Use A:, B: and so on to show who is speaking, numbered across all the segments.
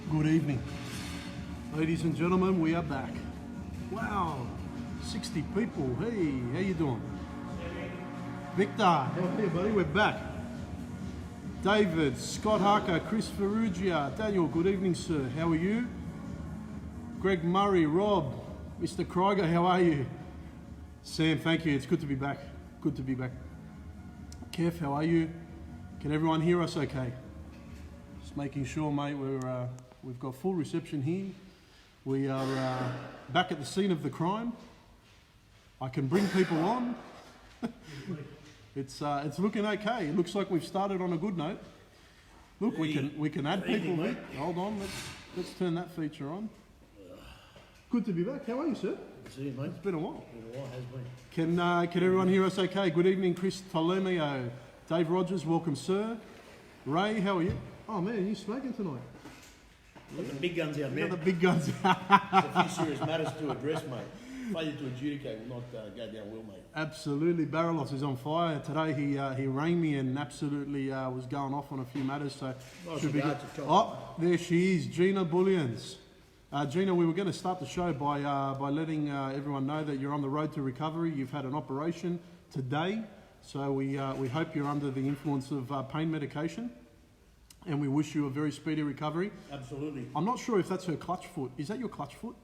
A: Good evening. Ladies and gentlemen, we are back. Wow, 60 people. Hey, how you doing? Victor, how are you, buddy? We're back. David, Scott Harker, Chris Ferrugia, Daniel, good evening, sir. How are you? Greg Murray, Rob, Mr. Kryger, how are you? Sam, thank you. It's good to be back. Good to be back. Kev, how are you? Can everyone hear us okay? Just making sure, mate, we've got full reception here. We are back at the scene of the crime. I can bring people on. It's looking okay. It looks like we've started on a good note. Look, we can add people. Hold on, let's turn that feature on. Good to be back. How are you, sir?
B: Good to see you, mate.
A: It's been a while.
B: Has been.
A: Can everyone hear us okay? Good evening, Chris Ptolemeo. Dave Rogers, welcome, sir. Ray, how are you? Oh man, you're smoking tonight.
B: Got the big guns out there.
A: The big guns.
B: There's a few serious matters to address, mate. Failure to adjudicate will not go down well, mate.
A: Absolutely, Barrelos is on fire today. He rang me and absolutely was going off on a few matters. So should be good. Oh, there she is, Gina Bullions. Gina, we were going to start the show by letting everyone know that you're on the road to recovery. You've had an operation today, so we hope you're under the influence of pain medication, and we wish you a very speedy recovery.
B: Absolutely.
A: I'm not sure if that's her clutch foot. Is that your clutch foot?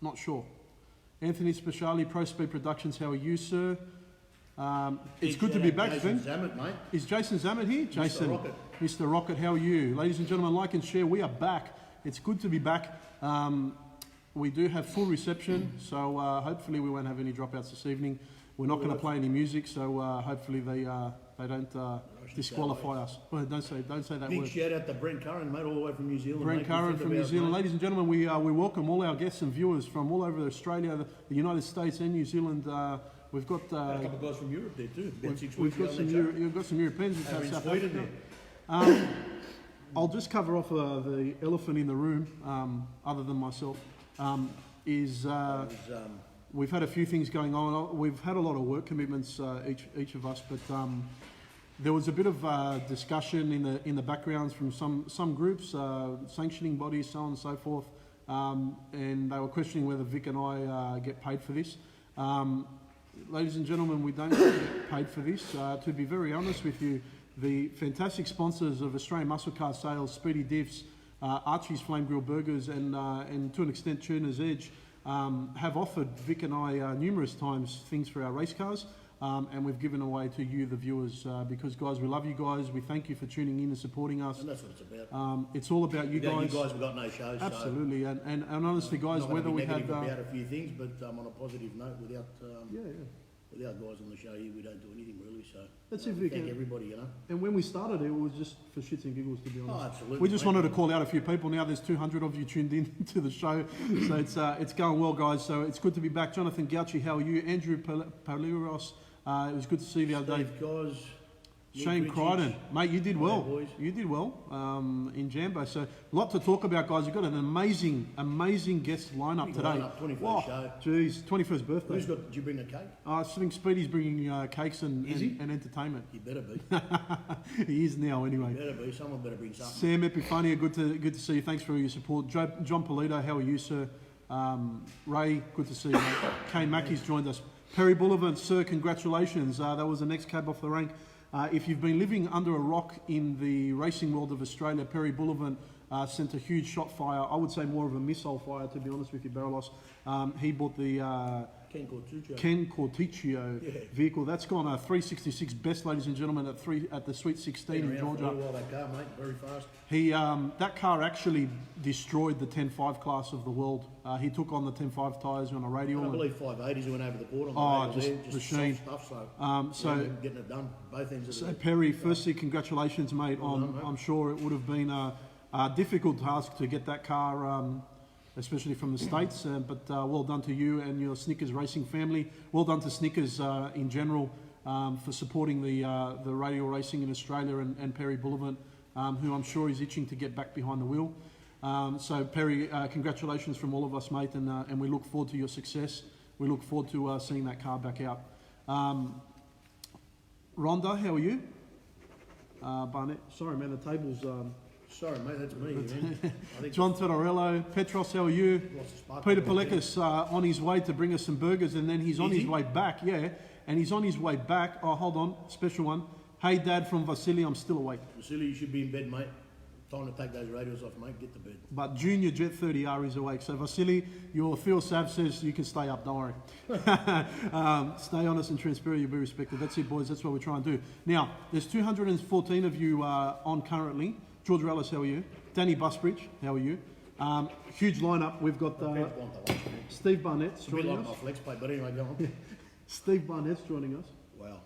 A: Not sure. Anthony Speciali, Pro Speed Productions, how are you, sir? It's good to be back,
B: Jason Zammit, mate.
A: Is Jason Zammit here? Jason,
B: Rocket.
A: Mr. Rocket, how are you? Ladies and gentlemen, like and share. We are back. It's good to be back. We do have full reception, so hopefully we won't have any dropouts this evening. We're not going to play any music, so hopefully they don't disqualify us. Well, don't say that
B: Big
A: word.
B: shout out to Brent Curran, mate, all the way from New Zealand.
A: Brent Curran from New Zealand. Ladies and gentlemen, we welcome all our guests and viewers from all over Australia, the United States and New Zealand. We've got
B: a couple of guys from Europe there too.
A: We've got some Europeans. We've got South Africa. I'll just cover off the elephant in the room, other than myself. We've had a few things going on. We've had a lot of work commitments, each of us, but there was a bit of discussion in the backgrounds from some groups, sanctioning bodies, so on and so forth, and they were questioning whether Vic and I get paid for this. Ladies and gentlemen, we don't get paid for this. To be very honest with you, the fantastic sponsors of Australian Muscle Car Sales, Speedy Diffs, Archie's Flame Grill Burgers, and to an extent Tuner's Edge, have offered Vic and I numerous times things for our race cars, and we've given away to you, the viewers, because guys, we love you guys. We thank you for tuning in and supporting us.
B: And that's what it's about.
A: It's all about you guys.
B: You guys, we've got no shows.
A: Absolutely, so and honestly, guys, whether we had
B: about a few things, but on a positive note, without guys on the show here, we don't do anything really. So
A: that's it.
B: Thank everybody, you know.
A: And when we started, it was just for shits and giggles, to be honest.
B: Oh, absolutely.
A: We just wanted to call out a few people. Now there's 200 of you tuned in to the show, so it's going well, guys. So it's good to be back. Jonathan Gauci, how are you? Andrew Paliros, it was good to see you the other day.
B: Guys.
A: Shane Crichton, mate, you did well. You did well in Jambo. So a lot to talk about, guys. We've got an amazing guest lineup today.
B: 21st show.
A: Jeez, 21st birthday.
B: Did you bring a cake?
A: I think Speedy's bringing cakes and entertainment.
B: He better be.
A: He is now, anyway.
B: He better be. Someone better bring something.
A: Sam Epifania, good to see you. Thanks for your support. John Polito, how are you, sir? Ray, good to see you. Kane Mackey's joined us. Perry Bullivant, sir, congratulations. That was the next cab off the rank. If you've been living under a rock in the racing world of Australia, Perry Bullivant sent a huge shot fire. I would say more of a missile fire, to be honest with you, Barrelos. He bought the Ken Corticcio vehicle. That's gone a 366 best, ladies and gentlemen, at the Sweet 16 in Georgia.
B: That car, mate, very fast.
A: That car actually destroyed the 10.5 class of the world. He took on the 10.5 tyres on a Radial.
B: I believe 580s went over the board on the
A: just machine
B: stuff.
A: So
B: getting it done, both ends of
A: so Perry, firstly, congratulations, mate. I'm sure it would have been a difficult task to get that car, especially from the States, but well done to you and your Snickers racing family. Well done to Snickers in general for supporting the radial racing in Australia, and Perry Bullivant, who I'm sure is itching to get back behind the wheel. So Perry, congratulations from all of us, mate, and we look forward to your success. We look forward to seeing that car back out. Rhonda, how are you? Barnett, sorry man, the table's
B: Sorry, mate, that's me. Man. I think
A: John Todorello, Petros, how are you?
B: lost the spark
A: Peter
B: a little bit.
A: Palekas on his way to bring us some burgers, and then he's on
B: Is
A: his
B: he?
A: way back, yeah. And he's on his way back. Oh, hold on, special one. Hey, Dad from Vasily, I'm still awake.
B: Vasily, you should be in bed, mate. Time to take those radials off, mate. Get to bed.
A: But Junior Jet 30R is awake. So Vasily, your Phil Sav says you can stay up, don't worry. Stay honest and transparent, you'll be respected. That's it, boys. That's what we're trying to do. Now, there's 214 of you on currently. George Rallis, how are you? Danny Busbridge, how are you? Huge lineup. We've got Steve Barnett's
B: It's a bit
A: joining
B: like my
A: us.
B: flex plate, but anyway, go on.
A: Steve Barnett's joining us.
B: Wow.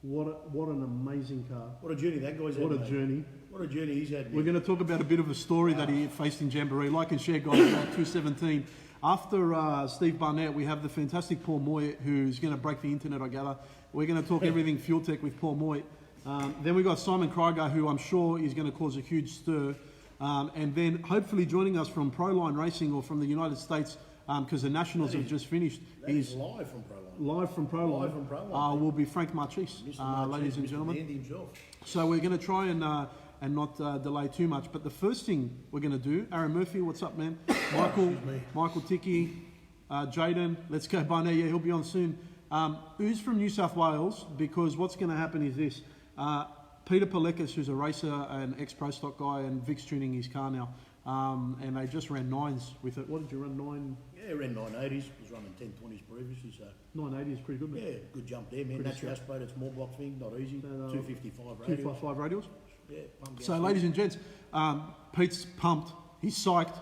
A: What an amazing car.
B: What a journey that guy's had.
A: What a
B: mate.
A: journey.
B: What a journey he's had.
A: We're
B: mate.
A: going to talk about a bit of a story that he faced in Jamboree. Like and share, guys, about 217. After Steve Barnett, we have the fantastic Paul Moy, who's going to break the internet, I gather. We're going to talk everything fuel tech with Paul Moy. Then we've got Simon Kryger, who I'm sure is going to cause a huge stir. And then hopefully joining us from Proline Racing or from the United States, because the Nationals have just finished.
B: That is live from Proline.
A: Live from Proline.
B: Live from Proline.
A: Will be Frank Marchese,
B: Mr. Marchese,
A: ladies and
B: Mr.
A: gentlemen.
B: Dandy himself.
A: So we're going to try and not delay too much. But the first thing we're going to do, Aaron Murphy, what's up, man? Michael Ticky, Jaden, let's go Barnett. Yeah, he'll be on soon. Who's from New South Wales? Because what's going to happen is this. Peter Palekas, who's a racer and ex-pro stock guy, and Vic's tuning his car now. And they just ran 9s with it. What did you run? 9?
B: Yeah, ran 980s. Was running 1020s previously, so
A: 980 is pretty good, man.
B: yeah, good jump there, man.
A: Pretty
B: Natural aspirated, small block thing, not easy. 255 radials.
A: 255 radials.
B: Yeah, pump
A: So,
B: gas.
A: ladies and gents, Pete's pumped. He's psyched.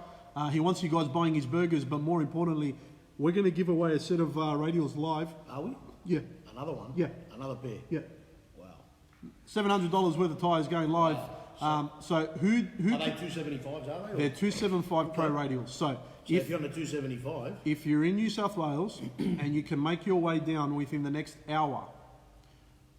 A: He wants you guys buying his burgers, but more importantly, we're going to give away a set of radials live.
B: Are we?
A: Yeah,
B: Another one?
A: Yeah.
B: Another pair?
A: yeah.
B: Wow.
A: $700 worth of tyres going live. So who
B: Are they 275s, are they? Or?
A: they're 275 Pro radials. So
B: So if you're on the 275,
A: if you're in New South Wales and you can make your way down within the next hour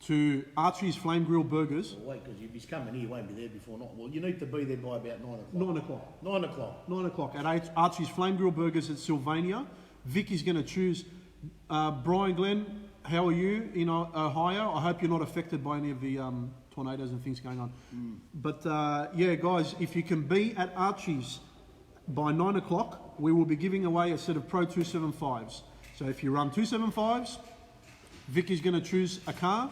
A: to Archie's Flame Grill Burgers,
B: well, wait, because if he's coming here, he won't be there before not. Well, you need to be there by about 9 o'clock.
A: 9 o'clock.
B: 9 o'clock.
A: 9 o'clock at Archie's Flame Grill Burgers at Sylvania. Vic is going to choose. Brian Glenn, how are you in Ohio? I hope you're not affected by any of the tornadoes and things going on. But yeah, guys, if you can be at Archie's by 9 o'clock, we will be giving away a set of Pro 275s. So if you run 275s, Vic is going to choose a car.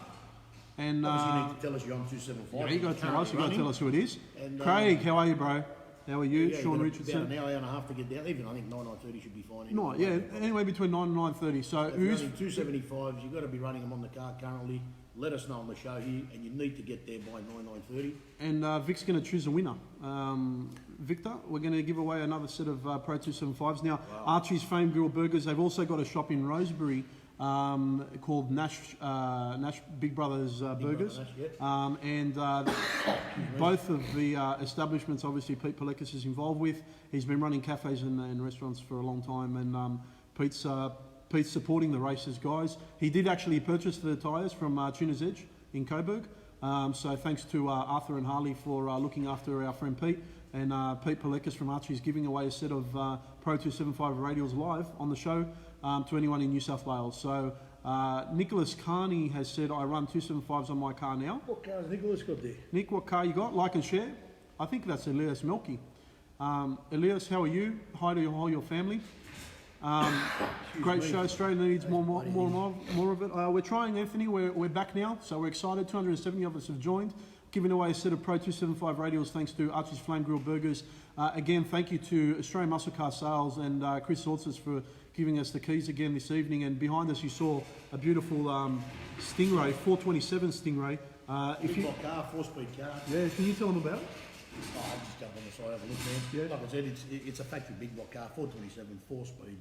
A: And
B: Obviously, you need to tell us you're on 275.
A: yeah, you got to tell us. You got to tell us who it is.
B: And,
A: Craig, how are you, bro? How are you?
B: Yeah,
A: Sean
B: you've got
A: Richardson.
B: about an hour and a half to get down. Even I think 9:30 should be fine.
A: No, yeah, anyway between 9 and 9:30. So
B: If you're
A: who's
B: running 275s, you've got to be running them on the car currently. Let us know on the show here, and you need to get there by 9:30.
A: and Vic's going to choose a winner. Victor, we're going to give away another set of Pro 275s. Now, Archie's Fame Grill Burgers, they've also got a shop in Rosebery called Nash Big Brothers Burgers.
B: Nash, yeah.
A: And both of the establishments, obviously, Pete Palekas is involved with. He's been running cafes and restaurants for a long time, and Pete's supporting the races, guys. He did actually purchase the tyres from Tuner's Edge in Coburg. So thanks to Arthur and Harley for looking after our friend Pete. And Pete Palekas from Archie is giving away a set of Pro 275 radials live on the show to anyone in New South Wales. So Nicholas Carney has said, I run 275s on my car now.
B: What car has Nicholas got there?
A: Nick, what car you got? Like and share. I think that's Elias Melky. Elias, how are you? Hi to your family. Great show. Australia needs more of it. We're trying, Anthony. We're back now, so we're excited. 270 of us have joined, giving away a set of Pro 275 radials thanks to Archie's Flame Grill Burgers. Again, thank you to Australian Muscle Car Sales and Chris Ortzis for giving us the keys again this evening. And behind us, you saw a beautiful Stingray, 427 Stingray.
B: Big block car, 4-speed car.
A: Yeah, can you tell them about it?
B: Oh, I'll just jump on the side, have a look, man.
A: Yeah.
B: Like I said, it's a factory big block car, 427, 4-speed,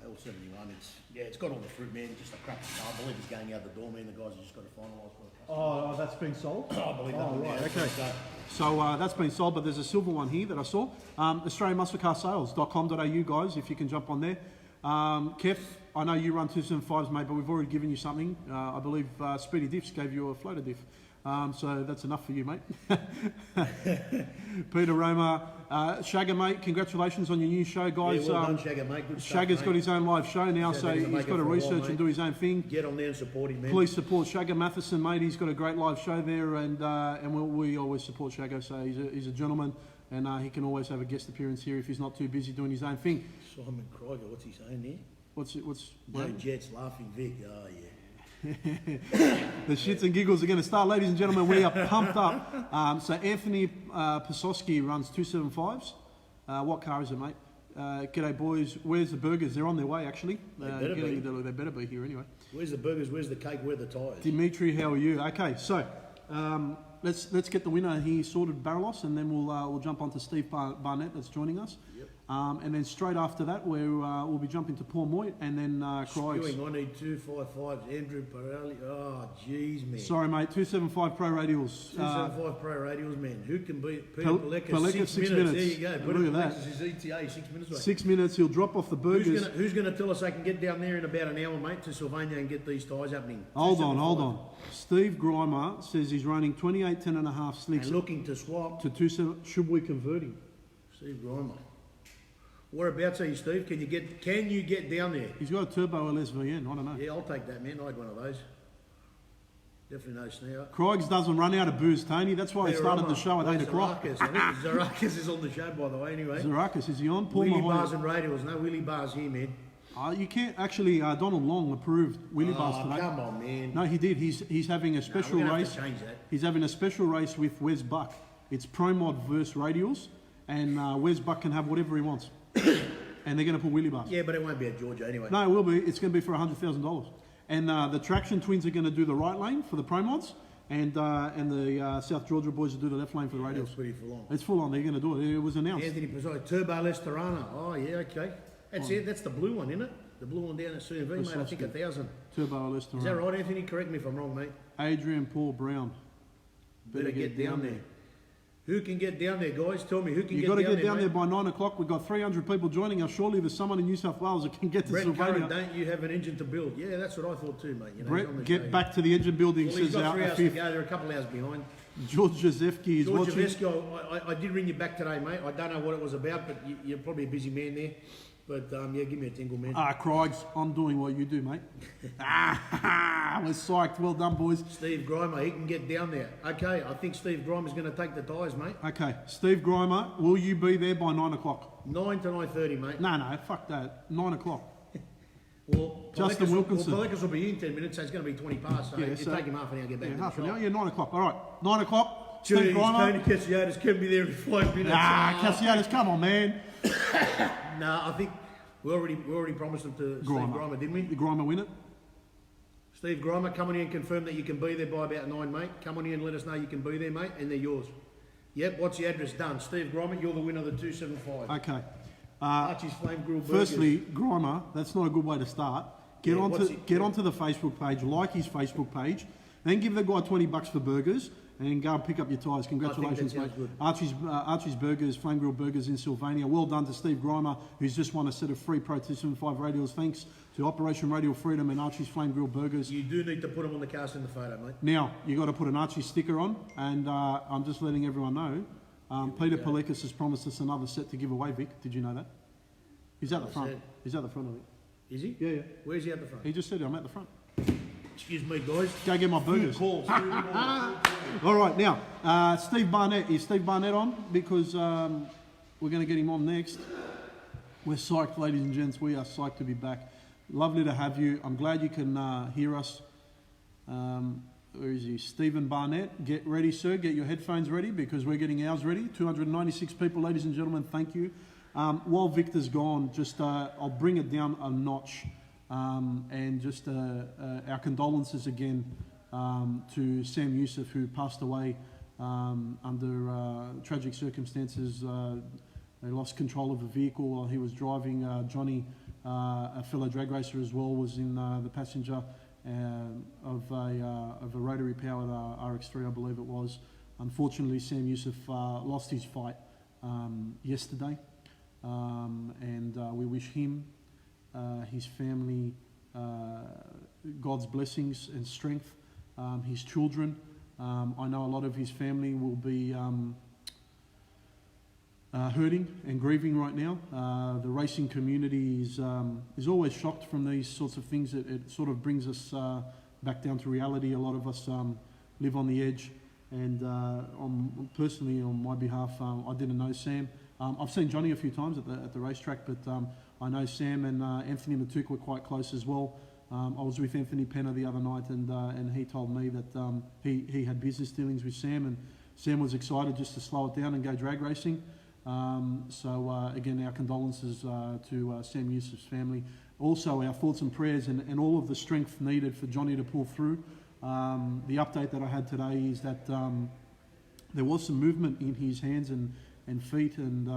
B: L71. It's got all the fruit, man. Just a crap car. I believe it's going out the door, man. The guys have just got to finalise for it.
A: Oh, that's been sold?
B: I believe that.
A: Oh,
B: one,
A: right,
B: yeah.
A: okay. So that's been sold, but there's a silver one here that I saw. AustralianMuscleCarSales.com.au, guys, if you can jump on there. Kev, I know you run 275s, mate, but we've already given you something. I believe Speedy Diffs gave you a floater diff. So that's enough for you, mate. Peter Roma, Shagger, mate, congratulations on your new show, guys.
B: Yeah, well done, Shagger, mate. Good stuff,
A: Shagger's
B: mate.
A: got his own live show now,
B: He's
A: so
B: been in the
A: he's got to
B: making for a while,
A: research
B: mate.
A: and do his own thing.
B: Get on there and support him, man.
A: Please support Shagger Matheson, mate. He's got a great live show there, and we always support Shagger. So he's a gentleman, and he can always have a guest appearance here if he's not too busy doing his own thing.
B: Simon Kryger, what's he saying there?
A: What's
B: No Jets laughing Vic. Oh, yeah.
A: The shits and giggles are going to start, ladies and gentlemen. We are pumped up. So Anthony Pisosky runs 275s. What car is it, mate? G'day, boys. Where's the burgers? They're on their way, actually.
B: They better be
A: here anyway.
B: Where's the burgers? Where's the cake? Where are the tyres?
A: Dimitri, how are you? Okay, so let's get the winner here sorted, Barrelos, and then we'll jump on to Steve Barnett that's joining us.
B: Yep.
A: And then straight after that, we'll be jumping to Paul Moy and then Kryger.
B: I need 255s. Andrew Pirelli. Oh, jeez, man.
A: Sorry, mate. 275 Pro Radials.
B: 275 Pro Radials, man. Who can beat Peter
A: Paleka,
B: Paleka?
A: 6 minutes.
B: There you go.
A: Look
B: Peter
A: at that.
B: Paleka's his ETA 6 minutes away.
A: 6 minutes. He'll drop off the burgers.
B: Who's going to tell us I can get down there in about an hour, mate, to Sylvania and get these tyres happening?
A: Hold on. Steve Grimer says he's running 28 10.5 slicks
B: And looking to swap
A: to 27. Should we convert him?
B: Steve Grimer. Whereabouts are you, Steve? Can you get down there?
A: He's got a turbo LSVN. I don't know.
B: Yeah, I'll take that, man. I had one of those. Definitely no snare.
A: Kryger doesn't run out of booze, Tony. That's why he started the show at 8 o'clock.
B: I think Zarakis is on the show, by the way, anyway.
A: Zarakis, is he on? Paul
B: Wheelie
A: Mahoney.
B: bars and radials. No wheelie bars here, man.
A: You can't actually. Donald Long approved wheelie bars today.
B: Come on, man.
A: No, he did. He's having a special
B: we're gonna
A: race.
B: have to change that.
A: He's having a special race with Wes Buck. It's Pro Mod versus Radials, and Wes Buck can have whatever he wants. And they're going to put wheelie bars.
B: Yeah, but it won't be at Georgia anyway.
A: No, it will be. It's going to be for $100,000. And the Traction Twins are going to do the right lane for the Pro Mods, and the South Georgia boys will do the left lane for the Radials.
B: That's pretty full on.
A: It's full on. They're going to do it. It was announced.
B: Anthony Pizzoli, Turbo Les Tirana. Oh, yeah, okay. That's it. That's the blue one, isn't it? The blue one down at CMV, mate. I think 1,000.
A: Turbo Lester.
B: Is that right, Anthony? Correct me if I'm wrong, mate.
A: Adrian Paul Brown.
B: Better get down there. Who can get down there, guys? Tell me, who can
A: You've
B: get
A: got
B: down
A: to
B: there,
A: get down
B: mate?
A: there by 9 o'clock. We've got 300 people joining us. Surely there's someone in New South Wales that can get to
B: Brett
A: Sylvania.
B: Curran, don't you have an engine to build? Yeah, that's what I thought too, mate. You know, he's on the
A: Brett, get
B: show.
A: back to the engine building,
B: Well, he's
A: says
B: got
A: our
B: 3 hours to
A: fifth.
B: go. They're a couple hours behind.
A: George Josefsky is
B: George
A: watching.
B: Javesco, I did ring you back today, mate. I don't know what it was about, but you're probably a busy man there. But yeah, give me a tingle, man.
A: Kryger, I'm doing what you do, mate. We're psyched. Well done, boys.
B: Steve Grimer, he can get down there. Okay, I think Steve Grimer's going to take the tyres, mate.
A: Okay, Steve Grimer, will you be there by 9 o'clock?
B: 9 to 9:30, mate.
A: No, fuck that. 9 o'clock.
B: Well,
A: Justin Wilkinson.
B: Well, Pelekas will be in 10 minutes, so it's going to be 20 past. So
A: Yeah,
B: it'll
A: so-
B: take him half an hour to get back
A: Yeah,
B: to
A: half
B: the
A: an
B: shop.
A: hour. Yeah, 9 o'clock. All right, 9 o'clock.
B: Jeez,
A: Steve Grimer.
B: Tony Cassiatis can be there in 5 minutes.
A: Cassiatis, come on, man.
B: No, I think we already promised him to Steve Grimer, didn't we?
A: The Grimer win it.
B: Steve Grimer, come on here and confirm that you can be there by about 9, mate. Come on here and let us know you can be there, mate, and they're yours. Yep, what's the address? Done. Steve Grimer, you're the winner of the 275.
A: Okay.
B: Archie's Flame Grill Burgers.
A: Firstly, Grimer, that's not a good way to start. Get
B: Yeah,
A: onto onto the Facebook page, like his Facebook page, then give the guy $20 for burgers, and go and pick up your tyres. Congratulations,
B: I think
A: mate.
B: that sounds
A: Archie's Burgers, Flame Grill Burgers in Sylvania. Well done to Steve Grimer, who's just won a set of free Pro 275 radials. Thanks to Operation Radial Freedom and Archie's Flame Grill Burgers.
B: You do need to put them on the cast in the photo, mate.
A: Now, you got to put an Archie sticker on, and I'm just letting everyone know. Peter Pelekas has promised us another set to give away, Vic. Did you know that? He's at the front.
B: set.
A: He's at the front of it.
B: Is he?
A: Yeah.
B: Where's he at the front?
A: He just said I'm at the front.
B: Excuse me, guys.
A: Go get my burgers.
B: Calls.
A: All right, now, Steve Barnett. Is Steve Barnett on? Because we're going to get him on next. We're psyched, ladies and gents. We are psyched to be back. Lovely to have you. I'm glad you can hear us. Where is he? Stephen Barnett. Get ready, sir. Get your headphones ready because we're getting ours ready. 296 people, ladies and gentlemen. Thank you. While Victor's gone, just I'll bring it down a notch. And just our condolences again to Sam Youssef, who passed away under tragic circumstances. They lost control of the vehicle while he was driving. Johnny, a fellow drag racer as well, was in the passenger of a rotary powered RX3, I believe it was. Unfortunately, Sam Youssef lost his fight yesterday, and we wish him, his family, God's blessings and strength, his children, I know a lot of his family will be hurting and grieving right now. The racing community is always shocked from these sorts of things. It sort of brings us back down to reality. A lot of us live on the edge, and personally, on my behalf, I didn't know Sam. I've seen Johnny a few times at the racetrack, but I know Sam and Anthony Matuk were quite close as well. I was with Anthony Penner the other night, and he told me that he had business dealings with Sam, and Sam was excited just to slow it down and go drag racing. So again, our condolences to Sam Yusuf's family. Also, our thoughts and prayers and all of the strength needed for Johnny to pull through. The update that I had today is that there was some movement in his hands and feet, and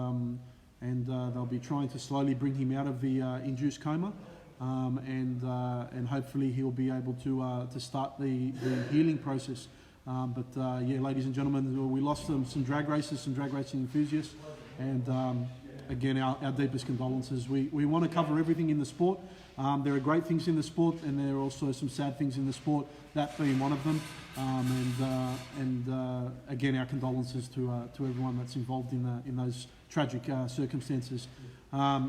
A: they'll be trying to slowly bring him out of the induced coma, and hopefully he'll be able to start the healing process. But yeah, ladies and gentlemen, we lost some drag racers, some drag racing enthusiasts, and again, our deepest condolences. We want to cover everything in the sport. There are great things in the sport, and there are also some sad things in the sport, that being one of them. Again, our condolences to everyone that's involved in those tragic circumstances.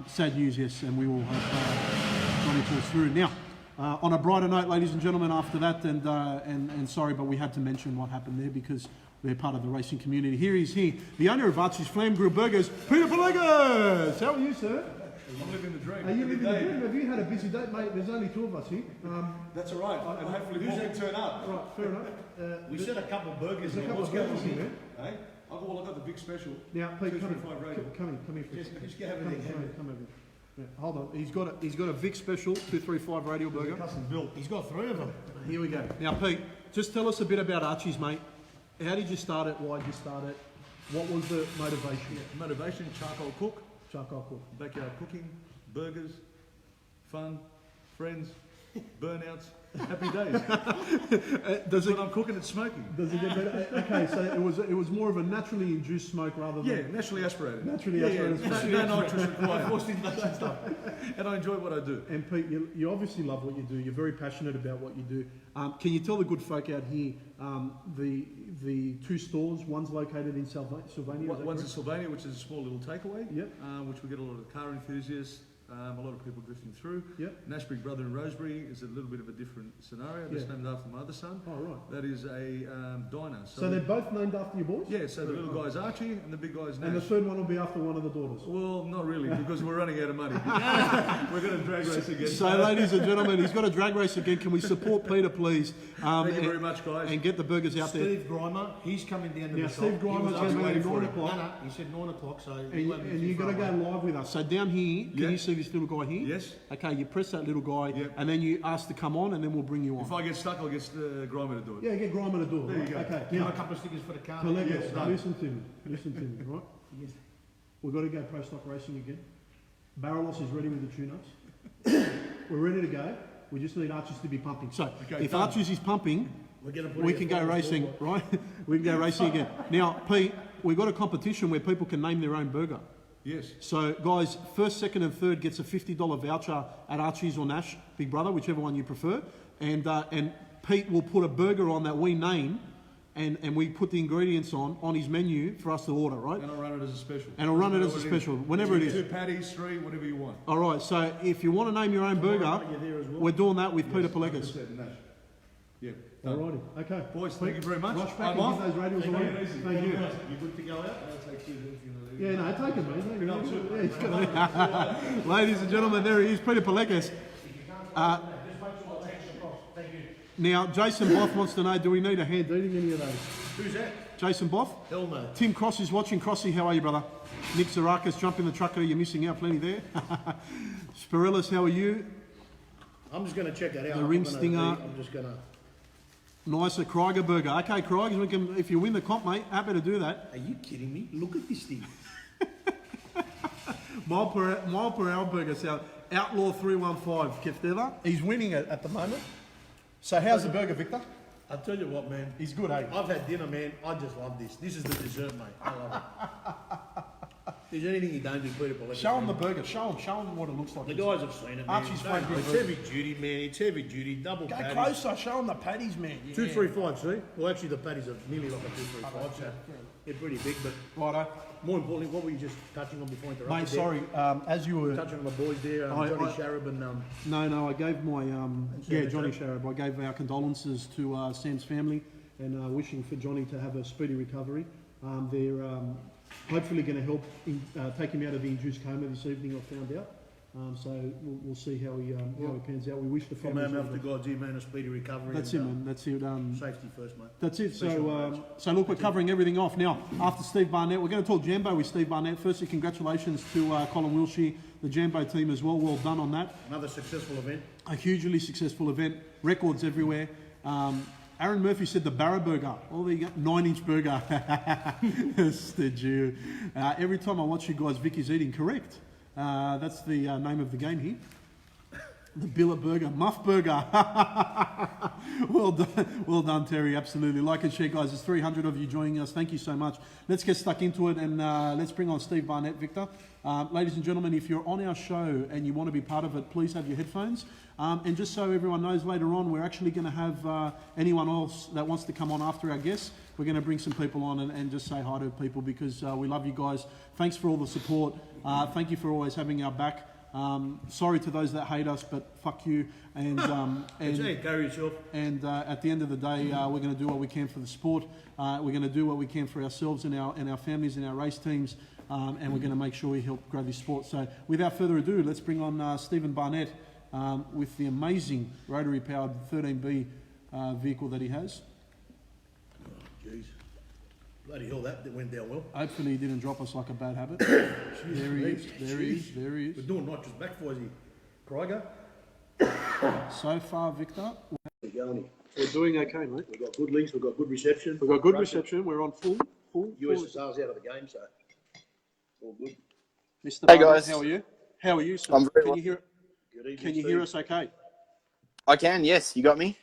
A: Sad news, yes, and we will hope Johnny pulls through. Now, on a brighter note, ladies and gentlemen, after that, and sorry, but we had to mention what happened there because they're part of the racing community. Here he's here, the owner of Archie's Flam Grill Burgers, Peter Pelegas. How are you, sir?
C: I'm living the dream.
A: Are you living the dream? Have you had a busy day, mate? There's only two of us here.
C: That's all right, and hopefully more can turn up.
A: Right, fair enough.
B: We said a couple of burgers.
A: There's a couple of burgers here, man.
C: Hey? I've got the big special.
A: Now, Pete, come
C: 235 Radial.
A: here for a second.
B: Just get everything.
A: Come over. Yeah, hold on. He's got a Vic Special 235 Radial burger.
B: Custom built. He's got 3 of them.
A: Here we go. Now, Pete, just tell us a bit about Archie's, mate. How did you start it? Why did you start it? What was the motivation?
C: Motivation, charcoal cook,
A: Charcoal cook.
C: backyard cooking, burgers, fun, friends, burnouts, happy days.
A: Does it?
C: When I'm cooking, it's smoking.
A: Does it get better? Okay, so it was more of a naturally induced smoke rather than
C: Yeah, naturally aspirated.
A: naturally aspirated.
C: No nitrous required. Forced induction stuff. And I enjoy what I do.
A: And Pete, you obviously love what you do. You're very passionate about what you do. Can you tell the good folk out here the 2 stores? One's located in Sylvania.
C: One's in Sylvania, which is a small little takeaway,
A: Yep.
C: which we get a lot of car enthusiasts, a lot of people drifting through.
A: Yep.
C: Nashbury Brother in Rosebery is a little bit of a different scenario. That's
A: Yeah.
C: named after my other son.
A: Oh, right.
C: That is a diner.
A: So they're both named after your boys?
C: Yeah, so the little guy's Archie and the big guy's Nash.
A: And the third one will be after one of the daughters.
C: Well, not really, because we're running out of money. We're going to drag race again.
A: So, ladies and gentlemen, he's got a drag race again. Can we support Peter, please?
C: Thank you very much, guys.
A: And get the burgers out there.
B: Steve Grimer, he's coming down to
A: Now,
B: the
A: Steve
B: shop.
A: Grimer's
B: He was
A: coming
B: asking
A: at 9
B: for it.
A: o'clock.
B: No, he said 9 o'clock, so...
A: And you've got to go live with us. So down here, can
C: Yeah.
A: you see this little guy here?
C: Yes.
A: Okay, you press that little guy,
C: Yep.
A: and then you ask to come on, and then we'll bring you on.
C: If I get stuck, I'll get Grimer to do it.
A: Yeah, get Grimer to do it.
C: There you
A: right?
C: go.
A: Okay,
B: Give him
A: now,
B: a couple of stickers for the car.
A: Pelegas,
C: done.
A: listen to me, right? We've got to go pro stock racing again. Barrelos is ready with the tune-ups. We're ready to go. We just need Archie's to be pumping. So,
C: Okay,
A: if
C: done.
A: Archie's is pumping,
B: We're gonna put
A: we
B: it
A: can
B: in
A: go
B: the
A: racing, right? We can go racing again. Now, Pete, we've got a competition where people can name their own burger.
C: Yes.
A: So, guys, first, second, and third gets a $50 voucher at Archie's or Nash, Big Brother, whichever one you prefer. And Pete will put a burger on that we name, and we put the ingredients on his menu for us to order, right?
C: And I'll run it as a special.
A: And I'll run it
C: Doesn't
A: as a
C: matter what
A: special, whenever it is.
C: 2 patties, 3, whatever you want.
A: All right. So, if you want to name your own burger,
B: You're there as well.
A: we're doing that with Peter Pelegas.
C: 100% Nash. Yeah.
A: All
C: done.
A: righty. Okay.
C: Boys, thank you very much.
A: Rush back
C: I'm
A: and
C: off.
A: give those radials away. Thank you.
B: You good to go out?
C: I'll take 2 if you want to
A: Yeah,
C: leave.
A: no, take it, mate. Take it. Yeah, he's got Ladies and gentlemen, there he is, Peter Pelegas. Now, Jason Boff wants to know, do we need a hand eating any of those?
B: Who's that?
A: Jason Boff?
B: Hell no.
A: Tim Cross is watching. Crossy, how are you, brother? Nick Zarakis, jump in the trucker. You're missing out plenty there. Spirillis, how are you?
B: I'm just going to check that out.
A: The ring
B: I'm gonna
A: stinger.
B: eat. I'm just going to...
A: Nicer Kryger burger. Okay, Kryger, we can, if you win the comp, mate, happy to do that.
B: Are you kidding me? Look at this thing.
A: Mile per hour burger sound. Outlaw 315, Kefteva. He's winning it at the moment. So how's the burger, Victor?
B: I'll tell you what, man.
A: He's good, eh?
B: I've had dinner, man. I just love this. This is the dessert, mate. I love it. there's anything you don't do, Peter, but
A: Show them the burger. Show them what it looks like.
B: the guys have seen it, man.
A: Archie's
B: Don't
A: favourite
B: know, it's heavy duty, man. It's heavy duty, double
A: Go
B: patties.
A: closer. Show them the patties, man. Yeah.
B: 235, see? Well, actually, the patties are nearly like a 235, so they're pretty big. But
A: Righto.
B: more importantly, what were you just touching on before I interrupted?
A: Mate,
B: there?
A: sorry. As you were
B: Touching on the boys there, Johnny Sharab and
A: No, I gave my Johnny
B: too.
A: Sharab. I gave our condolences to Sam's family and wishing for Johnny to have a speedy recovery. They're hopefully going to help take him out of the induced coma this evening. I found out. So we'll see how he pans out. We wish the
B: from
A: family
B: our mouth to God's ear, man, a speedy recovery.
A: That's it, man. That's it.
B: Safety first, mate.
A: That's it. So look, we're covering everything off now. After Steve Barnett, we're going to talk Jambo with Steve Barnett. Firstly, congratulations to Colin Wilshire, the Jambo team as well. Well done on that.
B: Another successful event.
A: A hugely successful event. Records everywhere. Aaron Murphy said the Barra burger. Oh, there you go. 9-inch burger. Did you? Every time I watch you guys, Vicky's eating correct. That's the name of the game here. The Billet Burger, Muff Burger. Well done, Terry. Absolutely. Like and share, guys. There's 300 of you joining us. Thank you so much. Let's get stuck into it and let's bring on Steve Barnett, Victor. Ladies and gentlemen, if you're on our show and you want to be part of it, please have your headphones. And just so everyone knows, later on, we're actually going to have anyone else that wants to come on after our guests. We're going to bring some people on and just say hi to people because we love you guys. Thanks for all the support. Thank you for always having our back. Sorry to those that hate us, but fuck you. And
B: Carry yourself.
A: And at the end of the day, we're going to do what we can for the sport. We're going to do what we can for ourselves and our families and our race teams. And we're going to make sure we help grow this sport. So without further ado, let's bring on Stephen Barnett with the amazing rotary-powered 13B vehicle that he has.
B: Oh, jeez. Bloody hell, that went down well.
A: Hopefully he didn't drop us like a bad habit. There he is.
B: We're doing nitrous back for you, Kryger.
A: So far, Victor,
B: We're going.
A: we're doing okay, mate.
B: We've got good links, we've got good reception.
A: We've got good reception. We're on full.
B: USSR's out of the game, so all good.
A: Mr.
D: Hey,
A: Barnett,
D: guys.
A: how are you? How are you, sir?
D: I'm very
A: Can
D: well.
A: you hear?
B: Good evening,
A: Can you
B: Steve.
A: hear us? Okay.
D: I can, yes. You got me?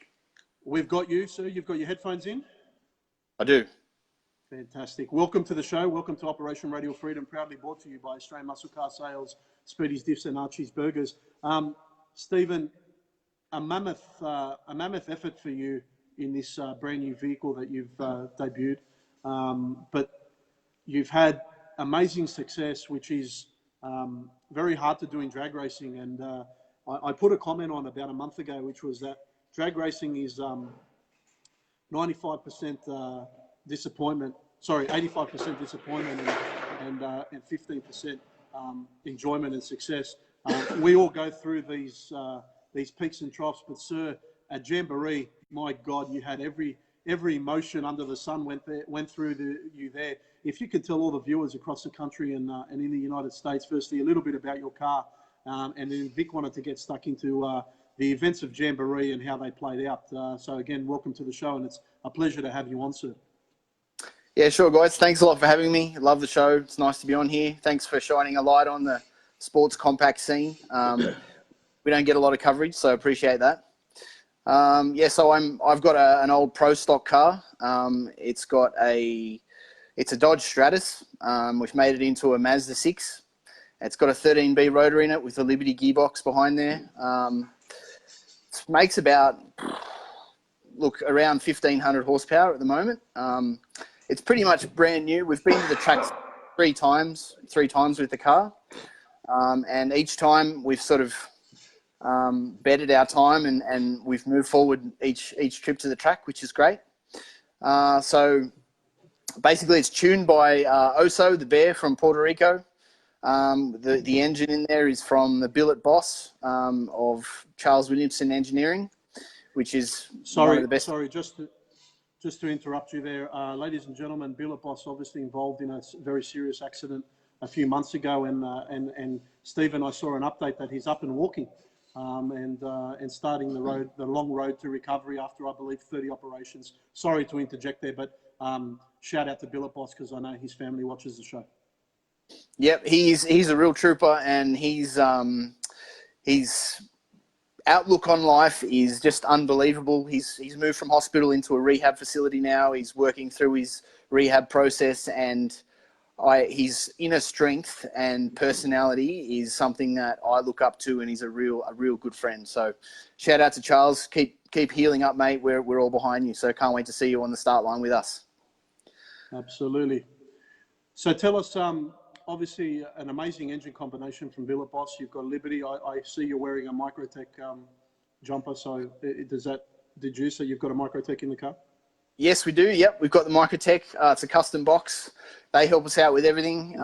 A: We've got you, sir. You've got your headphones in.
D: I do.
A: Fantastic. Welcome to the show. Welcome to Operation Radial Freedom, proudly brought to you by Australian Muscle Car Sales, Speedy's Diffs and Archie's Burgers. Stephen, a mammoth effort for you in this brand new vehicle that you've debuted. But you've had amazing success, which is very hard to do in drag racing. And I put a comment on about a month ago, which was that drag racing is 95% disappointment. Sorry, 85% disappointment and 15% enjoyment and success. We all go through these peaks and troughs, but sir, at Jamboree, my God, you had every emotion under the sun went through you there. If you could tell all the viewers across the country and in the United States, firstly, a little bit about your car, and then Vic wanted to get stuck into the events of Jamboree and how they played out. So again, welcome to the show, and it's a pleasure to have you on, sir.
D: Yeah, sure, guys. Thanks a lot for having me. Love the show. It's nice to be on here. Thanks for shining a light on the sports compact scene. We don't get a lot of coverage, so appreciate that. So I've got an old pro stock car. It's a Dodge Stratus, which made it into a Mazda 6. It's got a 13B rotor in it with a Liberty gearbox behind there. It makes around 1,500 horsepower at the moment. It's pretty much brand new. We've been to the tracks three times with the car. And each time we've sort of bettered our time and we've moved forward each trip to the track, which is great. So basically it's tuned by Oso, the bear from Puerto Rico. The engine in there is from the billet boss of Charles Williamson Engineering, which is one of the best.
A: Sorry, just to interrupt you there, ladies and gentlemen. Billet boss obviously involved in a very serious accident a few months ago, and Stephen, I saw an update that he's up and walking, and starting the long road to recovery after, I believe, 30 operations. Sorry to interject there, but shout out to Billet boss because I know his family watches the show.
D: Yep, he's a real trooper, and his outlook on life is just unbelievable. He's moved from hospital into a rehab facility now. He's working through his rehab process, and his inner strength and personality is something that I look up to, and he's a real good friend. So shout out to Charles. Keep healing up, mate. We're all behind you. So can't wait to see you on the start line with us.
A: Absolutely. So tell us, obviously an amazing engine combination from Billet Boss. You've got Liberty. I see you're wearing a Microtech jumper. So does that deduce that you've got a Microtech in the car?
D: Yes, we do. Yep, we've got the Microtech. It's a custom box. They help us out with everything.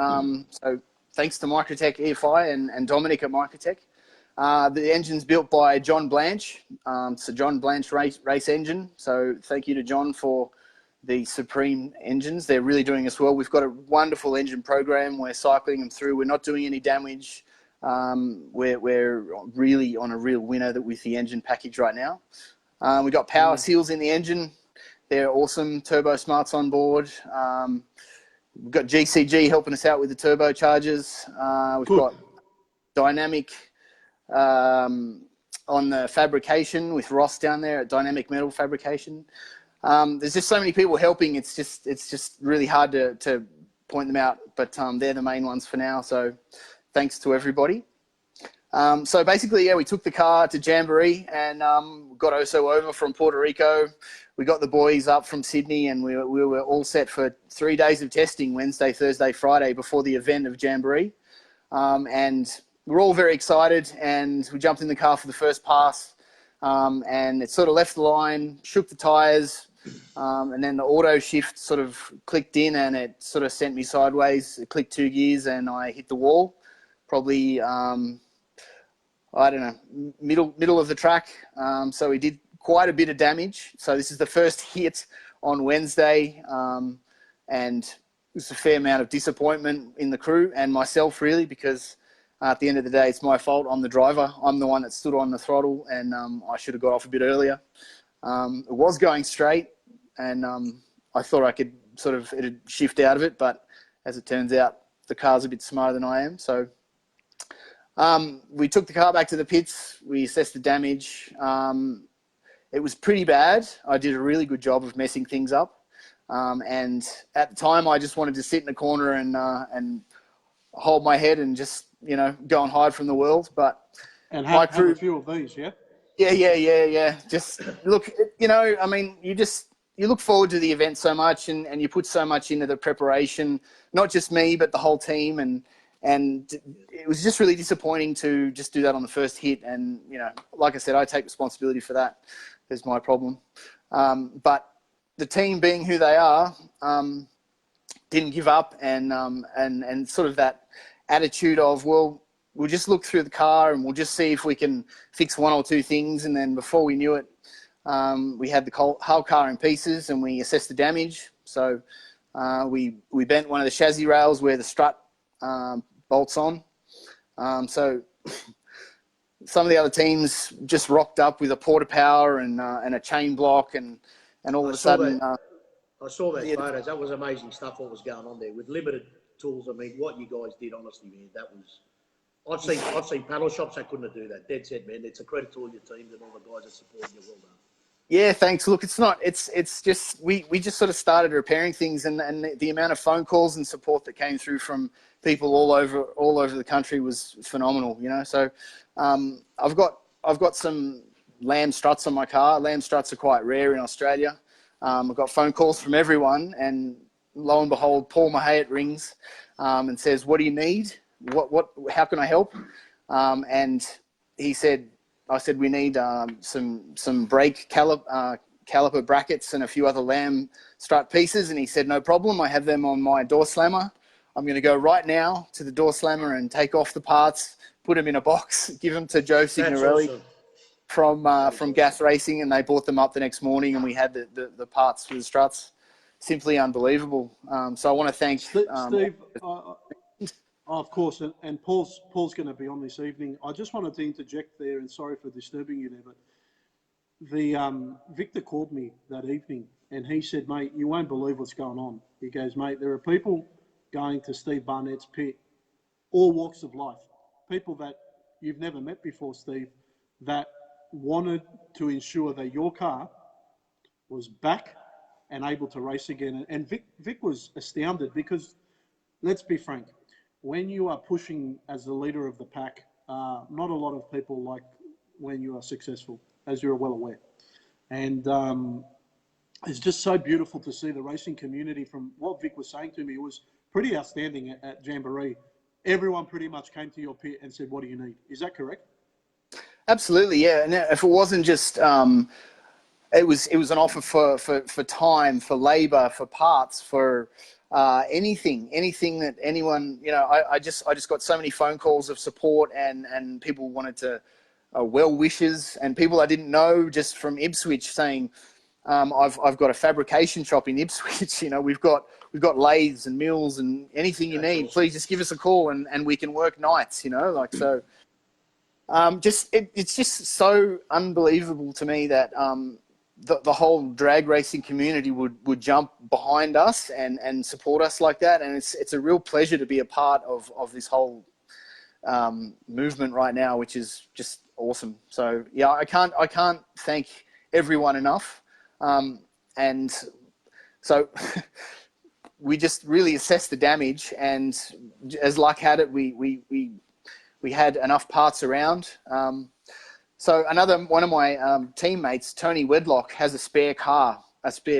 D: So thanks to Microtech EFI and Dominic at Microtech. The engine's built by John Blanche. It's a John Blanche race engine. So thank you to John for the Supreme engines. They're really doing us well. We've got a wonderful engine program. We're cycling them through. We're not doing any damage. We're really on a real winner with the engine package right now. We've got power seals in the engine. They're awesome. Turbo Smarts on board. We've got GCG helping us out with the turbochargers. We've got Dynamic on the fabrication with Ross down there at Dynamic Metal Fabrication. There's just so many people helping. It's just really hard to point them out, but they're the main ones for now. So thanks to everybody. So basically, we took the car to Jamboree and got Oso over from Puerto Rico. We got the boys up from Sydney, and we were all set for 3 days of testing, Wednesday, Thursday, Friday, before the event of Jamboree. And we're all very excited, and we jumped in the car for the first pass, and it sort of left the line, shook the tyres, and then the auto shift sort of clicked in, and it sort of sent me sideways. It clicked 2 gears, and I hit the wall, probably, I don't know, middle of the track. So we did quite a bit of damage. So this is the first hit on Wednesday, and it's a fair amount of disappointment in the crew and myself, really, because at the end of the day, it's my fault. I'm the driver. I'm the one that stood on the throttle, and I should have got off a bit earlier. It was going straight, and I thought I could it'd shift out of it, but as it turns out, the car's a bit smarter than I am. So we took the car back to the pits. We assessed the damage. It was pretty bad. I did a really good job of messing things up. And at the time, I just wanted to sit in a corner and hold my head and just, go and hide from the world. But
A: and have a few of these, yeah?
D: Yeah. Just look, you look forward to the event so much, and you put so much into the preparation, not just me, but the whole team. And it was just really disappointing to just do that on the first hit. And, like I said, I take responsibility for that. There's my problem. But the team, being who they are, didn't give up, and sort of that attitude of, well, we'll just look through the car and we'll just see if we can fix 1 or 2 things. And then before we knew it, we had the whole car in pieces, and we assessed the damage. So we bent one of the chassis rails where the strut bolts on. So some of the other teams just rocked up with a porta power and a chain block, and all of a sudden...
B: I saw those photos. That was amazing stuff, what was going on there. With limited tools, what you guys did, honestly, man, that was... I've seen panel shops that couldn't do that. Dead set, man. It's a credit to all your teams and all the guys that support you. Well done.
D: Yeah, thanks. Look, it's just, we just sort of started repairing things, and the amount of phone calls and support that came through from people all over the country was phenomenal, So I've got some lamb struts on my car. Lamb struts are quite rare in Australia. I've got phone calls from everyone, and lo and behold, Paul Mahayat rings and says, "What do you need? How can I help?" And I said, we need some brake caliper brackets and a few other lamb strut pieces. And he said, no problem. I have them on my door slammer. I'm going to go right now to the door slammer and take off the parts, put them in a box, give them to Joe Signorelli from Gas Racing. And they brought them up the next morning, and we had the parts for the struts. Simply unbelievable. So I want to thank
A: Steve. Of course, and Paul's going to be on this evening. I just wanted to interject there, and sorry for disturbing you there, but Victor called me that evening, and he said, mate, you won't believe what's going on. He goes, mate, there are people going to Steve Barnett's pit, all walks of life, people that you've never met before, Steve, that wanted to ensure that your car was back and able to race again. And Vic was astounded, because let's be frank. When you are pushing as the leader of the pack, not a lot of people like when you are successful, as you're well aware. And it's just so beautiful to see the racing community. From what Vic was saying to me, it was pretty outstanding at Jamboree. Everyone pretty much came to your pit and said, what do you need? Is that correct?
D: Absolutely, yeah. And if it wasn't just, it was an offer for time, for labour, for parts, for anything that anyone, I just got so many phone calls of support, and people wanted to well wishes, and people I didn't know just from Ipswich saying, I've got a fabrication shop in Ipswich. We've got lathes and mills and anything you need. Please just give us a call and we can work nights. So. It's just so unbelievable to me that the whole drag racing community would jump behind us and support us like that, and it's a real pleasure to be a part of this whole movement right now, which is just awesome. So yeah, I can't thank everyone enough, and so we just really assessed the damage, and as luck had it, we had enough parts around. So another one of my teammates, Tony Wedlock, has a spare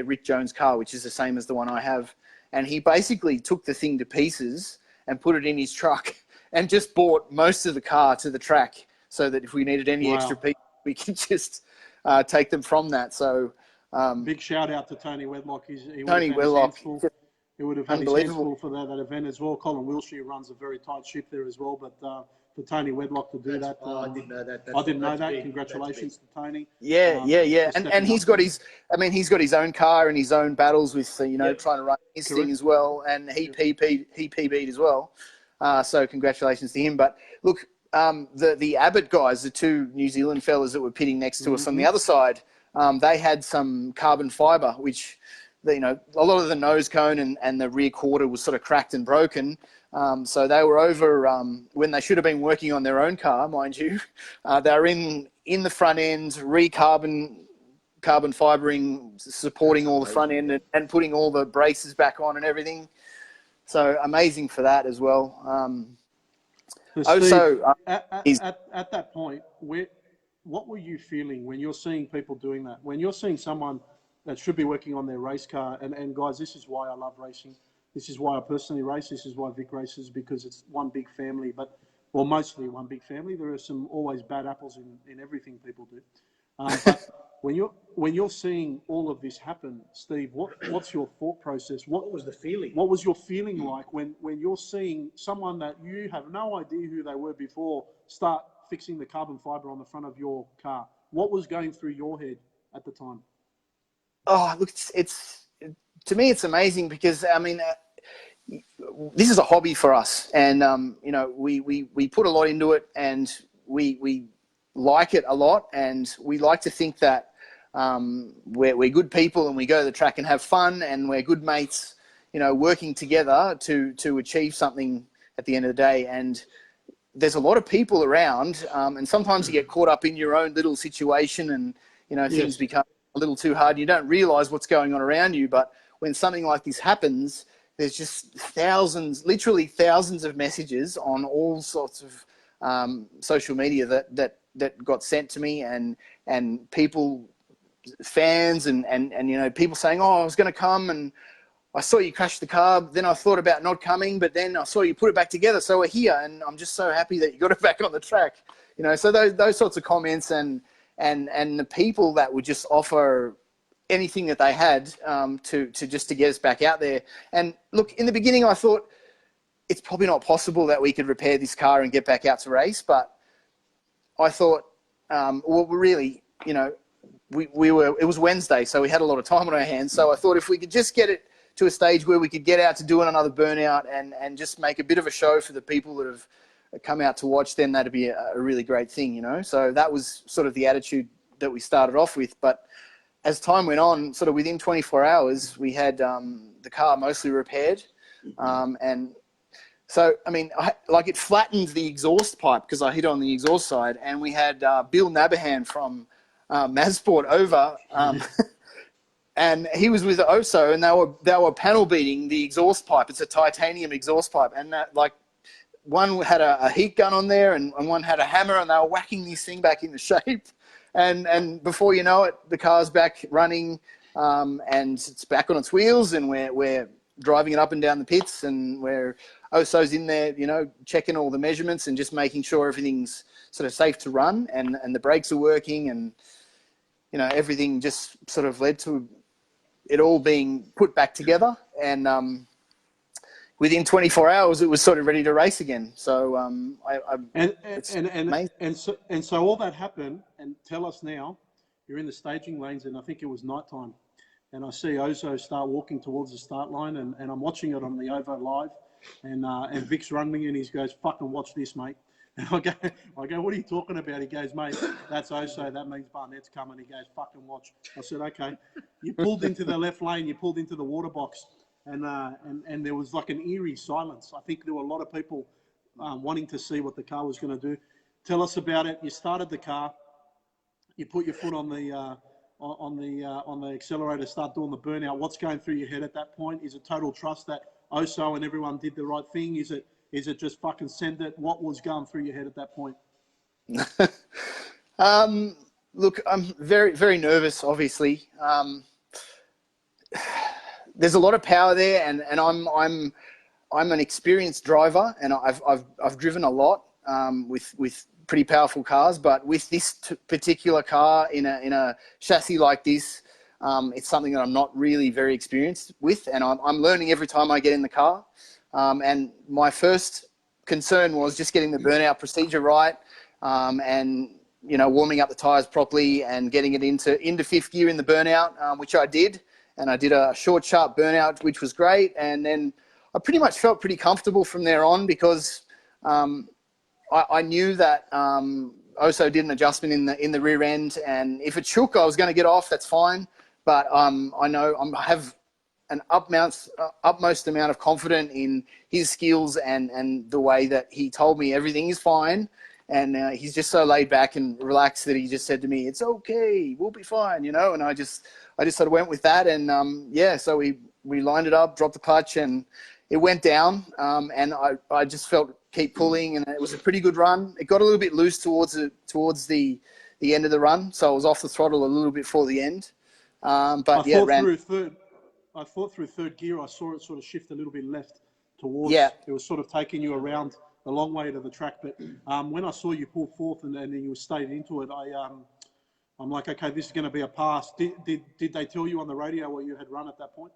D: Rick Jones car, which is the same as the one I have. And he basically took the thing to pieces and put it in his truck and just brought most of the car to the track so that if we needed any extra pieces, we can just take them from that. So
A: big shout out to Tony Wedlock.
D: Tony Wedlock.
A: He would have had his hands full for that event as well. Colin Wilshire runs a very tight ship there as well, but for Tony Wedlock to do that.
B: I didn't know that.
A: I didn't know that. Big. Congratulations to Tony.
D: Yeah. And he's got his own car and his own battles with, trying to run his thing as well. And he PB'd as well. So congratulations to him. But look, the Abbott guys, the two New Zealand fellas that were pitting next to us on the other side, they had some carbon fibre, which, a lot of the nose cone and the rear quarter was sort of cracked and broken. So they were over when they should have been working on their own car, mind you. They were in the front end, carbon fibering, supporting all the front end and putting all the braces back on and everything. So amazing for that as well.
A: Steve, at that point, what were you feeling when you're seeing people doing that? When you're seeing someone that should be working on their race car, and guys, this is why I love racing. This is why I personally race. This is why Vic races, because it's one big family, well, mostly one big family. There are some always bad apples in everything people do. But when you're seeing all of this happen, Steve, what's your thought process? What was the feeling? What was your feeling like when you're seeing someone that you have no idea who they were before start fixing the carbon fibre on the front of your car? What was going through your head at the time?
D: Oh, look, it's to me, it's amazing because, this is a hobby for us, and we put a lot into it, and we like it a lot, and we like to think that we're good people and we go to the track and have fun, and we're good mates, working together to achieve something at the end of the day. And there's a lot of people around, and sometimes you get caught up in your own little situation, and things become a little too hard. You don't realize what's going on around you, but when something like this happens, there's just literally thousands of messages on all sorts of social media that got sent to me, and people, fans, and people saying, "Oh, I was going to come, and I saw you crash the car. Then I thought about not coming, but then I saw you put it back together, so we're here, and I'm just so happy that you got it back on the track." So those sorts of comments and the people that would just offer anything that they had to get us back out there. And look, in the beginning, I thought it's probably not possible that we could repair this car and get back out to race. But I thought, really, it was Wednesday, so we had a lot of time on our hands. So I thought if we could just get it to a stage where we could get out to do another burnout and just make a bit of a show for the people that have come out to watch, then that'd be a really great thing, So that was sort of the attitude that we started off with. But as time went on, sort of within 24 hours, we had the car mostly repaired. And so, it flattened the exhaust pipe because I hit on the exhaust side, and we had Bill Nabahan from Mazsport over and he was with Oso, and they were panel beating the exhaust pipe. It's a titanium exhaust pipe, and that, like, one had a heat gun on there, and one had a hammer, and they were whacking this thing back into shape. And before you know it, the car's back running, and it's back on its wheels, and we're driving it up and down the pits, and Oso's in there, you know, checking all the measurements and just making sure everything's sort of safe to run, and the brakes are working, and, you know, everything just sort of led to it all being put back together. And within 24 hours, it was sort of ready to race again. So
A: and so all that happened. And tell us now, you're in the staging lanes, and I think it was nighttime, and I see Oso start walking towards the start line, and I'm watching it on the OVO live, and Vic's rung me, and he goes, "Fucking watch this, mate." And I go, "What are you talking about?" He goes, "Mate, that's Oso. That means Barnett's coming." He goes, "Fucking watch." I said, "Okay." You pulled into the left lane. You pulled into the water box. And there was like an eerie silence. I think there were a lot of people wanting to see what the car was going to do. Tell us about it. You started the car. You put your foot on the accelerator, start doing the burnout. What's going through your head at that point? Is it total trust that Oso and everyone did the right thing? Is it just fucking send it? What was going through your head at that point?
D: Look, I'm very, very nervous, obviously. There's a lot of power there, and I'm an experienced driver, and I've driven a lot with pretty powerful cars, but with this particular car in a chassis like this, it's something that I'm not really very experienced with, and I'm learning every time I get in the car. And my first concern was just getting the burnout procedure right, and, you know, warming up the tires properly and getting it into fifth gear in the burnout, which I did. And I did a short, sharp burnout, which was great. And then I pretty much felt pretty comfortable from there on, because I knew that Oso did an adjustment in the rear end, and if it shook, I was going to get off. That's fine. But I know I have an utmost amount of confidence in his skills and the way that he told me everything is fine. And he's just so laid back and relaxed that he just said to me, "It's okay, we'll be fine," you know. And I just sort of went with that, and so we lined it up, dropped the clutch, and it went down. And I just felt keep pulling, and it was a pretty good run. It got a little bit loose towards the end of the run, so I was off the throttle a little bit for the end. I thought
A: through third gear, I saw it sort of shift a little bit left towards.
D: Yeah.
A: It was sort of taking you around the long way to the track, but when I saw you pull fourth and then you stayed into it, I'm like, okay, this is going to be a pass. Did they tell you on the radio what you had run at that point?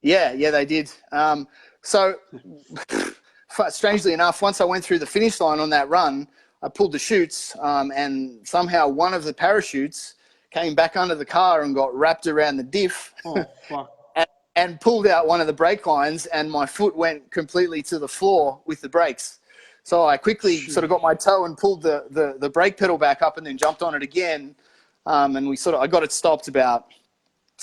D: Yeah, they did. So strangely enough, once I went through the finish line on that run, I pulled the chutes, and somehow one of the parachutes came back under the car and got wrapped around the diff.
A: Oh, fuck.
D: And pulled out one of the brake lines, and my foot went completely to the floor with the brakes. So I quickly sort of got my toe and pulled the brake pedal back up, and then jumped on it again. And I got it stopped about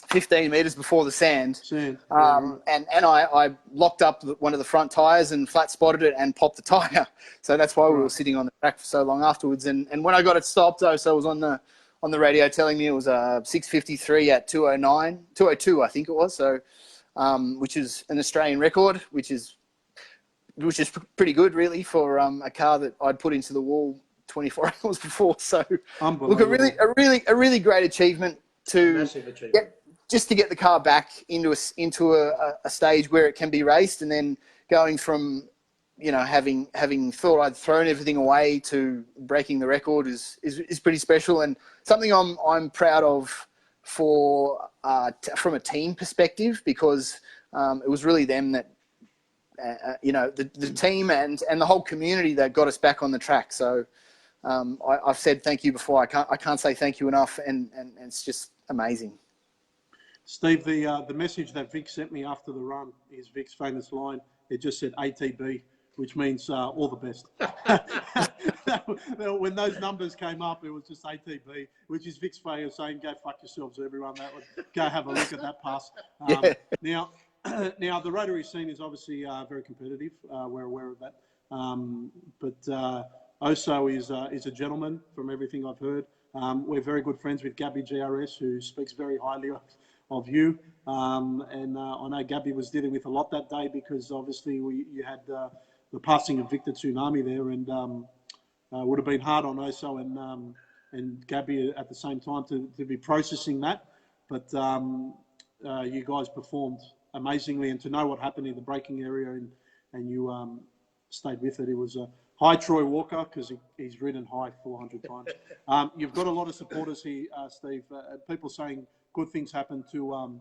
D: 15 meters before the sand. And I locked up one of the front tires and flat spotted it and popped the tire. So that's why we were sitting on the track for so long afterwards. And when I got it stopped, though, so it was on the radio telling me it was a 6:53 at 2:02, I think it was. So, which is an Australian record, which is pretty good, really, for a car that I'd put into the wall 24 hours before. So, look, a really great achievement
B: Massive achievement.
D: Just to get the car back into a stage where it can be raced, and then going from, you know, having thought I'd thrown everything away to breaking the record is pretty special, and something I'm proud of from a team perspective, because it was really them that the team and the whole community that got us back on the track. So I've said thank you before. I can't say thank you enough, and it's just amazing.
A: Steve, the message that Vic sent me after the run is Vic's famous line. It just said ATB, which means all the best. When those numbers came up, it was just ATB, which is Vic's way of saying, go fuck yourselves, everyone. That would go have a look at that pass. Now, the rotary scene is obviously very competitive. We're aware of that. But Oso is a gentleman from everything I've heard. We're very good friends with Gabby GRS, who speaks very highly of you. And I know Gabby was dealing with a lot that day because obviously you had the passing of Victor Tsunami there, and would have been hard on Oso and Gabby at the same time to be processing that. But you guys performed amazingly, and to know what happened in the braking area and you stayed with it. It was a hi Troy Walker, because he's ridden high 400 times. You've got a lot of supporters here, Steve. People saying good things happen to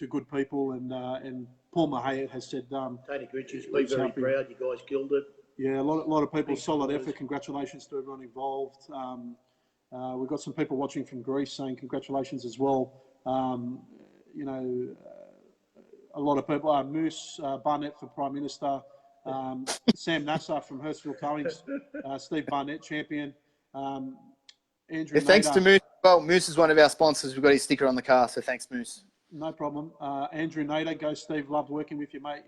A: good people, and Paul Mahayat has said
B: Tony Gritch's been very proud. You guys killed it.
A: Yeah, a lot of people. Solid effort. Congratulations to everyone involved. We've got some people watching from Greece saying congratulations as well. You know, a lot of people. Moose Barnett for Prime Minister. Sam Nassar from Hurstville Towings. Steve Barnett, champion. Andrew.
D: Thanks to Moose. Well, Moose is one of our sponsors. We've got his sticker on the car, so thanks, Moose.
A: No problem. Andrew Nader, go Steve. Loved working with you, mate.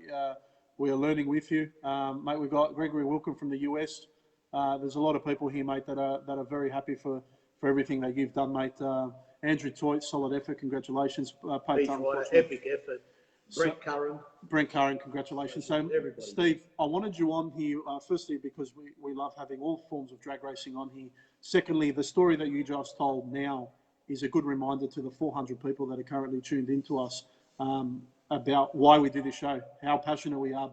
A: We are learning with you, mate. We've got Gregory Wilkin from the US. There's a lot of people here, mate, that are very happy for everything that you've done, mate. Andrew Toit, solid effort. Congratulations.
B: Epic effort. Brent Curran,
A: congratulations. So, Steve, I wanted you on here, firstly, because we love having all forms of drag racing on here. Secondly, the story that you just told now is a good reminder to the 400 people that are currently tuned into us about why we do this show, how passionate we are.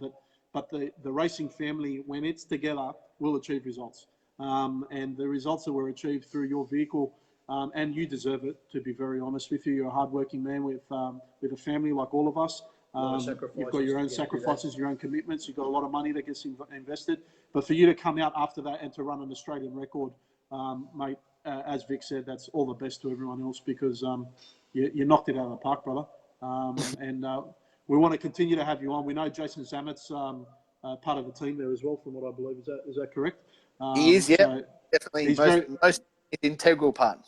A: But the racing family, when it's together, will achieve results. And the results that were achieved through your vehicle, and you deserve it, to be very honest with you. You're a hardworking man with a family like all of us. You've got your own sacrifices, your own commitments. You've got a lot of money that gets invested. But for you to come out after that and to run an Australian record, mate, as Vic said, that's all the best to everyone else, because you knocked it out of the park, brother. And we want to continue to have you on. We know Jason Zamet's part of the team there as well, from what I believe. Is that correct?
D: He is, yeah,
A: so
D: definitely. Most integral part.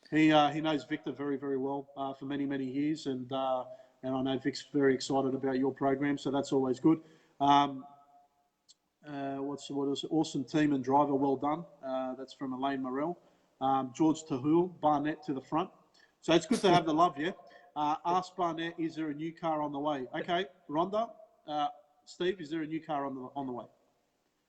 A: He knows Victor very, very well for many, many years, and I know Vic's very excited about your program, so that's always good. What else? Awesome team and driver, well done. That's from Elaine Morell. George Tahul, Barnett to the front. So it's good to have the love, yeah? Ask Barnett, is there a new car on the way? Okay, Rhonda, Steve, is there a new car on the way?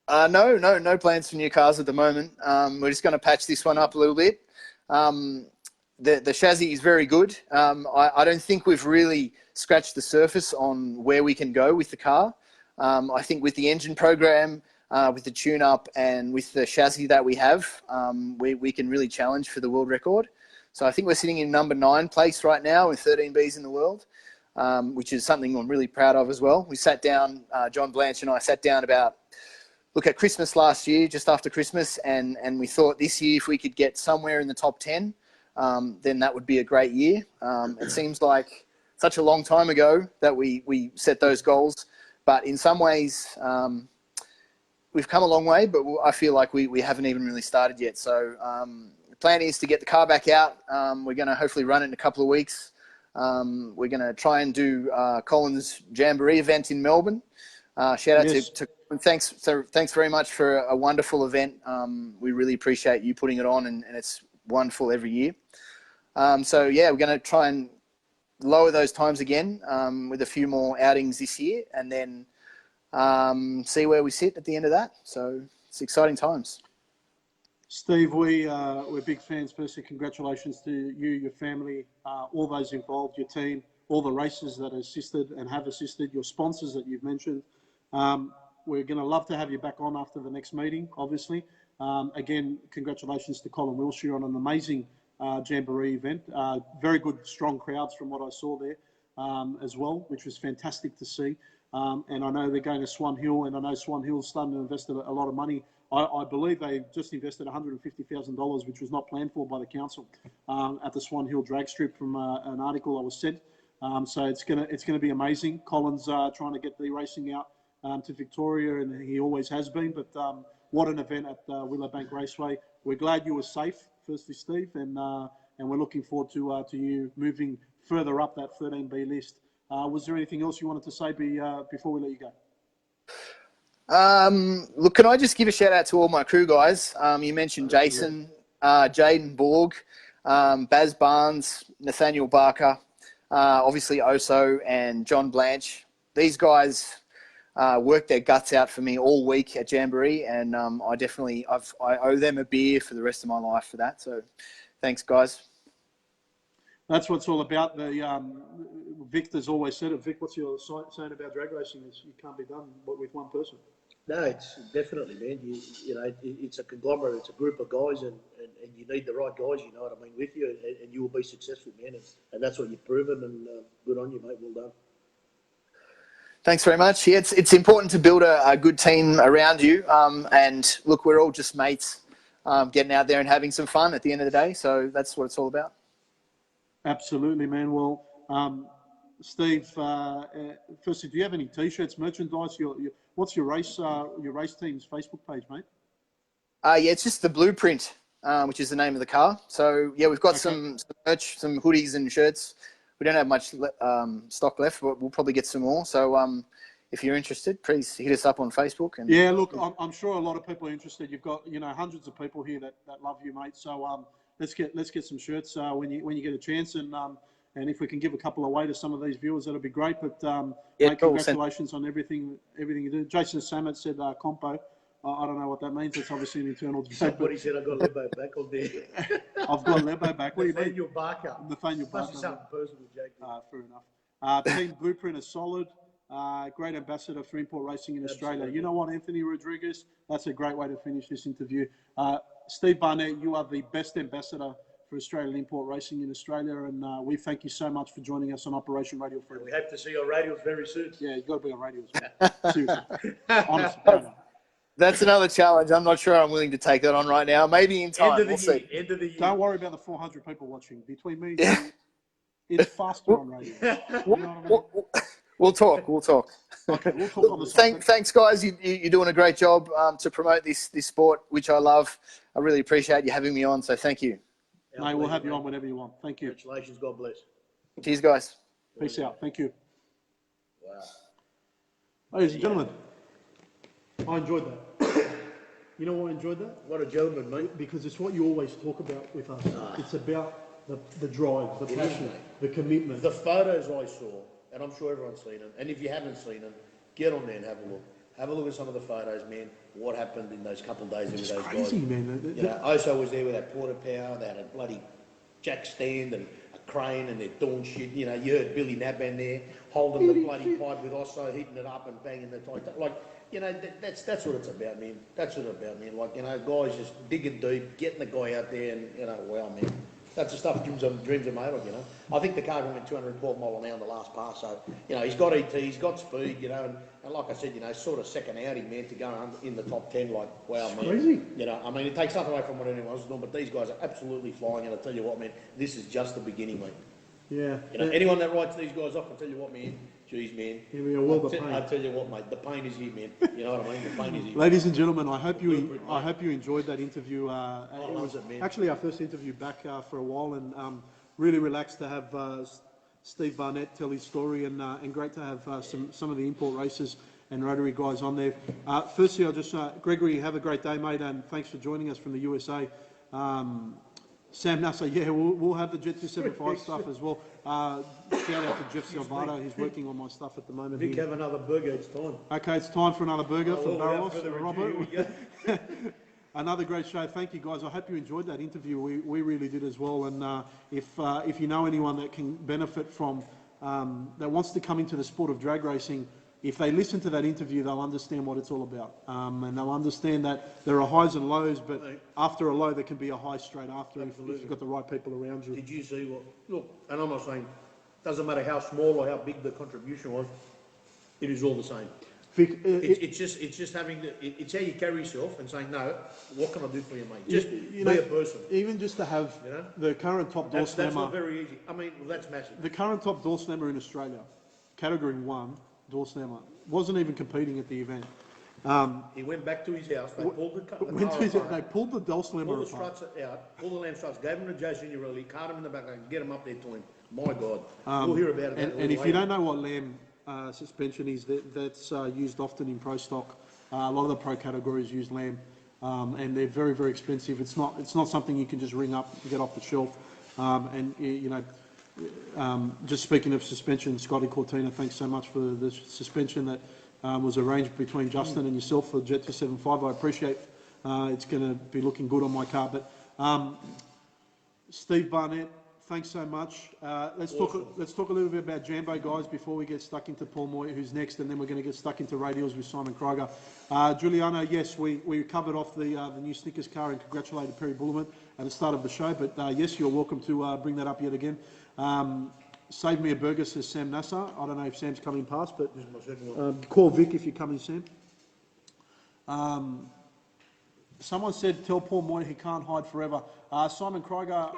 A: No plans for new cars at the moment. We're just going to patch this one up a little bit. The chassis is very good. I don't think we've really scratched the surface on where we can go with the car. I think with the engine program, with the tune-up, and with the chassis that we have, we can really challenge for the world record. So I think we're sitting in number 9 place right now with 13 Bs in the world, which is something I'm really proud of as well. We sat down, John Blanche and I sat down at Christmas last year, just after Christmas, and we thought this year if we could get somewhere in the top 10, then that would be a great year. It seems like such a long time ago that we set those goals, but in some ways we've come a long way, but I feel like we haven't even really started yet. So the plan is to get the car back out. We're going to hopefully run it in a couple of weeks. We're going to try and do Colin's Jamboree event in Melbourne. Shout out to thanks very much for a wonderful event. We really appreciate you putting it on, and it's wonderful every year. So yeah, we're going to try and lower those times again with a few more outings this year, and then see where we sit at the end of that. So it's exciting times. Steve, we're big fans. Firstly, congratulations to you, your family, all those involved, your team, all the racers that assisted and have assisted, your sponsors that you've mentioned. We're going to love to have you back on after the next meeting, obviously. Again, congratulations to Colin Wilshire on an amazing Jamboree event. Very good, strong crowds from what I saw there as well, which was fantastic to see. And I know they're going to Swan Hill, and I know Swan Hill's starting to invest a lot of money. I believe they just invested $150,000, which was not planned for by the council, at the Swan Hill drag strip from an article I was sent. So it's gonna be amazing. Colin's trying to get the racing out to Victoria, and he always has been. But what an event at Willowbank Raceway. We're glad you were safe, firstly, Steve, and we're looking forward to you moving further up that 13B list. Was there anything else you wanted to say before we let you go?
D: Look, can I just give a shout out to all my crew guys? You mentioned Jason, Jaden Borg, Baz Barnes, Nathaniel Barker, obviously Oso and John Blanche. These guys worked their guts out for me all week at Jamboree, and I owe them a beer for the rest of my life for that. So thanks, guys.
A: That's what's all about. Victor's always said it. Vic, what's your saying about drag racing? Is you can't be done with one person.
B: No, it's definitely, man. You know, it's a conglomerate. It's a group of guys, and you need the right guys. You know what I mean, with you, and you will be successful, man. And that's what you've proven. And good on you, mate. Well done.
D: Thanks very much. Yeah, it's important to build a good team around you. And look, we're all just mates, getting out there and having some fun at the end of the day. So that's what it's all about.
A: Absolutely, man. Well, Steve, firstly, do you have any T-shirts, merchandise? What's your race team's Facebook page, mate?
D: Yeah, it's just the Blueprint, which is the name of the car. So yeah, we've got some merch, some hoodies and shirts. We don't have much stock left, but we'll probably get some more. So if you're interested, please hit us up on Facebook. And
A: yeah, look, I'm sure a lot of people are interested. You've got hundreds of people here that love you, mate. So let's get some shirts when you get a chance, and if we can give a couple away to some of these viewers, that'll be great. But
D: yeah,
A: mate, congratulations on everything you do. Jason Samet said compo. I don't know what that means. It's obviously an internal debate.
B: Somebody said I got Lebo back on there.
A: I've got Lebo back. What do you mean?
B: Nathaniel Barker.
A: Nathaniel Barker.
B: Must be something personal, Jake.
A: Fair enough. Team Blueprint is solid. Great ambassador for import racing in Australia.
B: Absolutely.
A: You know what, Anthony Rodriguez? That's a great way to finish this interview. Steve Barnett, you are the best ambassador for Australian import racing in Australia, and we thank you so much for joining us on Operation Radial Freedom.
B: We hope to see you on Radials very soon.
A: Yeah, you've got to be on radios, man. Seriously. Honestly. No.
D: that's another challenge. I'm not sure I'm willing to take that on right now. Maybe in time. We'll see.
B: End of the year.
A: Don't worry about the 400 people watching. Between me and you, it's faster on radio. You know what I mean?
D: We'll talk.
A: Okay, we'll talk on the subject.
D: Thanks, guys. You're doing a great job to promote this sport, which I love. I really appreciate you having me on, so thank you.
A: Mate, we'll have you on whenever you want. Thank you.
B: Congratulations. God bless.
D: Cheers, guys.
A: Peace out. Thank you.
B: Wow.
A: Ladies and gentlemen, I enjoyed that. You know why I enjoyed that?
B: What a gentleman, mate.
A: Because it's what you always talk about with us. It's about the drive, the passion, the commitment.
B: The photos I saw, and I'm sure everyone's seen them, and if you haven't seen them, get on there and have a look. Have a look at some of the photos, man. What happened in those couple of days with those
A: Crazy,
B: guys.
A: man.
B: You know, Oso was there with that porta power, they had a bloody jack stand and a crane, and they're doing shit. You know, you heard Billy Naban there holding the bloody pipe with Oso, hitting it up and banging the like. You know, that's what it's about, man. That's what it's about, man. Like, you know, guys just digging deep, getting the guy out there, and you know, wow, man. That's the stuff dreams are made of, you know. I think the car went 212 mile an hour in the last pass, so, you know, he's got ET, he's got speed, you know, and like I said, you know, sort of second outing, man, to go in the top 10, like, wow, man.
A: Crazy.
B: You know, I mean, it takes nothing away from what anyone else is doing, but these guys are absolutely flying, and I tell you what, man, this is just the beginning, mate.
A: Yeah.
B: You know, anyone that writes these guys off, I tell you what, man, geez, man.
A: Give me a world of pain.
B: I tell you what, mate, the pain is here, man. You know what I mean? The pain is here.
A: Ladies and gentlemen, I hope you enjoyed that interview. It was
B: man.
A: actually our first interview back for a while, and really relaxed to have Steve Barnett tell his story, and great to have some of the import racers and rotary guys on there. Firstly, I'll just Gregory, have a great day, mate, and thanks for joining us from the USA. Sam Nasser, yeah, we'll have the Jet 275 stuff as well. Shout out to Jeff Salvato, he's working on my stuff at the moment.
B: Vic, have another burger, it's time.
A: Okay, it's time for another burger from
B: without
A: Barros.
B: further ado,
A: Robert.
B: here we go.
A: Another great show. Thank you, guys. I hope you enjoyed that interview. We really did as well. And if you know anyone that can benefit from, that wants to come into the sport of drag racing, if they listen to that interview, they'll understand what it's all about. And they'll understand that there are highs and lows, but after a low, there can be a high straight after if you've got the right people around you.
B: Did you see what? Look, and I'm not saying, doesn't matter how small or how big the contribution was, it is all the same.
A: Vic,
B: It's just having it's how you carry yourself and saying, no, what can I do for you, mate? Just
A: you
B: be
A: know,
B: a person.
A: even just to have
B: You know?
A: the current top door
B: That's
A: slammer,
B: not very easy. I mean, well, that's massive.
A: the current top door slammer in Australia, category 1 door slammer, wasn't even competing at the event.
B: He went back to his house. They pulled the car
A: They pulled the door slammer
B: pulled the
A: apart.
B: struts out, pulled the lamp struts, gave him to Jason Urelli, cart him in the back and get him up there to him. My God, we'll hear about it.
A: And if you don't know what lamb suspension is, that's used often in pro stock. A lot of the pro categories use lamb, and they're very, very expensive. It's not something you can just ring up and get off the shelf. And you know, just speaking of suspension, Scotty Cortina, thanks so much for the suspension that was arranged between Justin and yourself for Jet 275. I appreciate it's going to be looking good on my car. But Steve Barnett, thanks so much. Let's talk a little bit about Jambo, guys, before we get stuck into Paul Moy, who's next, and then we're going to get stuck into Radials with Simon Kryger. Giuliano, yes, we covered off the new Snickers car and congratulated Perry Bullerman at the start of the show. But yes, you're welcome to bring that up yet again. Save me a burger, says Sam Nasser. I don't know if Sam's coming past, but call Vic if you're coming, Sam. Someone said, tell Paul Moy he can't hide forever. Simon Kryger,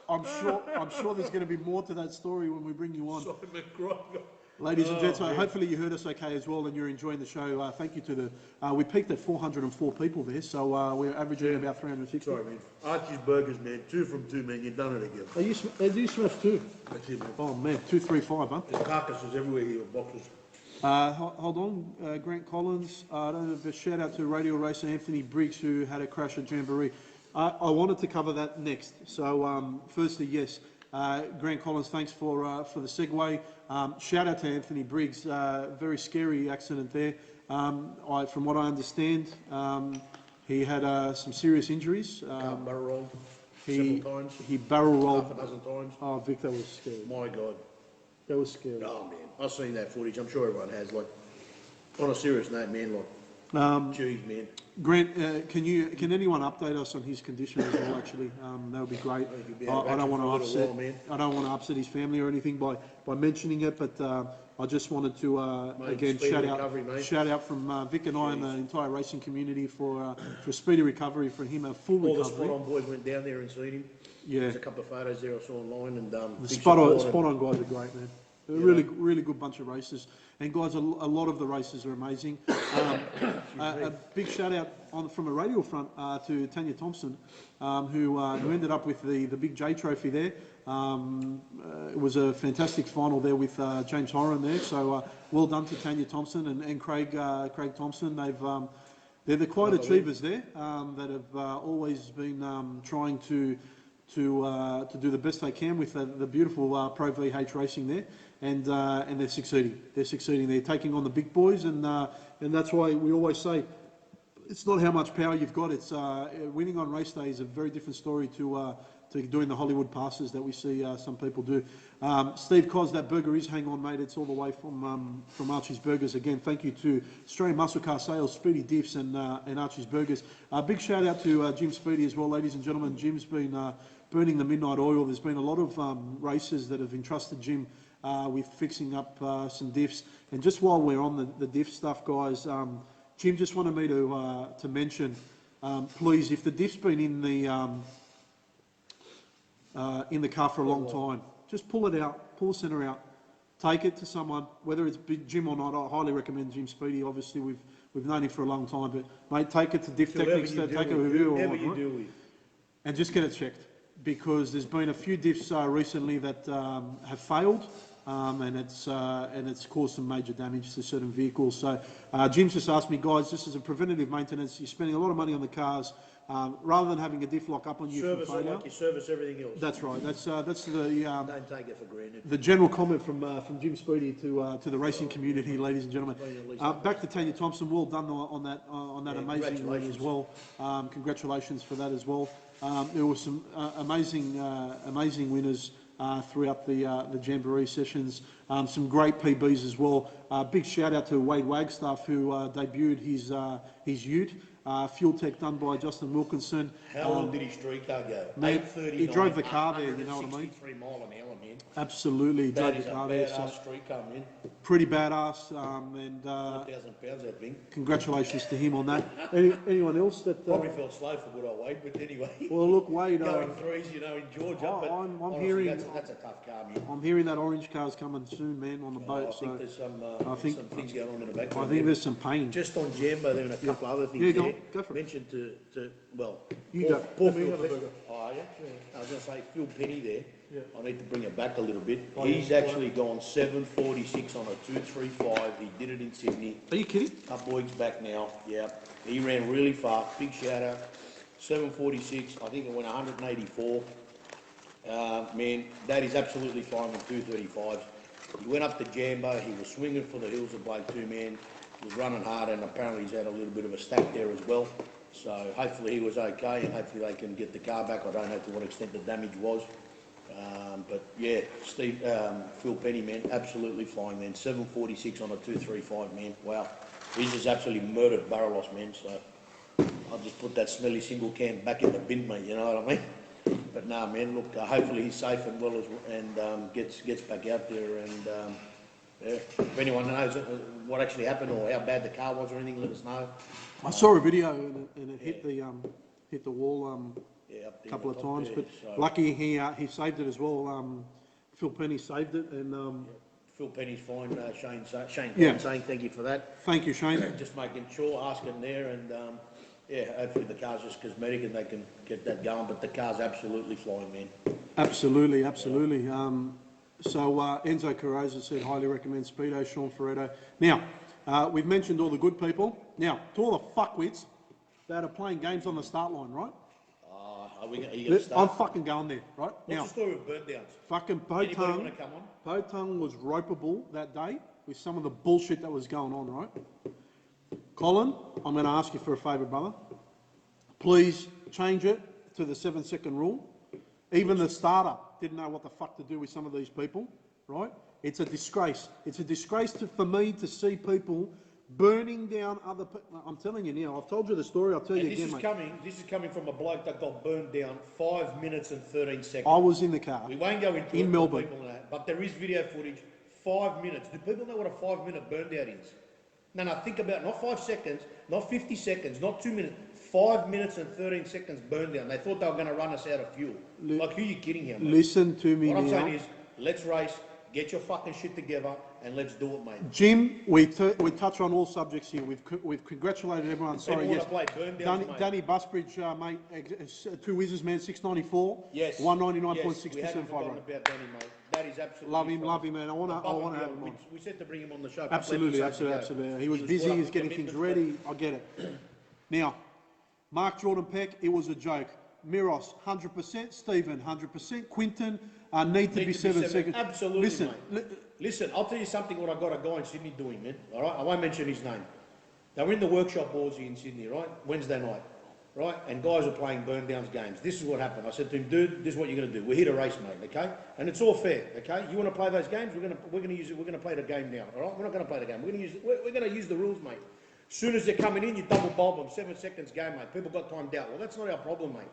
A: I'm sure there's going to be more to that story when we bring you on.
B: Simon Kryger.
A: Ladies and gents, hopefully you heard us okay as well and you're enjoying the show. Thank you to the... we peaked at 404 people there, so we're averaging about 360.
B: Sorry, man. Archie's Burgers, man. 2 from 2, man. You've done it again.
A: Are you smashed too?
B: That's it, man.
A: Oh, man. 235, huh?
B: There's carcasses everywhere here, boxes.
A: Hold on, Grant Collins. I don't know if a shout out to Radial racer Anthony Briggs, who had a crash at Jamboree. I wanted to cover that next. So, firstly, yes, Grant Collins, thanks for the segue. Shout out to Anthony Briggs. Very scary accident there. From what I understand, he had some serious injuries.
B: Barrel rolled
A: He
B: several times.
A: he barrel rolled.
B: Half a dozen times.
A: Oh, Vic, that was scary.
B: My God.
A: That was scary.
B: Oh, man. I've seen that footage. I'm sure everyone has. Like, on a serious note, man, like, jeez, man.
A: Grant, can anyone update us on his condition as well? Actually, that would be great. I don't want to upset. I don't want to upset his family or anything by mentioning it, but I just wanted to again shout out from Vic and I and the entire racing community for a speedy recovery for him, a full recovery.
B: All the spot-on boys went down there and seen him.
A: Yeah,
B: there's a couple of photos there I saw online, and
A: the spot-on guys are great, man. They're a really good bunch of racers. And guys, a lot of the races are amazing. A big shout out from a Radial front to Tanya Thompson, who ended up with the Big J trophy there. It was a fantastic final there with James Horan there. So well done to Tanya Thompson and Craig Thompson. They're the quiet achievers there that have always been trying to do the best they can with the beautiful Pro VH racing there. And they're succeeding. They're succeeding. They're taking on the big boys, and that's why we always say it's not how much power you've got. It's winning on race day is a very different story to doing the Hollywood passes that we see some people do. Steve Cos, that burger is hang on, mate. It's all the way from Archie's Burgers. Again, thank you to Austraian Muscle Car Sales, Speedy Diffs, and Archie's Burgers. Big shout out to Jim Speedy as well, ladies and gentlemen. Jim's been burning the midnight oil. There's been a lot of racers that have entrusted Jim with fixing up some diffs. And just while we're on the diff stuff, guys, Jim just wanted me to mention, please, if the diff's been in the car for a long time, just pull it out, pull the centre out, take it to someone, whether it's Jim or not. I highly recommend Jim Speedy. Obviously, we've known him for a long time, but mate, take it to Diff Technics, take a review or what, and just get it checked, because there's been a few diffs recently that have failed. And it's caused some major damage to certain vehicles. So Jim's just asked me, guys, this is a preventative maintenance. You're spending a lot of money on the cars. Rather than having a diff lock up on you
B: service
A: from failure.
B: Like you service everything else.
A: That's right. That's the
B: don't take it for granted.
A: The general comment from Jim Speedy to the racing community, ladies and gentlemen. Back to Tanya Thompson. Well done on that amazing win as well. Congratulations for that as well. There were some amazing winners throughout the Jamboree sessions. Some great PBs as well. Big shout out to Wade Wagstaff, who debuted his ute. Fuel tech done by Justin Wilkinson.
B: How long did his street car go?
A: Man, he drove the car there, you know what I mean?
B: 63 mile an hour, man.
A: Absolutely, he drove the car there.
B: That is a badass street car, man.
A: Pretty badass, and
B: 1,000 pounds, that thing.
A: Congratulations to him on that. Anyone else that...
B: Probably felt slow for good old Wade, but anyway.
A: Well, look, Wade...
B: Going threes, in Georgia, but
A: I'm
B: honestly,
A: hearing...
B: That's a tough car, man.
A: I'm hearing that orange car's coming soon, man, on the boat.
B: I think there's some things going on in the background.
A: I think there's some pain.
B: Just on Jambo, there and a couple other things
A: Yeah,
B: there.
A: go for it.
B: Mentioned
A: Paul Phil.
B: Oh, yeah? I was going to say, Phil Penny there. Yeah. I need to bring it back a little bit. He's actually gone 7:46 on a 2:35. He did it in Sydney.
A: Are you kidding?
B: A couple of weeks back now. Yeah. He ran really fast. Big shout out. 7:46. I think it went 184. Man, that is absolutely fine with 235s. He went up to Jambo, he was swinging for the hills of Blake 2 man, he was running hard, and apparently he's had a little bit of a stack there as well. So hopefully he was okay, and hopefully they can get the car back. I don't know to what extent the damage was. But yeah, Phil Penny, man, absolutely flying, man. 746 on a 235, man. Wow. He's just absolutely murdered Barrelos, man. So I'll just put that smelly single can back in the bin, mate, you know what I mean? But no, man, look, hopefully he's safe and well and gets back out there. And yeah, if anyone knows what actually happened or how bad the car was or anything, let us know.
A: I saw a video and it hit the wall a couple of times, but lucky he saved it as well. Phil Penny saved it, and
B: Phil Penny's fine. Shane
A: Yeah.
B: saying thank you for that.
A: thank you, Shane.
B: Just making sure, asking there, and yeah, hopefully the car's just cosmetic and they can get that going. But the car's absolutely flying, man.
A: Absolutely. So Enzo Carroza said highly recommend Speedo. Sean Ferretto. Now we've mentioned all the good people. Now to all the fuckwits that are playing games on the start line, right?
B: Are you going to start?
A: I'm fucking going there, right?
B: What's
A: Now,
B: the story with burnt downs?
A: fucking
B: Anybody want to come on?
A: Potang was ropeable that day with some of the bullshit that was going on, right? Colin, I'm going to ask you for a favour, brother. Please change it to the 7-second rule. Even the starter didn't know what the fuck to do with some of these people, right? It's a disgrace. It's a disgrace for me to see people burning down other people. I'm telling you now, I've told you the story, I'll tell you again, mate.
B: This is coming from a bloke that got burned down 5 minutes and 13 seconds.
A: I was in the car.
B: We won't go into
A: in Melbourne.
B: People and that, but there is video footage. 5 minutes. Do people know what a 5-minute burn down is? No, think about it. Not 5 seconds, not 50 seconds, not 2 minutes. 5 minutes and 13 seconds burn down. They thought they were going to run us out of fuel. Like, who are you kidding here, mate?
A: Listen to me
B: now. What I'm
A: now.
B: saying is, let's race, get your fucking shit together, and let's do it, mate.
A: Jim, we touch on all subjects here. We've congratulated everyone. Sorry,
B: People
A: yes.
B: want to play burn downs, mate.
A: Danny Busbridge, mate, 2 Wizzers, man, 694.
B: Yes.
A: 199.6%
B: we haven't forgotten
A: fibre.
B: about Danny, mate. That is absolutely
A: Love him, man. I want to have him on.
B: We said to bring him on the show.
A: Absolutely. He was busy. He's getting things ready. I get it. Now, Mark Jordan Peck, it was a joke. Miros, 100%. Stephen, 100%. Quinton, need to be 7 seconds.
B: Absolutely, mate. Listen, I'll tell you something what I got a guy in Sydney doing, man. All right? I won't mention his name. They were in the workshop Aussie in Sydney, right? Wednesday night, right? And guys are playing burn downs games. This is what happened. I said to him, dude, this is what you're going to do. We're here to race, mate, okay? And it's all fair, okay? You want to play those games? We're going to play the game now, all right? We're not going to play the game. We're going to use the rules, mate. As soon as they're coming in, you double bulb them. 7 seconds game, mate. People got timed out. Well, that's not our problem, mate.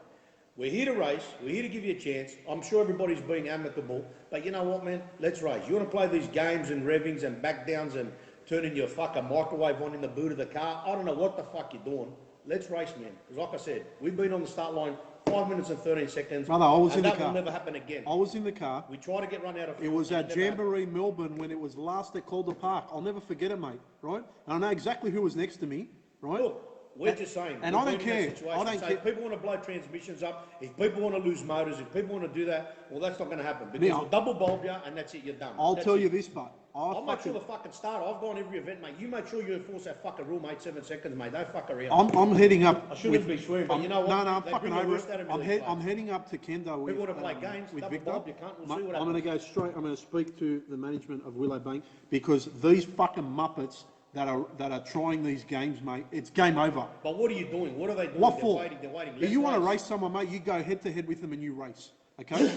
B: We're here to race. We're here to give you a chance. I'm sure everybody's being amicable. But you know what, man? Let's race. You want to play these games and revvings and back downs and turning your fucking microwave on in the boot of the car? I don't know what the fuck you're doing. Let's race, man. Because like I said, we've been on the start line 5 minutes and 13 seconds.
A: Brother, I was in the car.
B: That will never happen again.
A: I was in the car.
B: We try to get run out of fuel.
A: It was at Jamboree, Melbourne, when it was last at Calder Park. I'll never forget it, mate, right? And I know exactly who was next to me, right?
B: Look, we're just saying.
A: And I don't care. I don't care.
B: If people want to blow transmissions up, if people want to lose motors, if people want to do that, well, that's not going to happen. Because
A: Now,
B: we'll double bulb you and that's it, you're done.
A: I'll
B: That's
A: tell
B: it.
A: you this, but
B: I'll make sure the fucking starter. I've gone every event, mate. You make sure you enforce that fucking rule, mate. 7 seconds, mate. Don't fuck around.
A: I'm heading up.
B: I shouldn't be swearing, but you know what?
A: No, I'm
B: They
A: fucking
B: bring the
A: over
B: worst
A: it.
B: out of me, these
A: I'm heading up to Kendo with,
B: want to play games,
A: with
B: double
A: Victor.
B: bulb, you can't. We'll see what
A: I'm going to
B: happens.
A: go straight. I'm going to speak to the management of Willow Bank because these fucking muppets that are trying these games, mate, it's game over.
B: But what are you doing? What are they doing?
A: What for?
B: They're waiting.
A: If you want to race someone, mate, you go head to head with them and you race. Okay?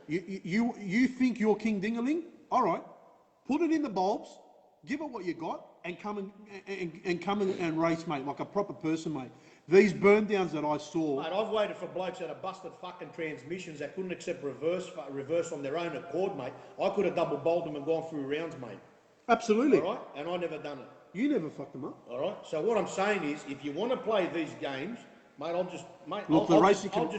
A: you think you're King Dingaling? All right. Put it in the bulbs, give it what you got, and come and race, mate, like a proper person, mate. These burn downs that I saw.
B: Mate, I've waited for blokes that have busted fucking transmissions that couldn't accept reverse on their own accord, mate. I could have double bowled them and gone through rounds, mate.
A: Absolutely.
B: All right? And I never done it.
A: You never fucked them up.
B: All right. So what I'm saying is, if you want to play these games, mate, I'll just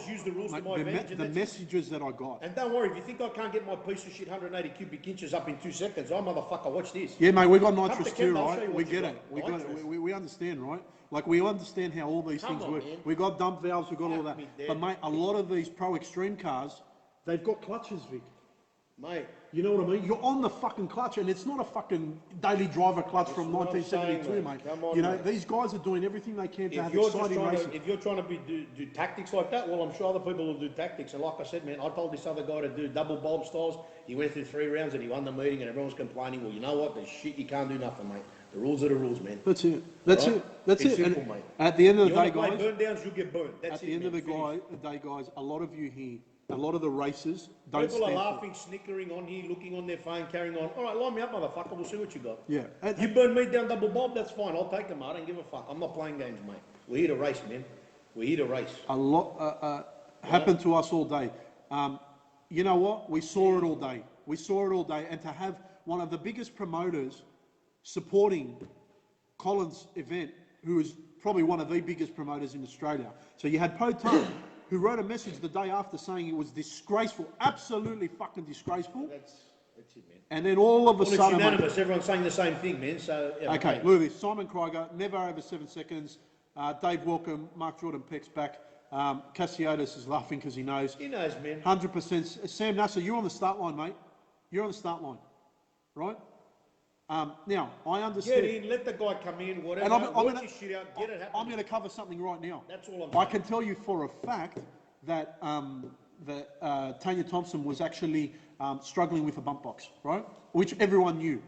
B: use the rules to my advantage.
A: The messages that I got.
B: And don't worry, if you think I can't get my piece of shit 180 cubic inches up in 2 seconds, oh motherfucker, watch this.
A: Yeah, mate, we got
B: Come
A: nitrous
B: to
A: too,
B: Kent, I'll show
A: right?
B: you
A: We
B: what
A: get
B: you
A: it.
B: got. Nitrous.
A: We understand, right? Like we understand how all these things
B: on,
A: work.
B: man.
A: We got dump valves, we got all that.
B: me dead.
A: But mate, a lot of these pro extreme cars, they've got clutches, Vic.
B: Mate,
A: You know what I mean? You're on the fucking clutch, and it's not a fucking daily driver clutch from
E: what I'm
A: 1972,
E: saying,
A: mate.
E: Come on,
A: You know,
E: mate.
A: these guys are doing everything they can to
E: If
A: have
E: you're, just
A: exciting
E: trying
A: racing.
E: to, if you're trying to do tactics like that, well, I'm sure other people will do tactics. And like I said, man, I told this other guy to do double bulb styles. He went through 3 rounds and he won the meeting, and everyone was complaining. Well, you know what? There's shit, you can't do nothing, mate. The rules are the rules, man.
A: That's it. That's
E: Right?
A: it. That's
E: It's
A: it.
E: simple,
A: And
E: mate.
A: at the end of the
E: You
A: day,
E: want to play
A: guys,
E: burn downs, you get burned. That's
A: at the end
E: it,
A: of the
E: man.
A: day, guys, a lot of you here, a lot of the races don't
E: People are
A: stand for-
E: laughing, snickering on here, looking on their phone, carrying on. All right, line me up, motherfucker. We'll see what you got.
A: Yeah. And-
E: You burn me down double bob, that's fine. I'll take them. I don't give a fuck. I'm not playing games, mate. We're here to race, man. We're here to race.
A: a lot happened to us all day. You know what? We saw it all day. We saw it all day. And to have one of the biggest promoters supporting Colin's event, who is probably one of the biggest promoters in Australia. So you had Po Tum, who wrote a message the day after saying it was disgraceful, absolutely fucking disgraceful.
E: That's it, man.
A: And then all of a
E: Well, it's
A: sudden...
E: unanimous. Everyone's saying the same thing, man. So, yeah,
A: Okay,
E: mate.
A: look at this. Simon Kryger, never over 7 seconds. Dave Welcome, Mark Jordan Peck's back. Cassiotis is laughing because he knows.
E: He knows, man.
A: 100%. Sam Nasser, you're on the start line, mate. You're on the start line, right? Now, I understand.
E: Get in, let the guy come in, whatever.
A: And I'm
E: work
A: gonna-
E: your shit out, get it
A: I'm
E: happening.
A: going to cover something right now.
E: That's all I'm
A: I
E: saying.
A: can tell you for a fact that Tanya Thompson was actually struggling with a bump box, right? Which everyone knew.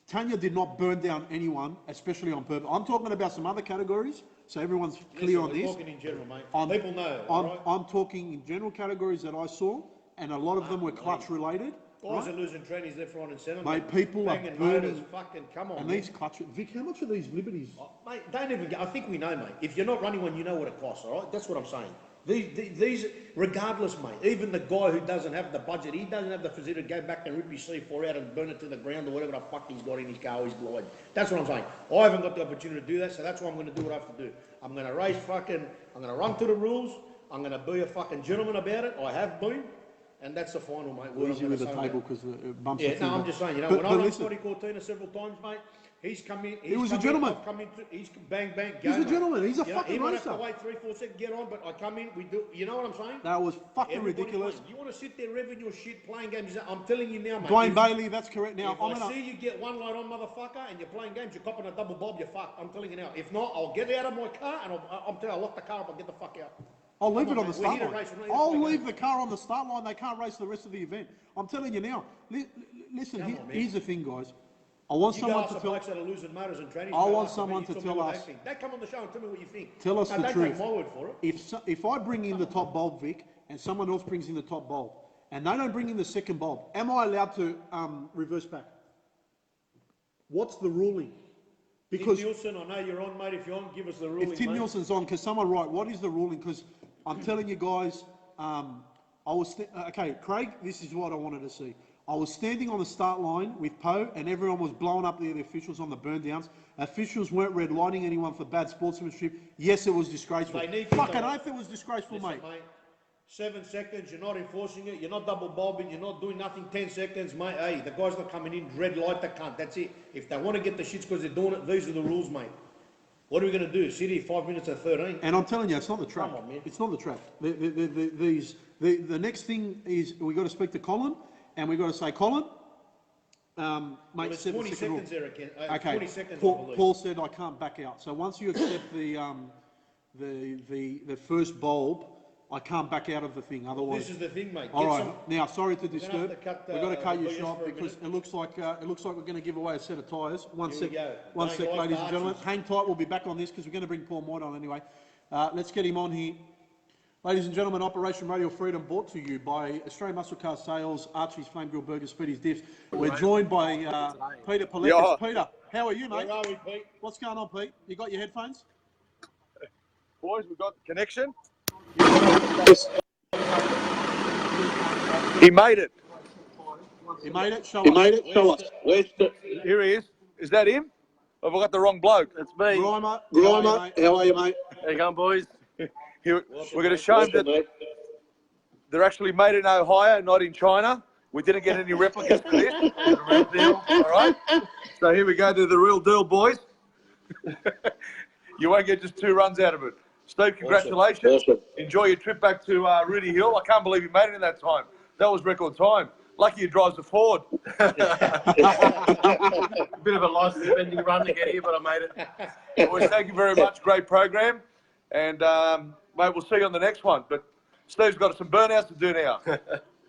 A: Tanya did not burn down anyone, especially on purpose. I'm talking about some other categories, so everyone's clear on
E: We're
A: this.
E: talking in general, mate.
A: I'm-
E: People know, all right?
A: I'm talking in general categories that I saw, and a lot of them were clutch related.
E: Guys
A: Right?
E: are losing trannies left, right and centre.
A: Mate, people are
E: banging
A: burning-
E: motors, fucking come on,
A: And
E: man.
A: these clutch, Vic, how much are these Liberties?
E: Oh, mate, don't even get, I think we know, mate. If you're not running one, you know what it costs, all right? That's what I'm saying. These, regardless, mate, even the guy who doesn't have the budget, he doesn't have the facility to go back and rip his C4 out and burn it to the ground or whatever the fuck he's got in his car or his glide. That's what I'm saying. I haven't got the opportunity to do that, so that's why I'm going to do what I have to do. I'm going to race fucking, I'm going to run to the rules. I'm going to be a fucking gentleman about it. I have been. And that's the final, mate. What
A: Easy
E: I'm
A: with
E: gonna
A: the
E: say,
A: table
E: mate.
A: because it bumps
E: Yeah,
A: the
E: no,
A: thing.
E: I'm just saying, you know,
A: But-
E: when I
A: but
E: run
A: listen,
E: Scotty Cortina several times, mate, he's come in.
A: He was a
E: come in,
A: gentleman.
E: I've come in, he's bang, bang, go.
A: He's a
E: mate.
A: gentleman, he's a
E: You know,
A: fucking
E: he might have
A: racer.
E: to wait 3-4 seconds, get on, but I come in, we do, you know what I'm saying?
A: That was fucking
E: Everybody
A: ridiculous.
E: plays. You want to sit there revving your shit, playing games, I'm telling you now, mate.
A: Dwayne
E: if-
A: Bailey, that's correct. Now,
E: if
A: I'm
E: I
A: gonna.
E: see you get one light on, motherfucker, and you're playing games, you're copping a double bob, you're fucked. I'm telling you now. If not, I'll get out of my car and I'm telling you, I'll lock the car up and get the fuck out.
A: I'll leave
E: Come
A: it
E: on,
A: on the
E: mate, we're
A: start
E: here to
A: line.
E: race, we're not here to
A: I'll
E: play
A: leave
E: games.
A: the car on the start line. They can't race the rest of the event. I'm telling you now. Listen,
E: Come on, man.
A: here's the thing, guys. I want
E: You go
A: someone
E: ask
A: to
E: the
A: tell.
E: blokes that are losing motors and trannies.
A: I
E: go
A: want
E: ask them,
A: someone
E: you
A: to
E: tell me
A: tell
E: what
A: us-
E: they think. Don't come on the show and tell me what you think.
A: Tell us
E: No,
A: the
E: don't
A: truth.
E: take my word for it.
A: If I bring in the top bulb, Vic, and someone else brings in the top bulb, and they don't bring in the second bulb, am I allowed to reverse back? What's the ruling? Because
E: Tim Nielsen, I know you're on, mate. If you're on, give us the ruling,
A: if Tim
E: mate.
A: Nielsen's on, can someone write what is the ruling? Because I'm telling you guys, okay, Craig, this is what I wanted to see. I was standing on the start line with Poe, and everyone was blowing up the officials on the burn downs. Officials weren't red lighting anyone for bad sportsmanship. Yes, it was disgraceful.
E: They need to
A: Fucking
E: know.
A: oath, it was disgraceful,
E: Listen,
A: mate.
E: 7 seconds, you're not enforcing it, you're not double bobbing, you're not doing nothing. 10 seconds, mate. Hey, the guy's not coming in, red light the cunt. That's it. If they want to get the shits because they're doing it, these are the rules, mate. What are we going to do? Sit here 5 minutes at 13?
A: And I'm telling you, it's not the track.
E: Come on, man.
A: It's not the track. The next thing is we got to speak to Colin, and we got to say, Colin,
E: Well,
A: mate,
E: it's
A: 7
E: 20
A: second rule.
E: seconds there again.
A: Okay.
E: 20 seconds, I
A: Paul,
E: believe.
A: Paul said I can't back out. So once you accept the first bulb, I can't back out of the thing. Otherwise,
E: This is the thing, mate.
A: all
E: Get
A: right.
E: some-
A: Now, sorry to
E: have to
A: disturb.
E: cut,
A: We've got to cut you
E: the
A: short
E: BS for a
A: because
E: minute.
A: it looks like we're going to give away a set of tyres. One
E: Here we
A: sec,
E: go.
A: one
E: Don't
A: sec,
E: like
A: ladies
E: the
A: and gentlemen.
E: arches.
A: Hang tight. We'll be back on this because we're going to bring Paul Moyd on anyway. Let's get him on here. Ladies and gentlemen, Operation Radial Freedom brought to you by Australian Muscle Car Sales, Archie's Flame Grill Burgers, Speedy's Dips. We're joined by Peter Palekas.
F: Yeah.
A: Peter, how are you, mate?
E: Where are we, Pete?
A: What's going on, Pete? You got your headphones?
F: Boys, we've got the connection. He made it.
A: You made it? Show
F: He
A: us.
F: made it. Show us.
B: Where's the
F: Here he is. Is that him? Have I got the wrong bloke? That's me.
A: Grimer,
B: Grimer? How are you, mate?
F: How you going, boys? Here, we're going to show him that they're actually made in Ohio, not in China. We didn't get any replicas for this. The real deal. All right. So here we go to the real deal, boys. You won't get just 2 runs out of it. Steve, congratulations.
B: Awesome.
F: Enjoy your trip back to Rudy Hill. I can't believe you made it in that time. That was record time. Lucky he drives a Ford.
G: A bit of a life-spending run to get here, but I made it.
F: Boys, thank you very much. Great program. And, mate, we'll see you on the next one. But Steve's got some burnouts to do now.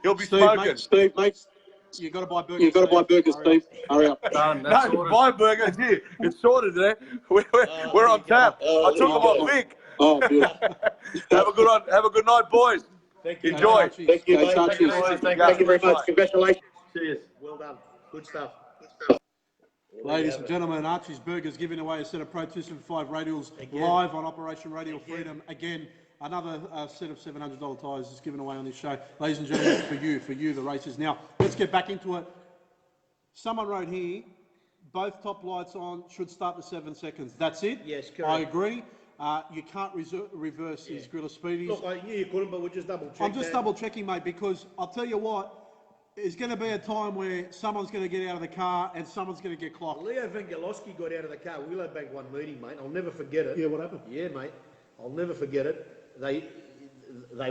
F: He'll be smoking.
A: Steve, mate, you got to buy burgers.
H: You've got to buy burgers, Steve. Hurry up.
G: Done.
F: No,
G: That's
F: you
G: ordered.
F: buy burgers here. It's sorted there. We're on tap. I took them off Vic.
H: Oh, beautiful.
F: Have a good night, boys.
E: Thank you.
F: Enjoy.
H: Thank you,
E: Go
H: mate.
E: Chargers.
H: Thank you very much. Congratulations.
G: Cheers.
E: Well done. Good stuff.
A: Ladies and gentlemen, Archie's Burgers giving away a set of Pro 275 Radials live on Operation Radial Freedom. Again, another set of $700 tyres is given away on this show. Ladies and gentlemen, for you, the races. Now, let's get back into it. Someone wrote here, both top lights on, should start the 7 seconds. That's it?
E: Yes, correct.
A: I agree. You can't reverse his grill of speedies.
E: Look, I knew you couldn't, but we'll just double check.
A: I'm just double checking, mate, because I'll tell you what, there's going to be a time where someone's going to get out of the car and someone's going to get clocked.
E: Leo Vengelowski got out of the car. Willowbank one meeting, mate. I'll never forget it.
A: Yeah, what happened?
E: Yeah, mate. I'll never forget it. They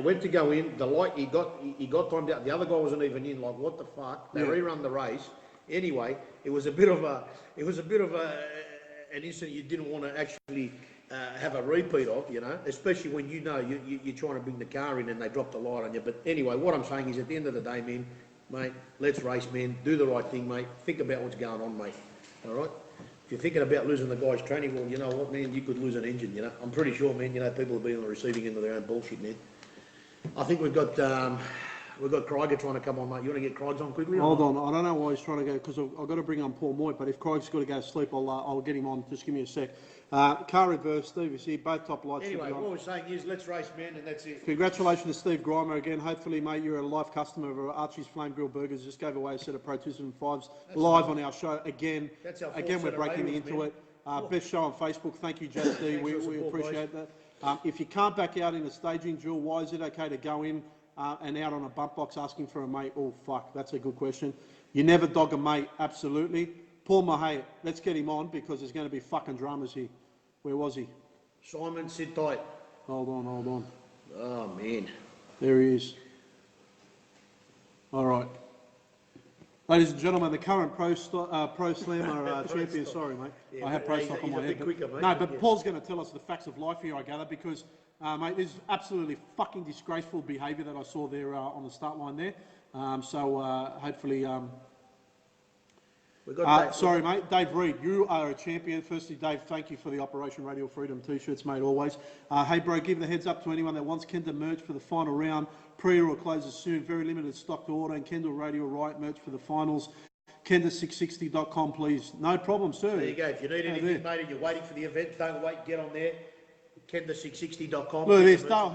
E: went to go in. The light he got timed out. The other guy wasn't even in. Like, what the fuck? They rerun the race. Anyway, it was a bit of an incident you didn't want to actually have a repeat of, you know, especially when you know you're trying to bring the car in and they drop the light on you. But anyway, what I'm saying is, at the end of the day, mate, let's race, man. Do the right thing, mate. Think about what's going on, mate. All right? If you're thinking about losing the guy's training, well, you know what, man? You could lose an engine, you know. I'm pretty sure, man, you know, people have been on the receiving end of their own bullshit, man. I think we've got Kryger trying to come on, mate. You want to get Kryger on quickly?
A: Hold on. I don't know why he's trying to go, because I've got to bring on Paul Moyt, but if Kryger's got to go to sleep, I'll get him on. Just give me a sec. Car reverse, Steve, you see, both top lights.
E: Anyway, what we're saying is, let's race, man, and that's it.
A: Congratulations to Steve Grimer again. Hopefully, mate, you're a live customer of Archie's Flame Grill Burgers. Just gave away a set of Pro 275s live on our show again.
E: That's our
A: Again, we're
E: fourth set of
A: breaking
E: radials,
A: into
E: man.
A: it. Best show on Facebook. Thank you, JD. We appreciate that. If you can't back out in a staging drill, why is it okay to go in and out on a bump box asking for a mate? Oh, fuck, that's a good question. You never dog a mate, absolutely. Paul Mahey, let's get him on because there's going to be fucking dramas here. Where was he?
E: Simon, sit tight.
A: Hold on.
E: Oh, man.
A: There he is. All right. Ladies and gentlemen, the current Pro Slammer champion. Sorry, mate.
E: Yeah,
A: I have Pro Stock on my
E: he's a
A: head.
E: bit quicker, mate.
A: No, but Paul's going to tell us the facts of life here, I gather, because, mate, there's absolutely fucking disgraceful behaviour that I saw there on the start line there. Hopefully... sorry, mate. Dave Reed, you are a champion. Firstly, Dave, thank you for the Operation Radial Freedom T-shirts, mate, always. Hey, bro, give the heads up to anyone that wants Kendall merch for the final round. Pre-order closes soon. Very limited stock to order. And Kendall Radio Riot merch for the finals. Kendall660.com, please. No problem, sir.
E: There you go. If you need anything, mate, and you're waiting for the event, don't wait. Get on there. Kendall660.com.
A: Look at this. Dale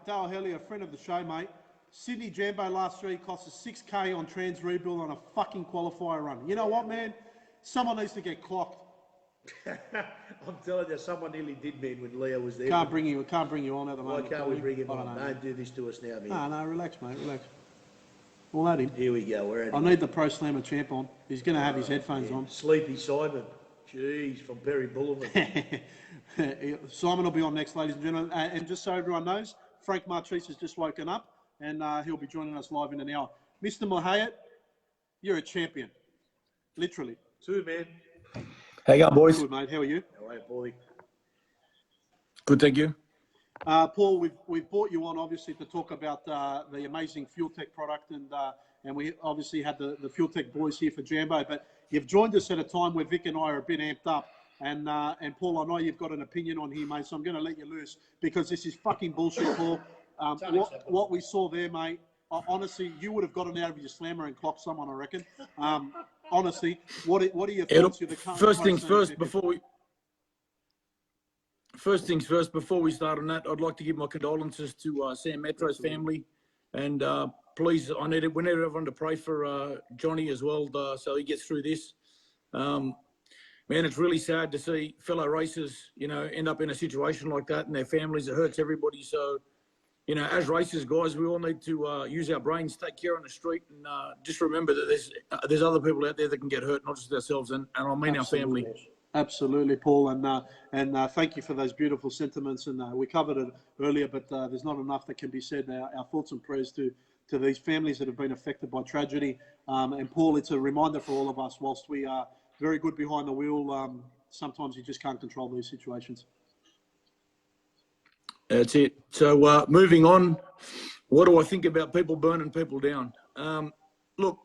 A: Hellier, friend of the show, mate. Sydney Jambo last week cost us $6K on trans rebuild on a fucking qualifier run. You know what, man? Someone needs to get clocked.
E: I'm telling you, someone nearly did, man, when Leo was there.
A: Can't bring you on at the
E: Why
A: moment.
E: can't we bring him
A: I
E: on?
A: don't know.
E: Don't do this to us now, man.
A: No, relax, mate, relax. We'll add him.
E: Here we go. We're at
A: I need the Pro Slammer champ on. He's going to have his headphones on.
E: Sleepy Simon. Jeez, from Perry Boulevard.
A: Simon will be on next, ladies and gentlemen. And just so everyone knows, Frank Marchese has just woken up and he'll be joining us live in an hour. Mr. Mohayat, you're a champion. Literally.
E: Two, man.
I: How you going, boys?
A: Good, mate. How are you?
E: All right, boy.
I: Good, thank you.
A: Paul, we've brought you on, obviously, to talk about the amazing Fuel Tech product, and we obviously had the Fuel Tech boys here for Jambo, but you've joined us at a time where Vic and I are a bit amped up, and Paul, I know you've got an opinion on here, mate, so I'm going to let you loose, because this is fucking bullshit, Paul. What we saw there, mate, honestly, you would have gotten out of your slammer and clocked someone, I reckon. Honestly, what are your thoughts?
I: First things first, before we start on that, I'd like to give my condolences to Sam Metro's family, and please, we need everyone to pray for Johnny as well, so he gets through this. Man, it's really sad to see fellow racers, end up in a situation like that, and their families. It hurts everybody. So, as racers, guys, we all need to use our brains, take care on the street, and just remember that there's other people out there that can get hurt, not just ourselves, and I mean our family.
A: Absolutely, Paul, and thank you for those beautiful sentiments. And we covered it earlier, but there's not enough that can be said. Our thoughts and prayers to to these families that have been affected by tragedy. And Paul, it's a reminder for all of us, whilst we are very good behind the wheel, sometimes you just can't control these situations.
I: That's it. So moving on, what do I think about people burning people down? Look,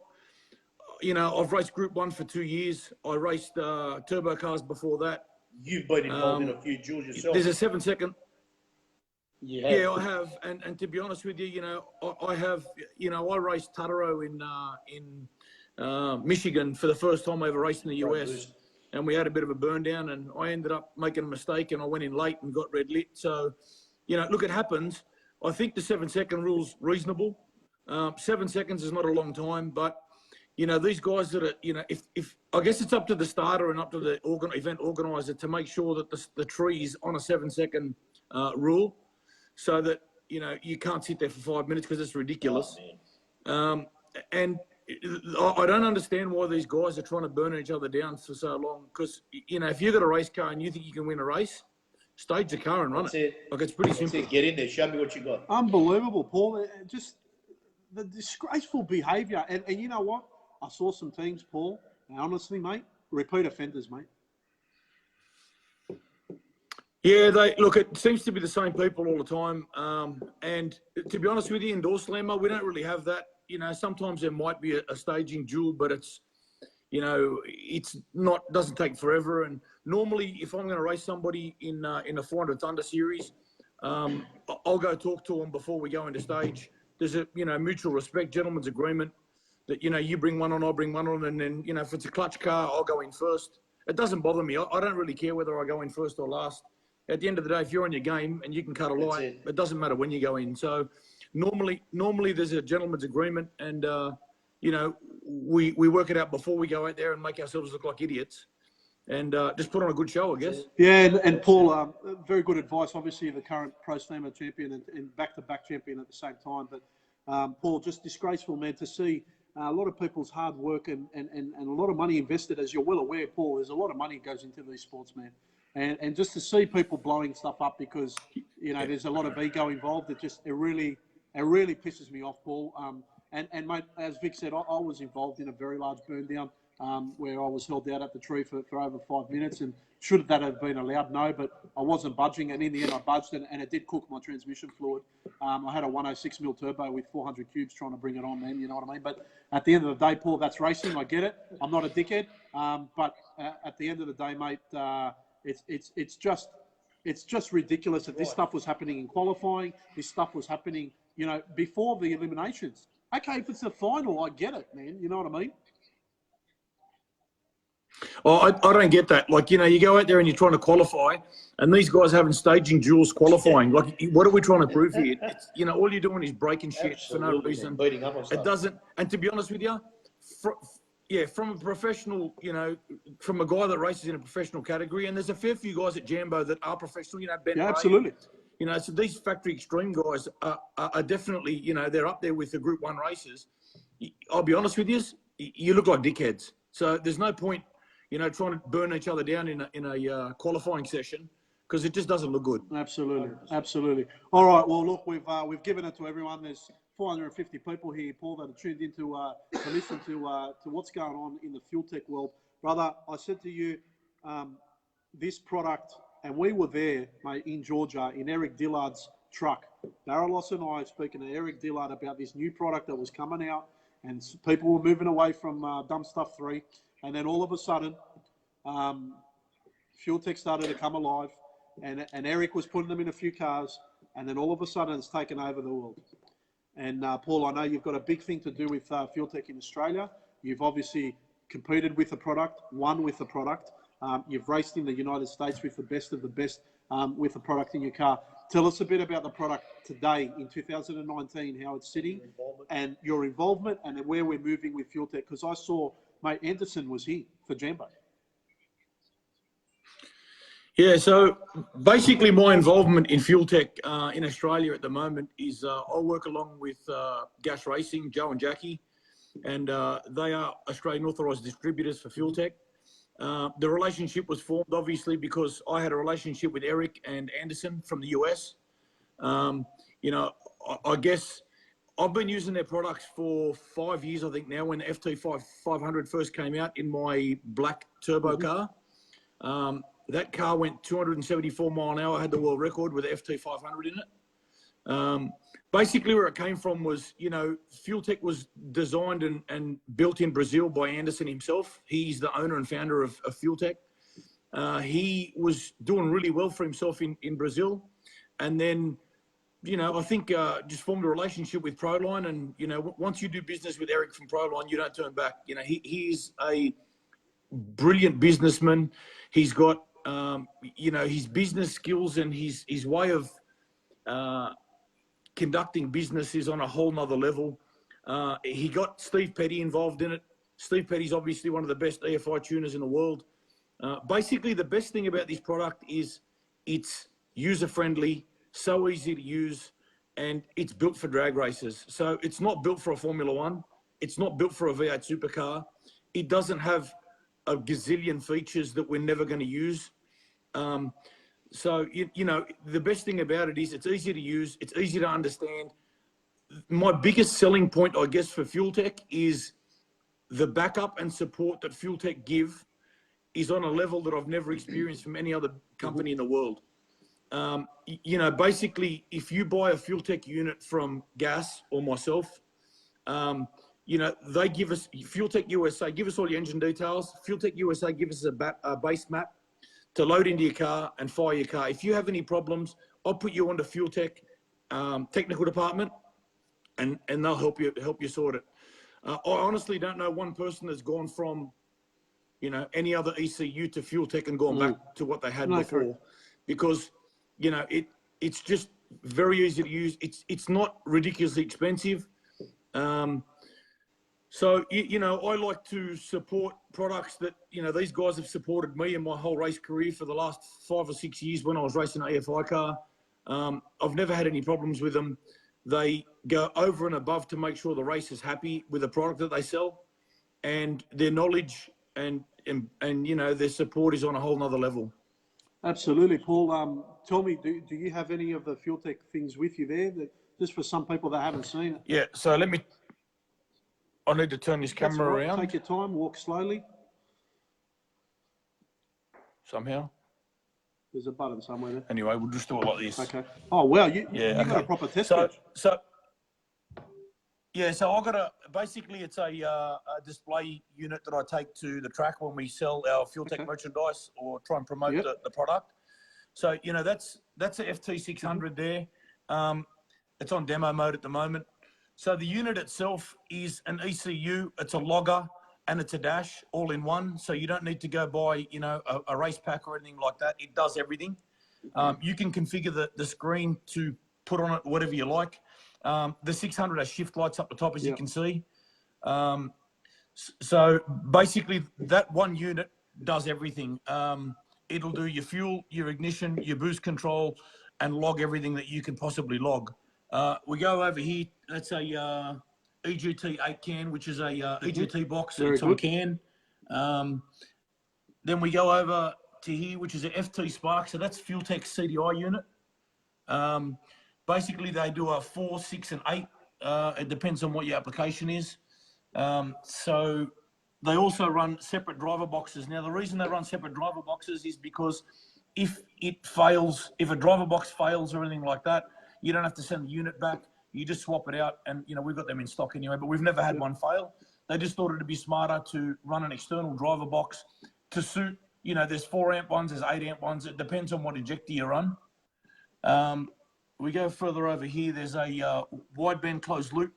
I: you know, I've raced Group 1 for 2 years. I raced turbo cars before that.
E: You've been involved in a few duels yourself.
I: There's a 7-second.
E: Yeah,
I: Yeah, I have. And to be honest with you, you know, I have, you know, I raced Tutaro in Michigan for the first time I ever raced in the US. And we had a bit of a burn down, and I ended up making a mistake, and I went in late and got red lit. So, you know, look, it happens. I think the 7-second rule's reasonable. 7 seconds is not a long time, but, you know, these guys that are, you know, if I guess it's up to the starter and up to the event organizer to make sure that the tree's on a 7-second rule, so that, you know, you can't sit there for 5 minutes because it's ridiculous. And I don't understand why these guys are trying to burn each other down for so long. Because, you know, if you've got a race car and you think you can win a race, stage the car and run it. Like, it's pretty simple.
E: Get in there. Show me what you got.
A: Unbelievable, Paul. Just the disgraceful behaviour. And you know what? I saw some things, Paul. And honestly, mate, repeat offenders, mate.
I: Yeah, look, it seems to be the same people all the time. And to be honest with you, in Door Slammer, we don't really have that. You know, sometimes there might be a staging duel, but it's, you know, it's not, doesn't take forever. And normally, if I'm going to race somebody in a 400 Thunder series, I'll go talk to them before we go into stage. There's a, you know, mutual respect, gentleman's agreement that, you know, you bring one on, I'll bring one on. And then, you know, if it's a clutch car, I'll go in first. It doesn't bother me. I don't really care whether I go in first or last. At the end of the day, if you're on your game and you can cut a light, it doesn't matter when you go in. So normally there's a gentleman's agreement, and you know, we work it out before we go out there and make ourselves look like idiots, and just put on a good show, I guess.
A: Yeah, and Paul, very good advice. Obviously, the current Pro Slammer champion and back-to-back champion at the same time. But Paul, just disgraceful, man, to see a lot of people's hard work and a lot of money invested. As you're well aware, Paul, there's a lot of money goes into these sports, man. And just to see people blowing stuff up because, you know, there's a lot of ego involved, it really pisses me off, Paul. And mate, as Vic said, I was involved in a very large burn down where I was held out at the tree for over 5 minutes. And should that have been allowed? No, but I wasn't budging. And in the end, I budged, and it did cook my transmission fluid. I had a 106 mil turbo with 400 cubes trying to bring it on, man. You know what I mean? But at the end of the day, Paul, that's racing. I get it. I'm not a dickhead. But at the end of the day, mate, it's just ridiculous that this stuff was happening in qualifying. This stuff was happening, you know, before the eliminations. Okay, if it's the final, I get it, man. You know what I mean?
I: Well, I don't get that. Like, you know, you go out there and you're trying to qualify, and these guys having staging duels qualifying. Like, what are we trying to prove here? It's, you know, all you're doing is breaking shit for no reason. It doesn't. And to be honest with you, from a professional, you know, from a guy that races in a professional category, and there's a fair few guys at Jambo that are professional, you know, Ben Ray,
A: absolutely.
I: You know, so these factory extreme guys are definitely, you know, they're up there with the Group 1 races. I'll be honest with you, you look like dickheads. So there's no point, you know, trying to burn each other down in a qualifying session, because it just doesn't look good.
A: Absolutely, absolutely. All right, well, look, we've given it to everyone. There's 450 people here, Paul, that are tuned in to listen to what's going on in the fuel tech world. Brother, I said to you, this product, and we were there, mate, in Georgia, in Eric Dillard's truck. Barrelos and I speaking to Eric Dillard about this new product that was coming out, and people were moving away from Dumb Stuff 3. And then all of a sudden, fuel tech started to come alive, and Eric was putting them in a few cars, and then all of a sudden it's taken over the world. And Paul, I know you've got a big thing to do with fuel tech in Australia. You've obviously competed with the product, won with the product. You've raced in the United States with the best of the best with the product in your car. Tell us a bit about the product today in 2019, how it's sitting, and your involvement, and where we're moving with fuel tech. Because I saw, mate, Anderson was here for Jambo.
I: Yeah, so basically my involvement in fuel tech in Australia at the moment is I work along with Gas Racing, Joe and Jackie, and they are Australian authorised distributors for fuel tech. The relationship was formed obviously because I had a relationship with Eric and Anderson from the US. You know, I guess I've been using their products for 5 years, I think now, when the FT500 first came out in my black turbo car. That car went 274 mile an hour, had the world record with the FT500 in it. Basically where it came from was, you know, FuelTech was designed and built in Brazil by Anderson himself. He's the owner and founder of FuelTech. He was doing really well for himself in Brazil. And then, you know, I think just formed a relationship with Proline. And, you know, once you do business with Eric from Proline, you don't turn back. You know, he's a brilliant businessman. He's got, you know, his business skills and his way of conducting business is on a whole nother level. He got Steve Petty involved in it. Steve Petty's obviously one of the best EFI tuners in the world. Basically, the best thing about this product is it's user-friendly, so easy to use, and it's built for drag races. So it's not built for a Formula One. It's not built for a V8 supercar. It doesn't have a gazillion features that we're never going to use. So, you know, the best thing about it is it's easy to use. It's easy to understand. My biggest selling point, I guess, for FuelTech is the backup and support that FuelTech give is on a level that I've never experienced from any other company in the world. You know, basically, if you buy a FuelTech unit from Gas or myself, you know, they give us, FuelTech USA, give us all your engine details. FuelTech USA give us a base map to load into your car and fire your car. If you have any problems, I'll put you onto FuelTech technical department, and they'll help you sort it. I honestly don't know one person that's gone from, you know, any other ECU to FuelTech and gone back to what they had before, correct. Because, you know, it's just very easy to use. It's not ridiculously expensive. So, you know, I like to support products that, you know, these guys have supported me in my whole race career for the last 5 or 6 years when I was racing an EFI car. I've never had any problems with them. They go over and above to make sure the race is happy with the product that they sell, and their knowledge and you know, their support is on a whole nother level.
A: Absolutely, Paul. Tell me, do you have any of the FuelTech things with you there, just for some people that haven't seen it?
I: Yeah, so I need to turn this camera around.
A: Take your time, walk slowly.
I: Somehow.
A: There's a button somewhere there.
I: Anyway, we'll just do it like this.
A: Okay. Oh, wow, you got a proper test bench.
I: So I got basically it's a display unit that I take to the track when we sell our FuelTech merchandise or try and promote the product. So, you know, that's a FT600 there. It's on demo mode at the moment. So the unit itself is an ECU, it's a logger, and it's a dash all in one. So you don't need to go buy, you know, a race pack or anything like that. It does everything. You can configure the screen to put on it whatever you like. The 600 has shift lights up the top, as you can see. So basically that one unit does everything. It'll do your fuel, your ignition, your boost control, and log everything that you can possibly log. We go over here, that's a EGT 8 can, which is a EGT box. It's on can. Then we go over to here, which is a FT Spark. So that's FuelTech CDI unit. Basically, they do a 4, 6, and 8. It depends on what your application is. So they also run separate driver boxes. Now, the reason they run separate driver boxes is because if a driver box fails or anything like that, you don't have to send the unit back. You just swap it out, and, you know, we've got them in stock anyway, but we've never had one fail. They just thought it'd be smarter to run an external driver box to suit, you know, there's 4 amp ones, there's 8 amp ones. It depends on what injector you run. We go further over here. There's a wideband closed loop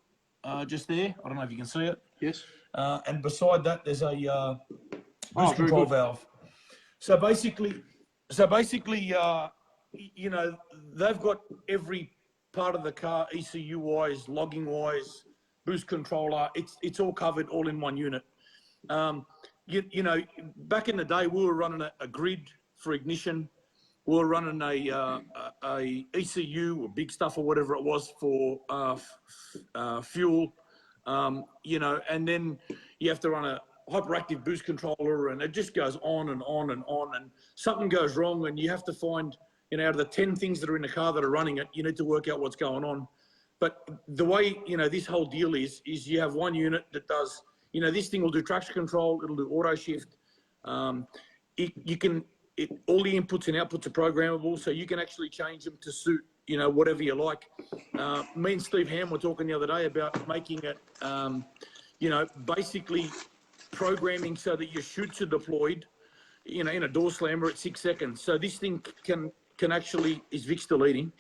I: just there. I don't know if you can see it.
A: Yes.
I: And beside that, there's a boost control valve. So basically, you know, they've got every part of the car, ECU-wise, logging-wise, boost controller. It's all covered, all in one unit. You know, back in the day, we were running a grid for ignition. We were running a ECU or big stuff or whatever it was for fuel. You know, and then you have to run a hyperactive boost controller, and it just goes on and on and on. And something goes wrong, and you have to find, you know, out of the 10 things that are in the car that are running it, you need to work out what's going on. But the way, this whole deal is you have one unit that does, this thing will do traction control, it'll do auto shift. All the inputs and outputs are programmable, so you can actually change them to suit, whatever you like. Me and Steve Ham were talking the other day about making it, basically programming so that your chutes are deployed, in a door slammer at 6 seconds. So this thing can actually, is Vic still eating?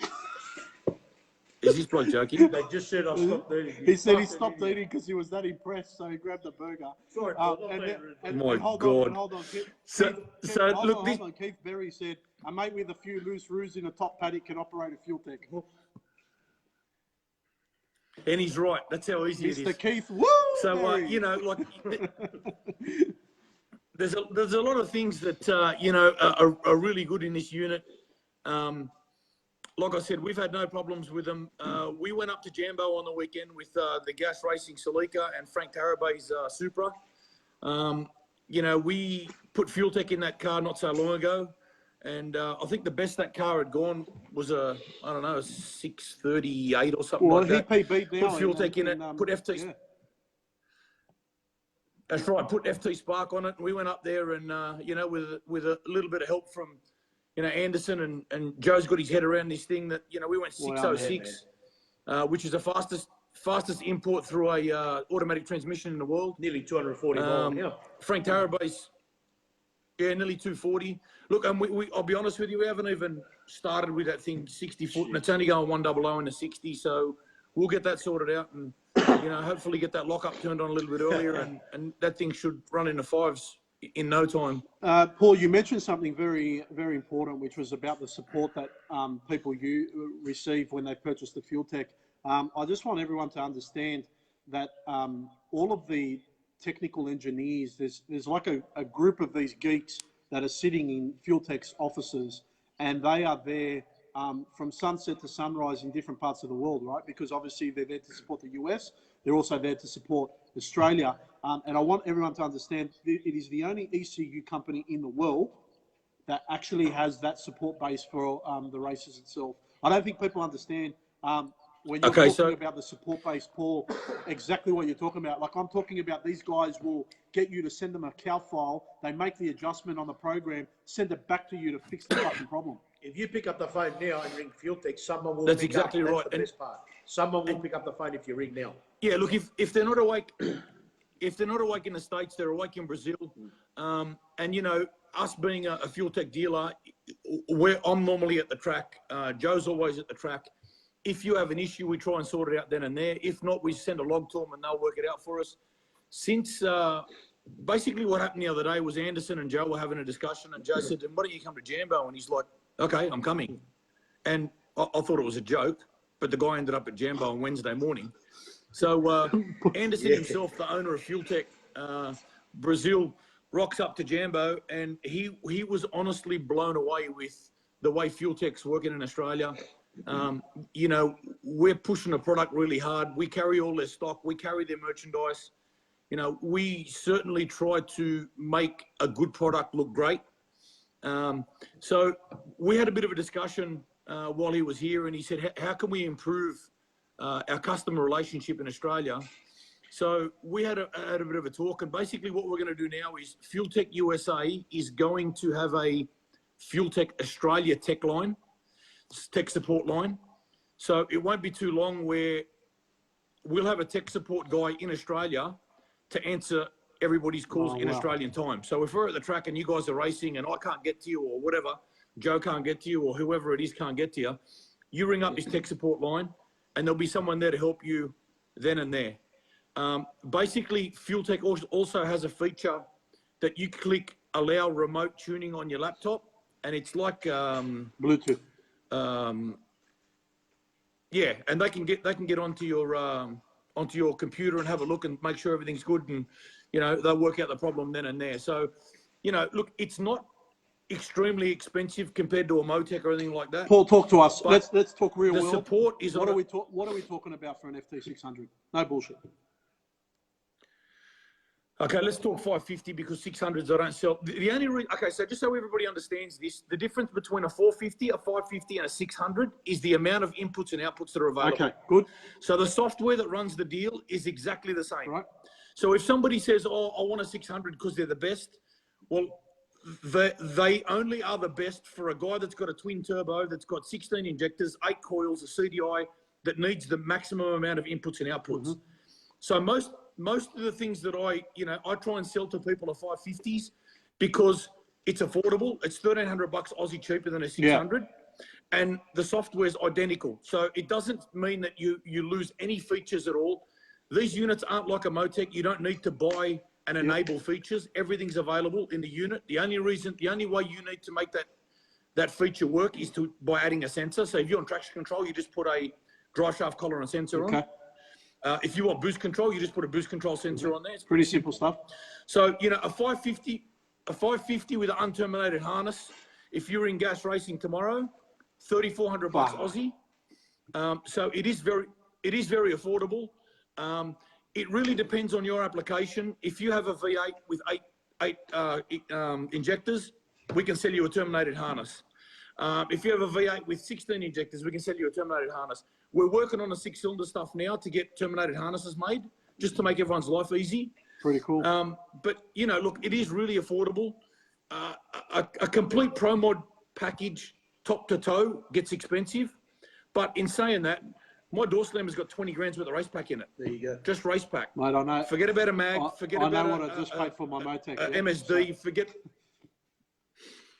I: Is this bloke joking?
E: They just said I stopped eating.
A: He said he stopped eating because he was that impressed, so he grabbed a burger.
E: Sorry,
A: hold
I: God.
A: on. Keith,
I: Look,
A: hold on. Keith Berry said, a mate with a few loose roos in a top paddock can operate a fuel tech.
I: And he's right. That's how easy it is.
A: Mr. Keith, woo!
I: So, there's a lot of things that, are really good in this unit. Like I said, we've had no problems with them. We went up to Jambo on the weekend with the Gas Racing Celica and Frank Tarabay's Supra. We put fuel tech in that car not so long ago. And I think the best that car had gone was a 638 or something like that.
A: He PB'd now.
I: Put fuel tech in it, put FT. Yeah. That's right, put FT Spark on it. And we went up there and, with a little bit of help from, Anderson and Joe's got his head around this thing that, we went 606, which is the fastest import through a automatic transmission in the world.
E: Nearly 240 miles. Yeah.
I: Frank Tarabay's, nearly 240. Look, and I'll be honest with you, we haven't even started with that thing 60 foot, and it's only going 100 in the 60. So we'll get that sorted out and, hopefully get that lockup turned on a little bit earlier, and that thing should run in the 5s in no time.
A: Paul, you mentioned something very, very important, which was about the support that people receive when they purchase the fuel tech. I just want everyone to understand that all of the technical engineers, there's like a group of these geeks that are sitting in fuel tech's offices, and they are there from sunset to sunrise in different parts of the world, right? Because obviously they're there to support the US. They're also there to support Australia. And I want everyone to understand it is the only ECU company in the world that actually has that support base for the races itself. I don't think people understand when you're talking about the support base, Paul, exactly what you're talking about. Like I'm talking about, these guys will get you to send them a CAL file. They make the adjustment on the program, send it back to you to fix the fucking problem.
E: If you pick up the phone now and ring fuel tech, someone will
I: That's
E: pick
I: exactly
E: up.
I: right.
E: That's the best part. Someone will pick up the phone if you ring now.
I: Yeah, look, if they're not awake, if they're not awake in the States, they're awake in Brazil. And, us being a fuel tech dealer, I'm normally at the track. Joe's always at the track. If you have an issue, we try and sort it out then and there. If not, we send a log to them and they'll work it out for us. Since basically what happened the other day was Anderson and Joe were having a discussion, and Joe said, why don't you come to Jambo? And he's like, okay, I'm coming. And I thought it was a joke, but the guy ended up at Jambo on Wednesday morning. So Anderson himself, the owner of Fuel Tech Brazil, rocks up to Jambo, and he was honestly blown away with the way Fuel Tech's working in Australia. We're pushing the product really hard. We carry all their stock. We carry their merchandise. We certainly try to make a good product look great. So we had a bit of a discussion while he was here, and he said, how can we improve our customer relationship in Australia? So we had a bit of a talk, and basically what we're going to do now is Fuel Tech USA is going to have a Fuel Tech Australia tech line, tech support line. So it won't be too long where we'll have a tech support guy in Australia to answer everybody's calls in Australian time. So if we're at the track and you guys are racing and I can't get to you or whatever, Joe can't get to you or whoever it is can't get to you, you ring up this tech support line and there'll be someone there to help you then and there. Basically, Fuel Tech also has a feature that you click allow remote tuning on your laptop, and it's like
A: Bluetooth.
I: Yeah, and they can get onto your computer and have a look and make sure everything's good, and they'll work out the problem then and there. So, look, it's not extremely expensive compared to a Motec or anything like that.
A: Paul, talk to us. Let's talk real world.
I: The support is
A: what are we talking about for an FT600? No bullshit.
I: Okay, let's talk 550 because 600s I don't sell. The only reason, okay, so just so everybody understands this, the difference between a 450, a 550, and a 600 is the amount of inputs and outputs that are available.
A: Okay, good.
I: So the software that runs the deal is exactly the same.
A: Right.
I: So if somebody says, oh, I want a 600 because they're the best, well, they only are the best for a guy that's got a twin turbo, that's got 16 injectors, 8 coils, a CDI, that needs the maximum amount of inputs and outputs.
A: Mm-hmm.
I: So most of the things that I try and sell to people are 550s because it's affordable. It's $1,300 Aussie cheaper than a 600. Yeah. And the software is identical. So it doesn't mean that you lose any features at all. These units aren't like a Motec. You don't need to buy and enable features. Everything's available in the unit. The only way you need to make that feature work is by adding a sensor. So if you're on traction control, you just put a drive shaft collar and sensor on. If you want boost control, you just put a boost control sensor on there. It's
A: pretty simple stuff.
I: So, a 550 with an unterminated harness, if you're in gas racing tomorrow, $3,400 Aussie. So it is very affordable. It really depends on your application. If you have a V8 with eight injectors, we can sell you a terminated harness. If you have a V8 with 16 injectors, we can sell you a terminated harness. We're working on the 6-cylinder stuff now to get terminated harnesses made, just to make everyone's life easy.
A: Pretty cool.
I: But, look, it is really affordable. A complete Pro Mod package, top to toe, gets expensive. But in saying that, my door slammer's got 20 grand's worth of race pack in it.
E: There you go.
I: Just race pack.
A: Mate, I know.
I: Forget about a mag. Forget about
A: I know what I just paid for my Motec.
I: MSD. Forget.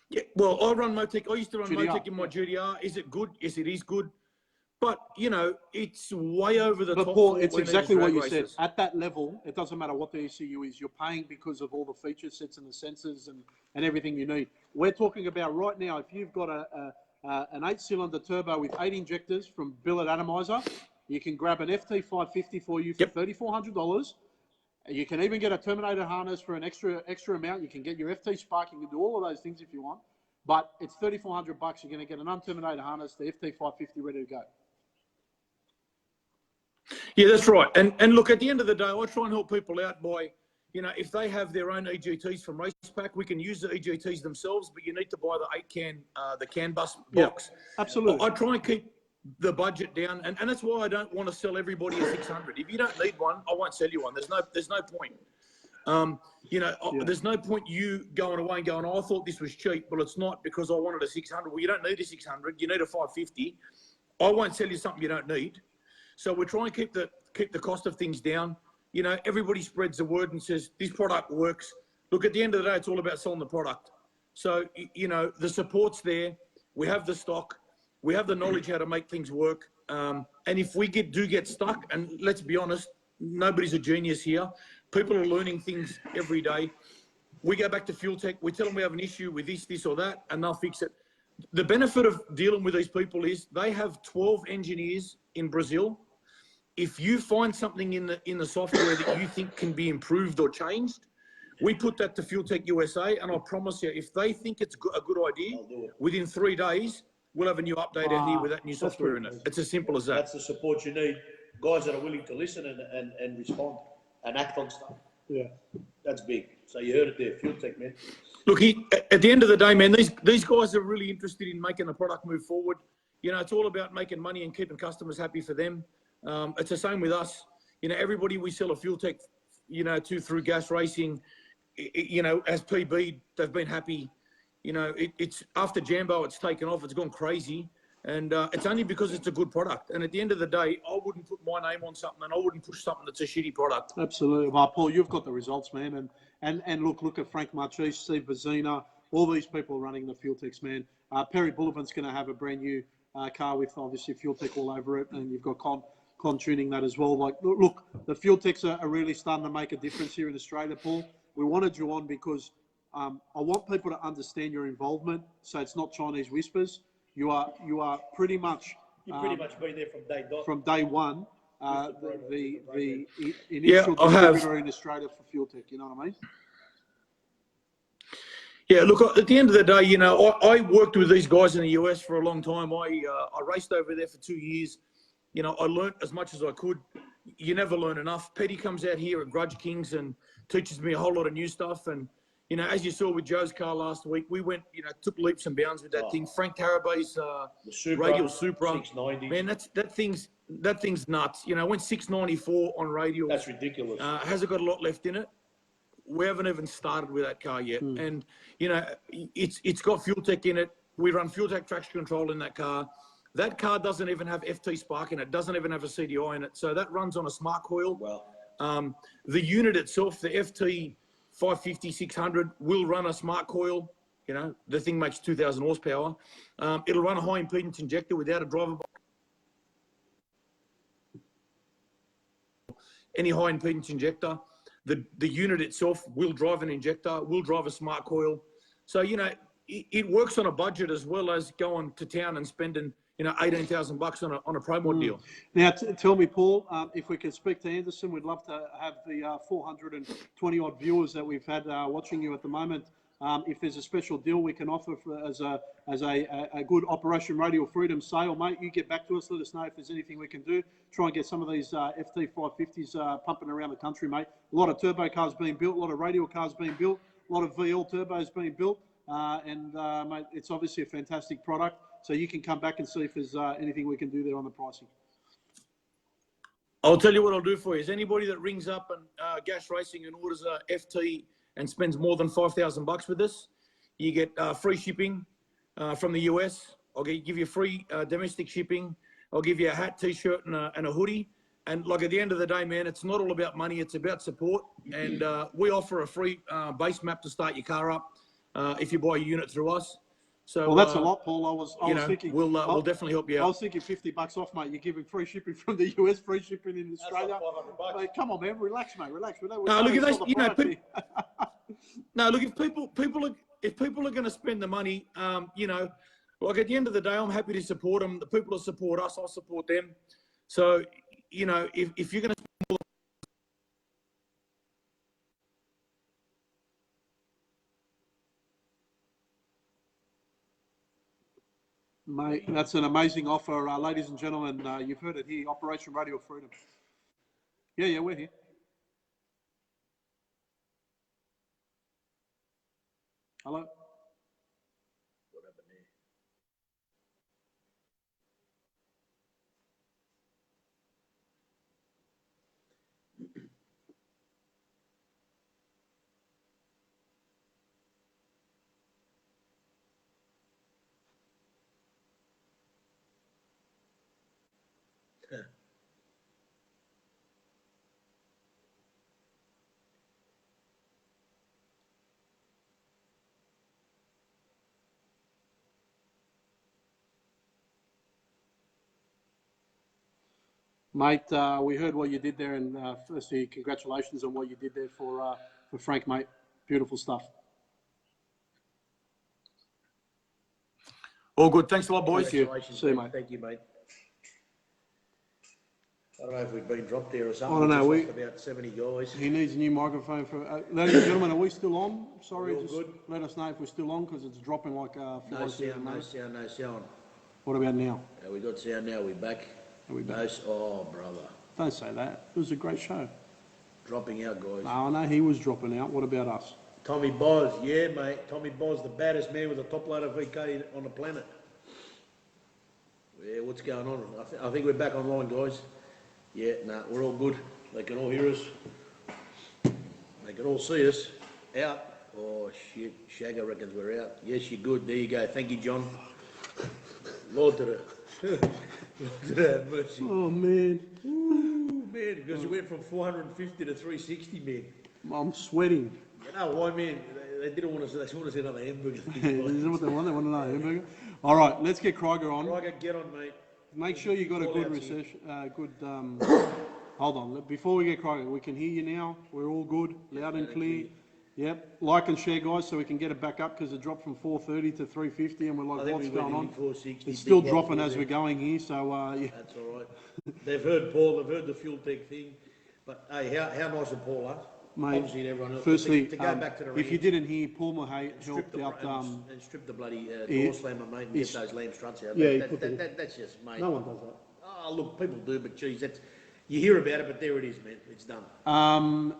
I: Yeah, well, I run Motec. I used to run
A: GDR.
I: Motec in my GDR. Is it good? Yes, it is good. But, it's way over the top.
A: But Paul, it's exactly what you
I: races.
A: said. At that level, it doesn't matter what the ECU is. You're paying because of all the feature sets and the sensors and everything you need. We're talking about right now, if you've got an 8-cylinder turbo with 8 injectors from Billet Atomizer, you can grab an FT550 for you for $3,400. You can even get a terminator harness for an extra amount. You can get your FT Spark. You can do all of those things if you want. But it's $3,400. You're going to get an unterminated harness, the FT550 ready to go.
I: Yeah, that's right. And look, at the end of the day, I try and help people out by, if they have their own EGTs from Racepack, we can use the EGTs themselves, but you need to buy the CAN bus box.
A: Absolutely.
I: I try and keep the budget down, and that's why I don't want to sell everybody a 600. If you don't need one, I won't sell you one. There's no point. There's no point you going away and going, oh, I thought this was cheap, but it's not because I wanted a 600. Well, you don't need a 600. You need a 550. I won't sell you something you don't need. So we're trying to keep the cost of things down. Everybody spreads the word and says this product works. Look, at the end of the day, it's all about selling the product. So the support's there. We have the stock. We have the knowledge how to make things work. And if we do get stuck, and let's be honest, nobody's a genius here. People are learning things every day. We go back to Fuel Tech. We tell them we have an issue with this or that, and they'll fix it. The benefit of dealing with these people is they have 12 engineers in Brazil. If you find something in the software that you think can be improved or changed, we put that to Fuel Tech USA, and I promise you, if they think it's a good idea, within 3 days, we'll have a new update out here with that new software in it. It's as simple as that.
E: That's the support you need. Guys that are willing to listen and respond and act on stuff.
A: Yeah.
E: That's big. So you heard it there, Fuel Tech, man.
I: Look, at the end of the day, man, these guys are really interested in making the product move forward. It's all about making money and keeping customers happy for them. It's the same with us. Everybody we sell a Fuel Tech, to through gas racing, as PB, they've been happy. It's after Jambo, it's taken off. It's gone crazy. And it's only because it's a good product. And at the end of the day, I wouldn't put my name on something, and I wouldn't push something that's a shitty product.
A: Absolutely. Well, Paul, you've got the results, man. And look at Frank Marchese, Steve Vazina, all these people running the Fuel Techs, man. Perry Bullivant's going to have a brand new car with obviously Fuel Tech all over it, and you've got Con tuning that as well. Like, look, the Fuel Techs are really starting to make a difference here in Australia, Paul. We wanted you on because I want people to understand your involvement, so it's not Chinese whispers. You are pretty much.
E: You've pretty much been there from day dot.
A: From day one, the initial distributor in Australia for Fuel Tech. You know what I mean?
I: Yeah, look, at the end of the day, I worked with these guys in the US for a long time. I raced over there for 2 years. I learnt as much as I could. You never learn enough. Petty comes out here at Grudge Kings and teaches me a whole lot of new stuff. And, you know, as you saw with Joe's car last week, we went, you know, took leaps and bounds with that thing. Frank Tarabay's Radial Supra.
E: 690.
I: Man, that thing's nuts. You know, went 694 on Radial.
E: That's ridiculous.
I: Has it got a lot left in it? We haven't even started with that car yet. And, you know, it's got fuel tech in it. We run fuel tech traction control in that car. That car doesn't even have FT spark in it. Doesn't even have a CDI in it. So that runs on a smart coil.
E: Well,
I: The unit itself, the FT 550, 600, will run a smart coil. You know, the thing makes 2,000 horsepower. It'll run a high impedance injector without a driver. Any high impedance injector. The unit itself will drive an injector, will drive a smart coil. So, you know, it works on a budget as well as going to town and spending, you know, $18,000 on a pro mod deal.
A: Now, tell me, Paul, if we can speak to Anderson, we'd love to have the 420 odd viewers that we've had watching you at the moment. If there's a special deal we can offer as a good Operation Radial Freedom sale, mate, you get back to us. Let us know if there's anything we can do. Try and get some of these FT 550s pumping around the country, mate. A lot of turbo cars being built, a lot of radial cars being built, a lot of VL turbos being built. Mate, it's obviously a fantastic product. So you can come back and see if there's anything we can do there on the pricing.
I: I'll tell you what I'll do for you. Is anybody that rings up and Gas Racing and orders a FT and spends more than $5,000 with us, you get free shipping from the US. I'll give you free domestic shipping. I'll give you a hat, T-shirt, and a hoodie. And like at the end of the day, man, it's not all about money. It's about support. And we offer a free base map to start your car up if you buy a unit through us. So,
A: well, that's a lot, Paul. I was thinking
I: we'll definitely help you out.
A: I was thinking $50 off, mate. You're giving free shipping from the US, free shipping in Australia. Mate, come on, man, relax, mate, relax.
I: No, look at those. You know, no, look, if people are going to spend the money, you know, like at the end of the day, I'm happy to support them. The people that support us, I'll support them. So, you know, if you're going to spend more
A: Mate, that's an amazing offer, ladies and gentlemen. You've heard it here, Operation Radial Freedom. Yeah, we're here. Hello?
E: what happened there?
A: Mate, we heard what you did there, and firstly, congratulations on what you did there for Frank, mate. Beautiful stuff.
I: all good. Thanks a lot, boys.
A: Thank you.
E: Congratulations,
A: See you, mate.
E: Thank you, mate. I don't know if we've been dropped there or something.
A: I don't know,
E: We just lost about 70 guys.
A: He needs a new microphone for. Ladies and gentlemen, are we still on? Sorry,
E: We're all
A: just
E: good.
A: let us know if we're still on because it's dropping like
E: No
A: flies through the
E: sound, no
A: nose.
E: sound, no sound.
A: What about now?
E: We got sound now. We're back.
A: Are we back?
E: No, oh, brother.
A: Don't say that. It was a great show.
E: Dropping out, guys.
A: No, I know he was dropping out. What about us?
E: Tommy Boz, yeah, mate. Tommy Boz, the baddest man with a top load of VK on the planet. Yeah, what's going on? I think we're back online, guys. Yeah, nah, we're all good. They can all hear us. They can all see us. Out. Oh, shit. Shagger reckons we're out. Yes, you're good. There you go. Thank you, John. Lord to have mercy.
A: Oh man,
E: Ooh, man, because it went from 450 to 360, man.
A: I'm sweating.
E: You know why, man? They didn't want us. They wanted to see another hamburger.
A: Is that what they want? They want another hamburger. All right, let's get Kryger on.
E: Ryger, get on, mate.
A: Make sure you got a good
E: Call out
A: research. Hold on. Before we get Kryger, we can hear you now. We're all good, loud and clear. Yep. Like and share, guys, so we can get it back up because it dropped from 430 to 350, and we're
E: I
A: like,
E: think
A: what's
E: we went
A: going
E: in
A: on?
E: 460.
A: It's still
E: Big
A: dropping
E: box
A: as we're going here, so yeah.
E: That's all right. They've heard Paul. They've heard the fuel tech thing. But hey, how nice of Paul, huh?
A: Mate,
E: Obviously, everyone else.
A: firstly,
E: to go back to the
A: if you
E: range
A: didn't hear, Paul Mahey
E: strip
A: helped
E: the,
A: out.
E: and strip the bloody
A: yeah,
E: door slammer, mate, and get
A: he's-
E: those lamb struts out.
A: yeah, he
E: That-
A: put
E: that-
A: the-
E: that- that's just, mate.
A: No one does that.
E: Oh, look, people do, but geez, that's You hear about it, but there it is, man. It's done.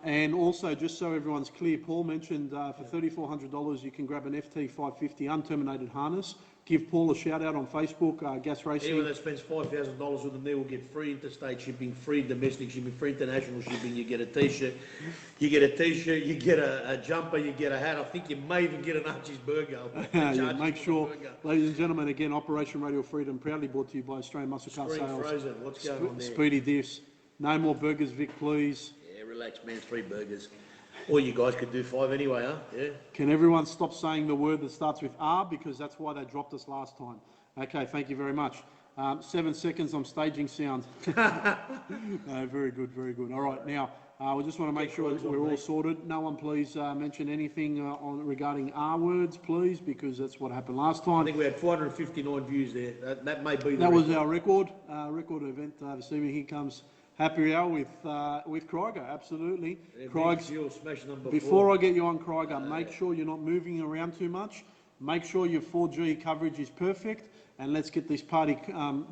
A: And also, just so everyone's clear, Paul mentioned for $3,400 you can grab an FT550 unterminated harness. Give Paul a shout out on Facebook, Gas Racing.
E: Anyone that spends $5,000 with them, they will get free interstate shipping, free domestic shipping, free international shipping. You get a T-shirt, you get a jumper, you get a hat. I think you may even get an Archie's burger.
A: Yeah, make sure, ladies and gentlemen, again, Operation Radial Freedom, proudly brought to you by Australian Muscle Car Sales.
E: Frozen. What's going on there?
A: Speedy diffs. No more burgers, Vic, please.
E: Yeah, relax, man. 3 burgers. Or you guys could do 5 anyway, huh? Yeah.
A: Can everyone stop saying the word that starts with R, because that's why they dropped us last time. Okay, thank you very much. 7 seconds, I'm staging sound. No, very good, very good. All right, now, we just want to make sure that we're all sorted. No one please mention anything regarding R words, please, because that's what happened last time.
E: I think we had 459 views there. That may be the
A: That was our record event this evening. Here comes Happy Hour with Kryger, absolutely.
E: Yeah,
A: Kryger, before I get you on Kryger, make sure you're not moving around too much. Make sure your 4G coverage is perfect, and let's get this party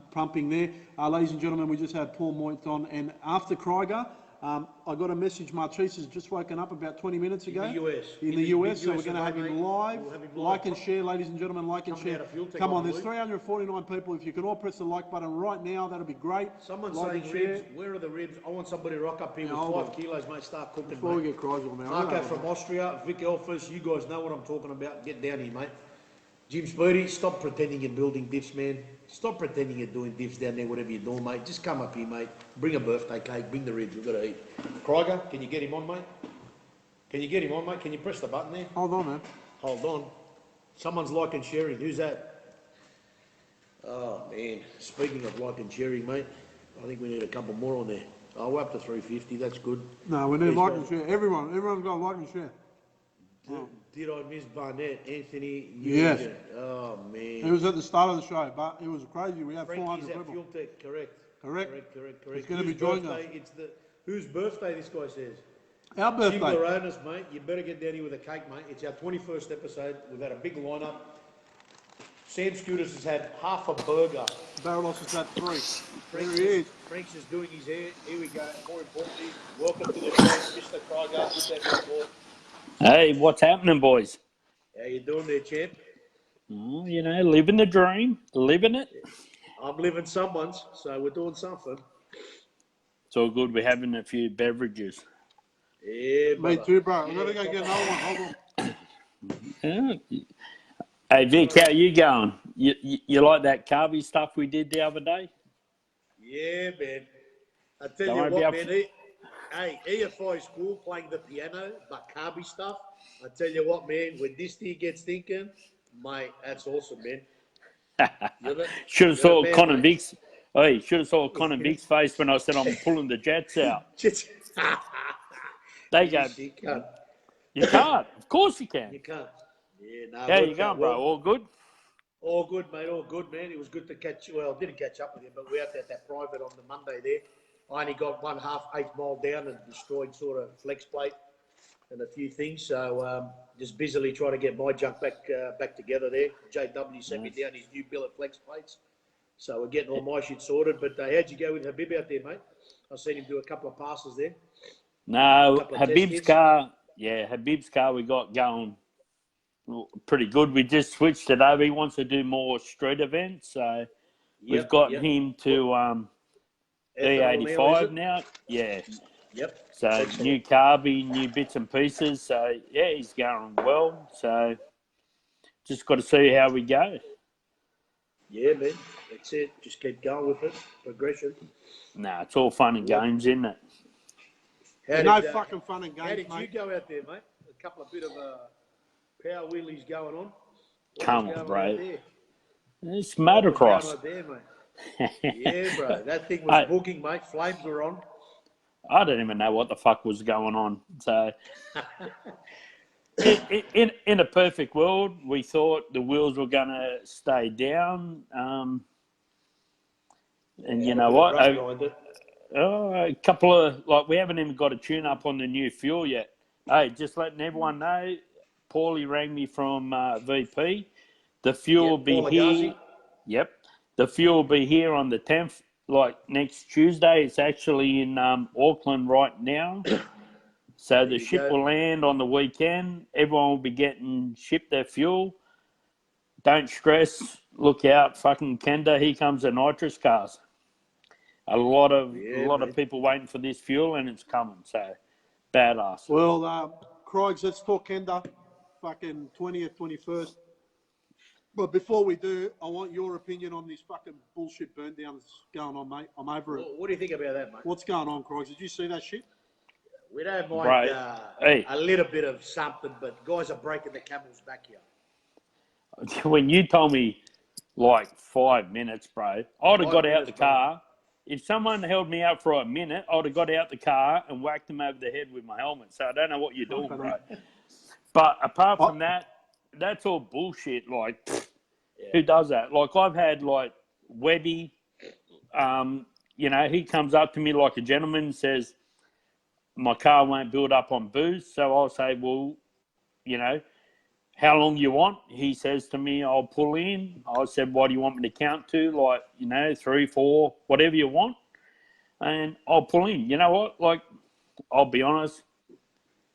A: pumping there. Ladies and gentlemen, we just had Paul Moyt on, and after Kryger, I got a message. Marchese has just woken up about 20 minutes ago.
E: In the US.
A: In the US, so we're going to have him live.
E: We'll have him
A: like and share, ladies and gentlemen, like and
E: Coming
A: share.
E: out of Fuel Tech,
A: Come on,
E: I
A: there's
E: believe.
A: 349 people. If you can all press the like button right now, that'll be great.
E: Someone's
A: Like
E: saying
A: and share.
E: ribs. Where are the ribs? I want somebody to rock up here
A: hold
E: with
A: on.
E: 5 kilos, mate. Start cooking,
A: Before we
E: mate.
A: get Kryger on there.
E: Marco from Austria, Vic Elfers, you guys know what I'm talking about. Get down here, mate. Jim Speedy, stop pretending you're building diffs, man. Stop pretending you're doing diffs down there, whatever you're doing, mate. Just come up here, mate. Bring a birthday cake, bring the ribs, we've got to eat. Kryger, can you get him on, mate? Can you get him on, mate? Can you press the button there?
A: Hold on, man.
E: Hold on. Someone's like and sharing. Who's that? Oh, man. Speaking of like and sharing, mate, I think we need a couple more on there. Oh, we're up to 350. That's good.
A: No, we need
E: Please
A: like
E: go.
A: and share. Everyone's got to like and share.
E: Did I miss Barnett? Anthony?
A: Yes.
E: Nugent? Oh, man.
A: It was at the start of the show, but it was crazy. We had
E: Frankie's
A: 400
E: at
A: people.
E: Fuel Tech, correct.
A: Correct.
E: Correct.
A: It's gonna
E: Whose
A: be joining
E: birthday? Whose birthday, this guy says?
A: Our
E: Jim
A: birthday.
E: Baronis, mate. You better get down here with a cake, mate. It's our 21st episode. We've had a big lineup. Sam Scooters has had half a burger.
A: Barrelos is at 3.
E: Frank's
A: There he is.
E: Frank's is doing his hair. Here we go. More importantly, welcome to the show, Mr. Kryger. Good to have you aboard.
J: Hey, what's happening, boys?
E: How you doing there, champ?
J: Oh, you know, living the dream, living it.
E: I'm living someone's, so we're doing something.
J: It's all good. We're having a few beverages.
E: Yeah,
A: Me
E: brother.
A: too, bro. I'm going to go get another one. Hold on.
J: Yeah. Hey, Vic, how you going? You like that carby stuff we did the other day?
E: Yeah, man. I tell
J: Don't
E: you
J: worry
E: what,
J: about-
E: man. EFI is cool playing the piano, but carby stuff. I tell you what, man. When this thing gets thinking, mate, that's awesome, man.
J: Should have saw
E: man,
J: Connor
E: mate.
J: Vic's. Hey, should have saw Connor Vic's face when I said I'm pulling the jets out. They go,
E: You can't.
J: you can't. Of course you can.
E: You can't. Yeah, no.
J: How you
E: worked
J: going,
E: out
J: bro?
E: well.
J: All good?
E: All good, mate. All good, man. It was good to catch you. Well, I didn't catch up with you, but we out there at that private on the Monday there. I only got 1/2 mile down and destroyed sort of flex plate and a few things. So just busily trying to get my junk back together there. JW sent me down his new billet flex plates. So we're getting all my shit sorted. But how'd you go with Habib out there, mate? I seen him do a couple of passes there.
J: No,
E: Couple of test
J: Habib's
E: hits.
J: car. Yeah, Habib's car we got going pretty good. We just switched it over. He wants to do more street events, so we've got him to E85 now. Yeah.
E: Yep.
J: So
E: Excellent.
J: new carby, new bits and pieces. So yeah, he's going well. So just got to see how we go.
E: Yeah, man. That's it. Just keep going with it. Progression.
J: Nah, it's all fun and games, isn't it?
E: How
A: No
E: did,
A: fucking fun and
E: How
A: games,
E: did you
A: mate.
E: go out there, mate? A couple of bit of power wheelies going on. What
J: Come
E: was
J: on,
E: going
J: bro.
E: out there?
J: It's
E: What was going
J: motocross.
E: on there, mate? Yeah, bro. That thing was booking, mate. Flames were on.
J: I don't even know what the fuck was going on. So, in a perfect world, we thought the wheels were going to stay down. And you know what? A couple of, we haven't even got a tune up on the new fuel yet. Hey, just letting everyone know, Paulie rang me from VP. The fuel will be
E: Paul
J: here.
E: Agazi.
J: Yep. The fuel will be here on the 10th. like next Tuesday. It's actually in Auckland right now. So the ship will land on the weekend. Everyone will be getting shipped their fuel. Don't stress. Look out, fucking Kenda. Here comes the nitrous cars. A lot of people waiting for this fuel, and it's coming. So badass.
A: Well, Kryger, let's talk Kenda. Fucking 20th, 21st. But before we do, I want your opinion on this fucking bullshit burn down that's going on, mate. I'm over it.
E: What do you think about that, mate?
A: What's going on, Kryger? Did you see that shit?
E: We don't mind a little bit of something, but guys are breaking the camel's back here.
J: When you told me like 5 minutes, bro, I would have got out the car. If someone held me out for a minute, I would have got out the car and whacked them over the head with my helmet. So I don't know what you're doing, bro. But apart from that, that's all bullshit. Like, who does that? Like, I've had like Webby, you know, he comes up to me like a gentleman and says, my car won't build up on booze. So I'll say, well, you know, how long you want? He says to me, I'll pull in. I said, what do you want me to count to? Like, you know, 3, 4, whatever you want. And I'll pull in. You know what? Like, I'll be honest.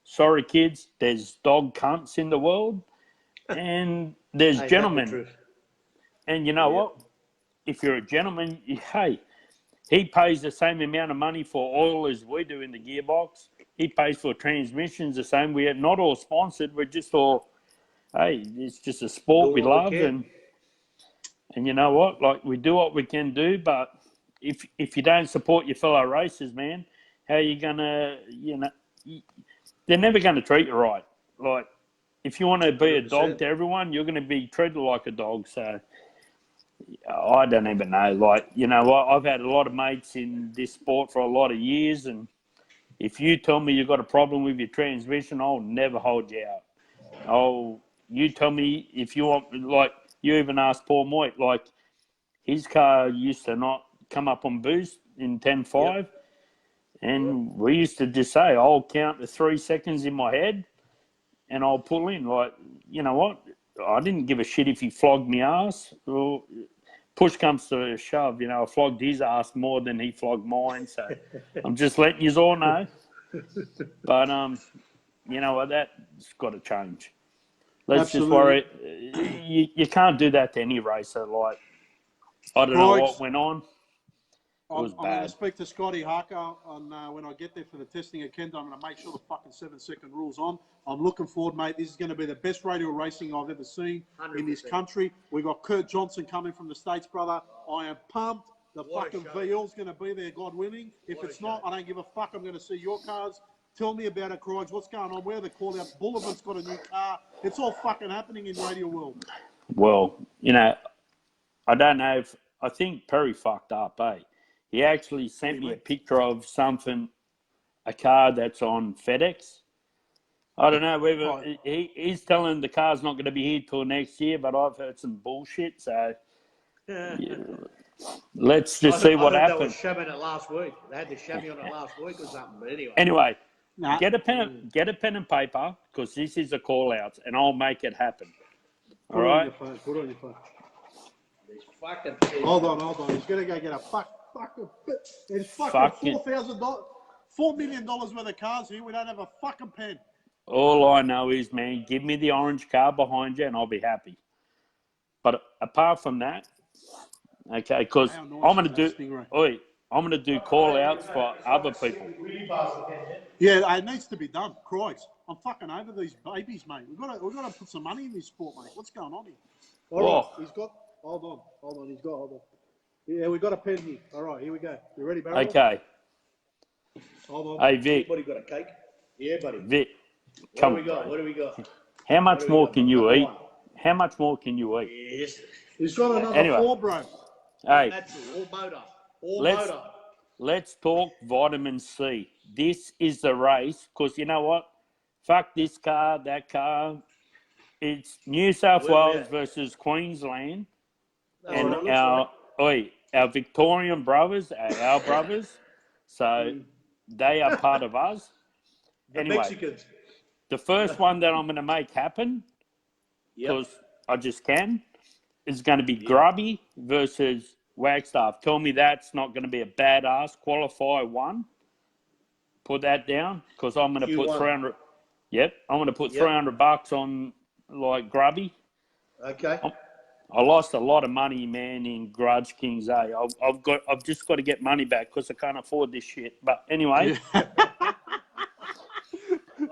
J: Sorry, kids. There's dog cunts in the world. And there's gentlemen. And you know what? If you're a gentleman, hey, he pays the same amount of money for oil as we do in the gearbox. He pays for transmissions the same. We're not all sponsored. We're just all, hey, it's just a sport we love. And you know what? Like, we do what we can do. But if you don't support your fellow racers, man, how are you going to, you know, they're never going to treat you right. Like, if you want to be 100%. A dog to everyone, you're going to be treated like a dog. So I don't even know. Like, you know what? I've had a lot of mates in this sport for a lot of years. And if you tell me you've got a problem with your transmission, I'll never hold you out. You tell me if you want, like, you even asked Paul Moit, like, his car used to not come up on boost in 10.5. Yep. And we used to just say, I'll count the 3 seconds in my head and I'll pull in. Like, you know what? I didn't give a shit if he flogged me ass. Well, push comes to a shove, you know, I flogged his ass more than he flogged mine. So I'm just letting you all know. But, you know what? That's got to change. Let's just worry. You can't do that to any racer. Like, I don't know what went on. I'm going to
A: speak to Scotty Harker on when I get there for the testing at Kenda. I'm going to make sure the fucking 7-second rule's on. I'm looking forward, mate. This is going to be the best radial racing I've ever seen 100%. In this country. We've got Kurt Johnson coming from the States, brother. I am pumped. The fucking VL's going to be there, God willing. If it's not, I don't give a fuck. I'm going to see your cars. Tell me about it, Kryger. What's going on? Where are the call-outs? Bullivan's got a new car. It's all fucking happening in radial world.
J: Well, you know, I don't know if... I think Perry fucked up, eh? He actually sent me a picture of something, a car that's on FedEx. I don't know whether he's telling the car's not going to be here till next year, but I've heard some bullshit. So let's just see what happens.
E: They were shamming it last week. They had the shammy on it last week or something. But
J: anyway, get a pen and paper because this is a call out, and I'll make it happen. All right.
A: Put on your phone.
E: Fucking
A: hold on. He's going to go get a fucking there's fucking $4 million worth of cars here. We don't have a fucking pen.
J: All I know is, man, give me the orange car behind you and I'll be happy. But apart from that, okay, because I'm going to do call outs for other people.
A: Yeah, it needs to be done. Christ, I'm fucking over these babies, mate. We've got to put some money in this sport, mate. What's going on here? All right, he's got. Hold on. He's got. Hold on. Yeah, we got a pen here. All right, here we go. You ready, Barry?
J: Okay.
A: Hold on.
J: Hey, Vic.
E: Everybody got a cake? Yeah, buddy.
J: Vic,
E: come on. What do we got?
J: How much more can you eat? How much more can you eat?
E: Yes.
A: He's got another 4, bro.
J: Hey.
E: All motor.
J: Let's talk vitamin C. This is the race, because you know what? Fuck this car, that car. It's New South Wales versus Queensland. And our Victorian brothers are our brothers. So they are part of us. Anyway,
E: Mexicans.
J: The first one that I'm going to make happen, because I just can, is going to be Grubby versus Wagstaff. Tell me that's not going to be a badass. Qualify 1. Put that down because I'm going to put
E: Q1.
J: 300. Yep, I'm going to put
E: Yep.
J: $300 on like Grubby.
E: Okay.
J: I lost a lot of money, man, in Grudge Kings. I've just got to get money back because I can't afford this shit. But anyway,
E: All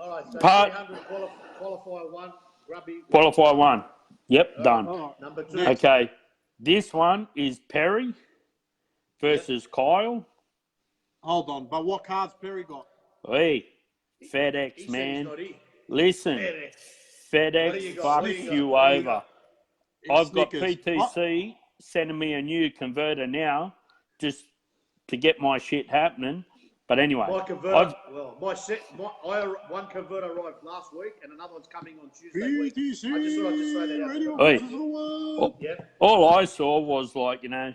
E: right. So
J: Part-
E: 300 qualify 1. Grubby.
J: qualify 1. Yep, done.
A: Oh,
E: Number 2.
J: Okay, this one is Perry versus Kyle.
A: hold on. But what cards Perry got?
J: Hey,
E: He
J: FedEx,
E: said
J: man.
E: he's not here.
J: Listen,
E: FedEx. What
J: FedEx
E: do you got?
J: fucks
E: What do you got?
J: you
E: What do you
J: over.
E: got?
J: I've got
A: Snickers.
J: PTC sending me a new converter now just to get my shit happening. But anyway,
E: My converter, one converter arrived last week, and another one's coming on Tuesday week. I just thought I'd just throw that out
A: Radio
E: there.
J: Oi.
A: versus the world.
E: Yep.
J: all I saw was like, you know,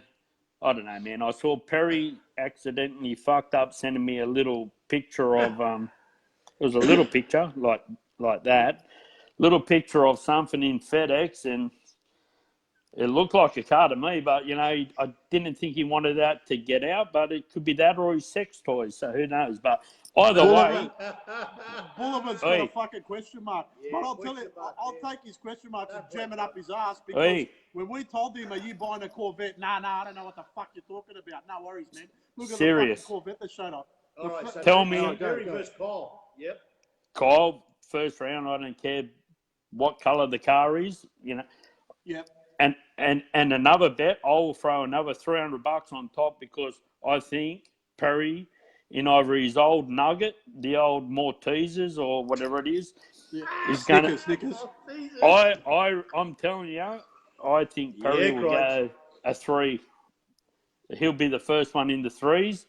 J: I don't know, man. I saw Perry accidentally fucked up sending me a little picture of it was a little picture like that, little picture of something in FedEx, and it looked like a car to me. But you know, I didn't think he wanted that to get out, but it could be that or his sex toys. So who knows? But either way,
A: Bullivan's got a fucking question mark.
E: Yeah,
A: but I'll tell you,
E: question mark,
A: I'll
E: yeah.
A: take his question marks and jam it up his ass because
J: Hey.
A: when we told him, are you buying a Corvette? Nah, I don't know what the fuck you're talking about. No worries, man. Look at
J: Serious.
A: the fucking Corvette that showed up.
E: All right. So
J: Tell me-
E: Perry versus Kyle. Yep.
J: Kyle, first round, I don't care what colour the car is, you know.
A: Yep.
J: And another bet, I'll throw another $300 on top because I think Perry, in either his old Nugget, the old Marcheses or whatever it is going to.
A: Snickers.
J: I'm telling you, I think Perry will
E: Christ.
J: go a 3. He'll be the first one in the 3s,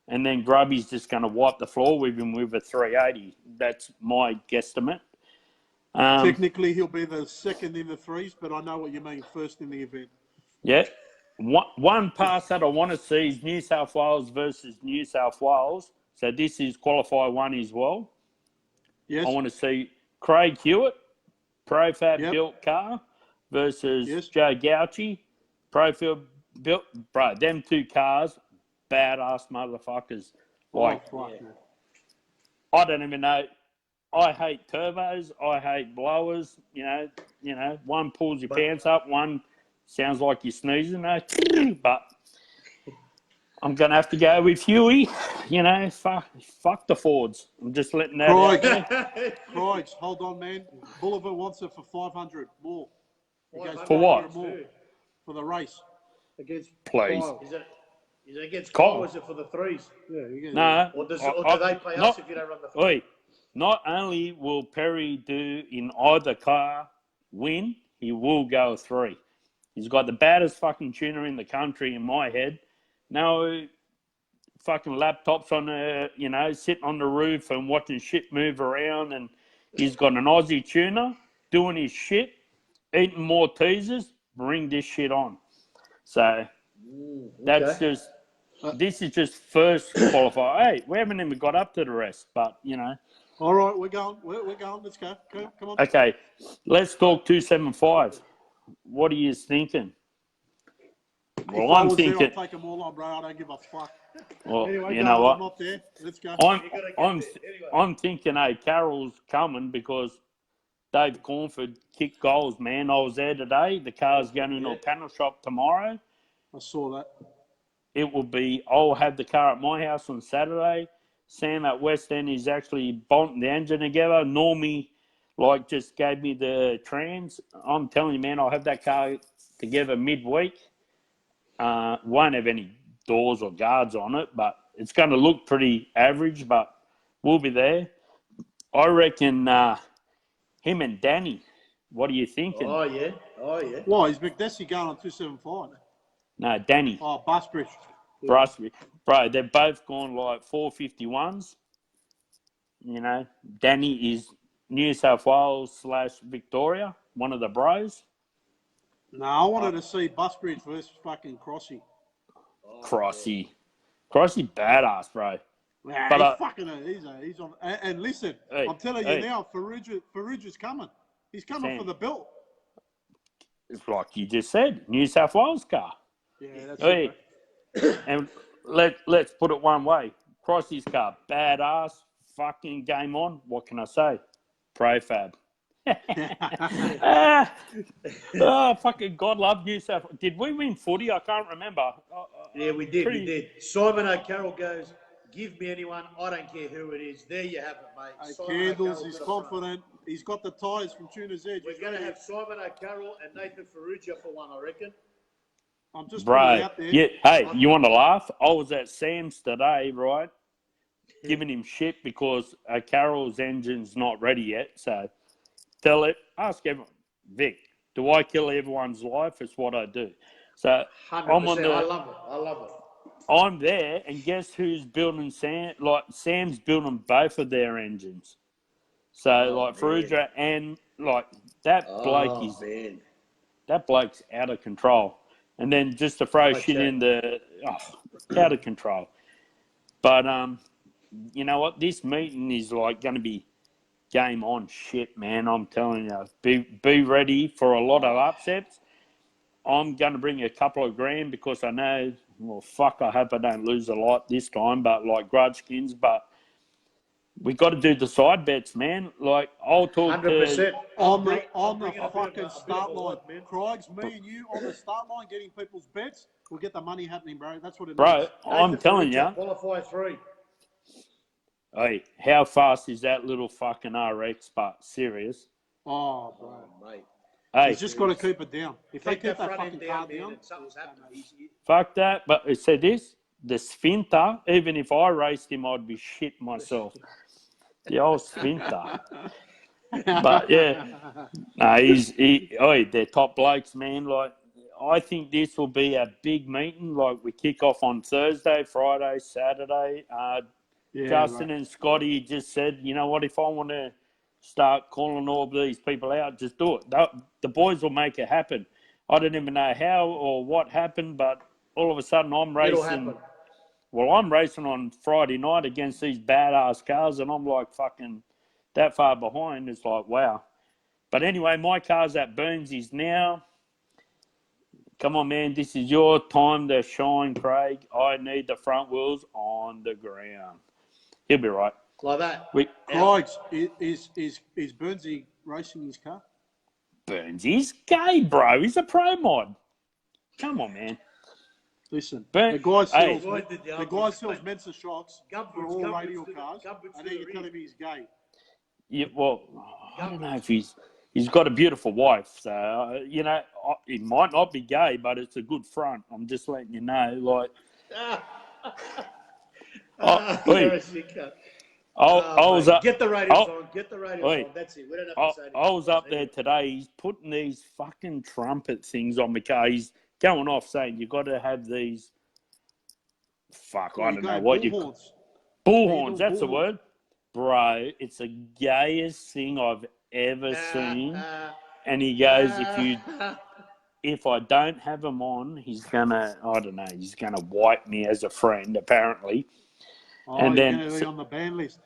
J: and then Grubby's just going to wipe the floor with him with a 380. That's my guesstimate.
A: Technically, he'll be the second in the 3s, but I know what you mean, first in the event.
J: Yeah. One pass that I want to see is New South Wales versus New South Wales. So this is qualify 1 as well.
A: Yes.
J: I want to see Craig Hewitt, Profab
A: Yep.
J: built car, versus
A: Yes.
J: Joe Gauchi, Profab built. Bro, them two cars, badass motherfuckers. Like,
A: fuck, yeah.
J: I don't even know. I hate turbos. I hate blowers. You know, one pulls your pants up, one sounds like you're sneezing. But I'm gonna have to go with Huey. You know, fuck the Fords. I'm just letting that out there.
A: Croix, hold on, man. Bolivar wants it for 500 more. He goes
J: For what?
A: 500 more for the race.
E: Against
J: Please.
E: Kyle. Is it against
J: Kyle.
E: Kyle or is it for the 3s?
A: Yeah, you get
J: No.
E: Or do they pay us if you don't run the 3s?
J: Oi, not only will Perry do in either car win, he will go 3. He's got the baddest fucking tuner in the country in my head. No fucking laptops on sitting on the roof and watching shit move around, and he's got an Aussie tuner doing his shit, eating more teasers, bring this shit on. So that's just, this is just first qualifier. Hey, we haven't even got up to the rest, but you know.
A: All right, we're going. We're going. Let's go. Come on.
J: Okay, let's talk 275. What are you thinking? Well,
A: If I
J: I'm
A: was there,
J: thinking.
A: I'll take them all on, bro. I don't give a fuck.
J: Well,
A: Anyway,
J: you know
A: I'm
J: what?
A: not there. Let's go.
J: I'm thinking, hey, Carroll's coming because Dave Cornford kicked goals, man. I was there today. The car's going into a panel shop tomorrow.
A: I saw that.
J: It will be, I'll have the car at my house on Saturday. Sam at West End is actually bolting the engine together. Normie, just gave me the trans. I'm telling you, man, I'll have that car together midweek. Won't have any doors or guards on it, but it's going to look pretty average, but we'll be there. I reckon him and Danny, what are you thinking?
E: Oh, yeah.
A: Why, is McDessie going on 275?
J: No, Danny.
A: Oh, Busbridge.
J: Bro, they've both gone like 451s. You know, Danny is New South Wales / Victoria, one of the bros.
A: No, I wanted to see Busbridge versus fucking Crossy.
J: Crossy badass, bro.
A: Nah,
J: But,
A: he's on. And listen,
J: Hey,
A: I'm telling you now, Farouja's coming. He's coming
J: Sam.
A: for the belt.
J: It's like you just said, New South Wales car.
A: Yeah, that's
J: Hey,
A: it.
J: and let's put it one way. Crossy's car, badass, fucking game on. What can I say? Profab. Fucking God love New South. Did we win footy? I can't remember.
E: Yeah, we did. We did. Simon O'Carroll goes, give me anyone. I don't care who it is. There you have it, mate.
A: Hey,
E: Simon
A: Candles,
E: O'Carroll
A: he's
E: to the front.
A: confident. He's got the tyres from Tuna's Edge.
E: We're going to have Simon O'Carroll and Nathan Ferrugia for one, I reckon.
A: I'm just putting it
J: Bro,
A: out there.
J: yeah. Hey, you want to laugh? I was at Sam's today, right? Giving him shit because Carroll's engine's not ready yet. So ask everyone, Vic, do I kill everyone's life? It's what I do. So
E: 100%.
J: I'm on
E: I love it. I love it.
J: I'm there, and guess who's building Sam? Like, Sam's building both of their engines. So, Ferrugia and, that bloke is...
E: Man.
J: That bloke's out of control. And then just to throw shit in out of control. But, you know what? This meeting is, going to be game on shit, man. I'm telling you. Be ready for a lot of upsets. I'm going to bring you a couple of grand because I know, I hope I don't lose a lot this time, but grudgekins. But we got to do the side bets, man. I'll talk
E: 100%.
A: On the fucking start line. Kryger, me and you on the start line getting people's bets. We'll get the money happening, bro. That's what it
J: Bro,
A: is.
J: I'm telling you.
E: Qualify 3.
J: Hey, how fast is that little fucking RX? But serious.
A: Oh, bro.
E: Mate.
A: He's
J: Hey,
A: just got to keep it down. If they
E: Take
A: keep
E: that
A: that
E: front
A: fucking
E: end
A: car
E: down, man,
A: down,
E: and something's happening.
J: fuck that. But it said this, the Sphinter, even if I raced him, I'd be shit myself. The old Sphinter. But yeah, no, they're top blokes, man. I think this will be a big meeting. We kick off on Thursday, Friday, Saturday. Justin and Scotty just said, you know what, if I want to start calling all these people out, just do it. The boys will make it happen. I don't even know how or what happened, but all of a sudden I'm racing.
E: It'll happen.
J: Well, I'm racing on Friday night against these badass cars, and I'm fucking that far behind. It's wow. But anyway, my car's at Burnsy's now. Come on, man. This is your time to shine, Craig. I need the front wheels on the ground. He'll be right.
E: Like that.
A: Kryger, is Burnsy racing his car?
J: Burnsy's gay, bro. He's a pro mod. Come on, man.
A: Listen, the guy sells Mensa shocks for all
E: Gumboots,
A: radial cars, and then you're telling me he's gay.
J: Yeah, well, I don't know if he's got a beautiful wife, so he might not be gay, but it's a good front. I'm just letting you know, I was up.
E: Get the radios on. Get the radios on. That's it. We don't have to say anything.
J: I was up there today. He's putting these fucking trumpet things on the car. He's going off saying you got to have these. Fuck, I don't know what you. Bullhorns. That's the word, bro. It's the gayest thing I've ever seen. And he goes, if I don't have them on, he's gonna. I don't know. He's gonna wipe me as a friend, apparently.
A: Oh,
J: and
A: you're
J: then
A: going to be on the ban list.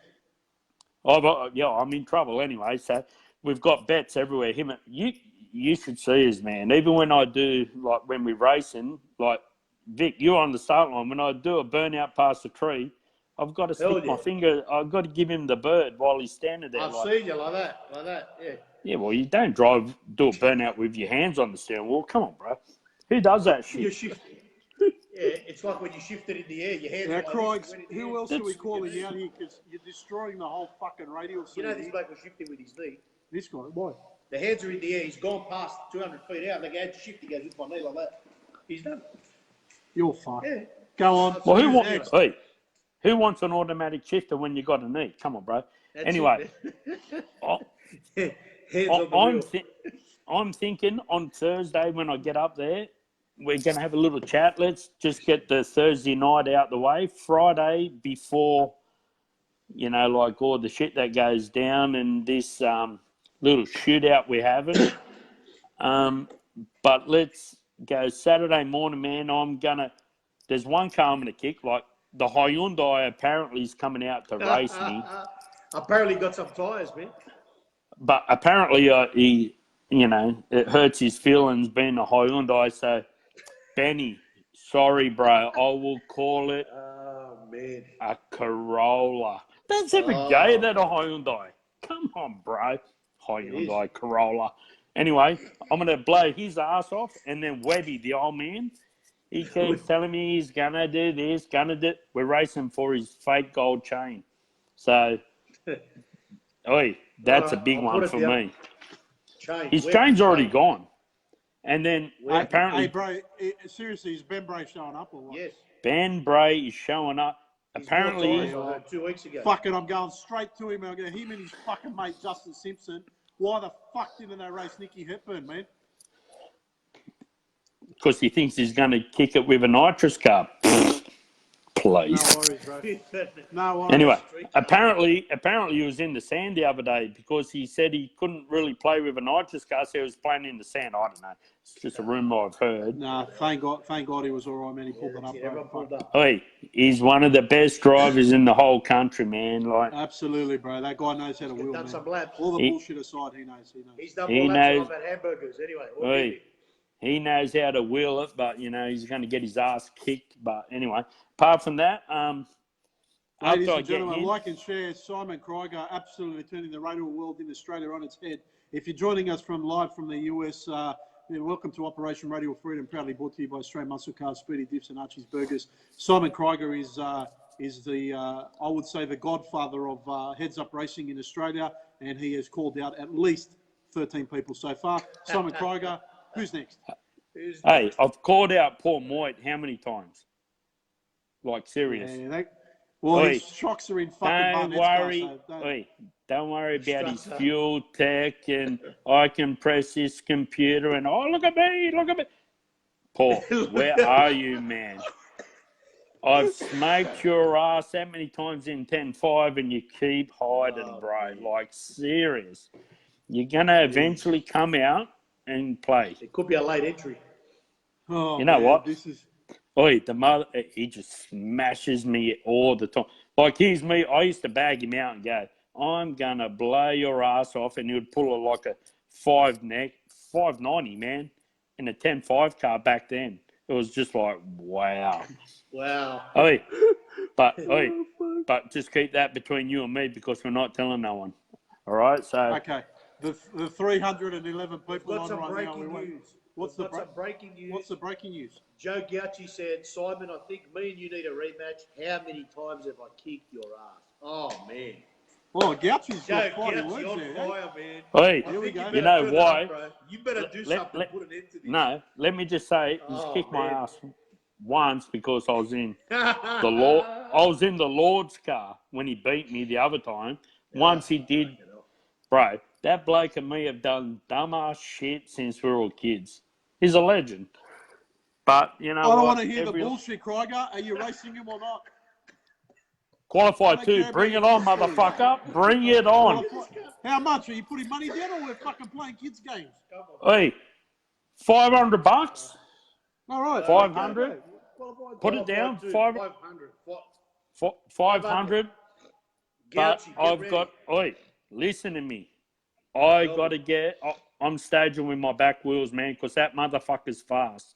J: I'm in trouble anyway. So we've got bets everywhere. You should see us, man. Even when I do, when we're racing, Vic, you're on the start line. When I do a burnout past a tree, I've got to stick my finger. I've got to give him the bird while he's standing there.
E: I've seen you like that, yeah.
J: Yeah, well, you don't do a burnout with your hands on the steering wheel. Come on, bro. Who does that shit?
E: You shift. Yeah, it's like when you shift it in the air, your hands
A: Now,
E: are like
A: Kryger, who else are we calling out here? Because you're destroying the whole fucking radial scene.
E: You know this bloke was shifting with his knee.
A: This guy, why?
E: The hands are in the air. He's gone past 200 feet out. They go to shift. He goes with my knee like that. He's done it.
A: You're fucked.
E: Yeah.
A: Go on.
J: Well, who wants an automatic shifter when you got a knee? Come on, bro.
E: That's
J: anyway, I'm thinking on Thursday when I get up there, we're going to have a little chat. Let's just get the Thursday night out the way. Friday before, all the shit that goes down and this little shootout we're having. But let's go Saturday morning, man. There's one car I'm going to kick. The Hyundai apparently is coming out to race me.
E: Apparently got some tyres, man.
J: But apparently it hurts his feelings being a Hyundai. So, Benny, Sorry, bro. I will call it
E: Oh, man.
J: a Corolla. That's even gay than a Hyundai. Come on, bro. Hyundai Corolla. Anyway, I'm going to blow his ass off, and then Webby, the old man, he keeps telling me he's going to do this, going to do... We're racing for his fake gold chain. So, oi, that's a big one for me. His chain's already gone. And then apparently...
A: Hey, bro, seriously, is Ben Bray showing up or what?
E: Yes.
J: Ben Bray is showing up. Apparently...
E: 2 weeks ago.
A: Fucking, I'm going straight to him. I'm going to him and his fucking mate, Justin Simpson. Why the fuck didn't they race Nicky Hepburn, man?
J: Because he thinks he's going to kick it with a nitrous car. Please.
A: No worries, bro. No worries.
J: Anyway, apparently he was in the sand the other day because he said he couldn't really play with a nitrous car, so he was playing in the sand. I don't know. It's just a rumour I've heard.
A: Nah, thank God he was all right, man. He pulled it up, bro.
J: Oi, he's one of the best drivers in the whole country, man. Like,
A: absolutely, bro. That guy knows how to wheel, man.
E: Some laps.
A: All the bullshit aside, he knows.
E: He's done more laps than I've had hamburgers. Anyway.
J: Oi, he knows how to wheel it, but, you know, he's going to get his ass kicked. But anyway, apart from that,
A: ladies and gentlemen, like and share. Simon Kryger absolutely turning the radial world in Australia on its head. If you're joining us live from the US, welcome to Operation Radial Freedom, proudly brought to you by Austraian Muscle Car, Speedy Dips and Archie's Burgers. Simon Kryger is the, I would say, the godfather of heads-up racing in Australia, and he has called out at least 13 people so far. Simon Kryger, who's next?
J: Hey, I've called out Paul Moyt how many times? Like, serious.
A: Yeah, his shocks are in fucking
J: don't worry about his fuel tech and I can press this computer and, oh, look at me. Paul, where are you, man? I've smoked your ass that many times in 10.5 and you keep hiding, bro. Like, serious. You're going to eventually come out and play.
E: It could be a late entry.
A: Oh,
J: you know what?
A: This is...
J: Oi, he just smashes me all the time. Like, here's me. I used to bag him out and go, I'm going to blow your ass off. And he would pull like a 590, man, in a 10.5 car back then. It was just like, wow.
E: Wow.
J: Oi, but just keep that between you and me because we're not telling no one. All right? So.
A: Okay. The 311 people
E: on right now.
A: What's the
E: breaking news?
A: What's the breaking news?
E: Joe Gauci said, Simon, I think me and you need a rematch. How many times have I kicked your ass? Oh, man.
A: Oh, Gauci's got
E: Gauci
A: words
E: on
A: there,
E: fire, man.
J: Oi,
A: here we go.
J: You know why?
E: You better do something to put an end to this.
J: No, let me just say, he's kicked my ass once because I was in the Lord's car when he beat me the other time. Once he did, bro. That bloke and me have done dumbass shit since we were all kids. He's a legend. But, you know,
A: I don't want to hear the bullshit, Kryger. Are you racing him or not?
J: Qualified too. Bring it on, motherfucker. Bring it on.
A: How much? Are you putting money down or we're fucking playing kids' games?
J: Hey, $500?
A: All right.
J: 500? Put it down. 500. 500. But I've got, listen to me. I'm staging with my back wheels, man, because that motherfucker's fast.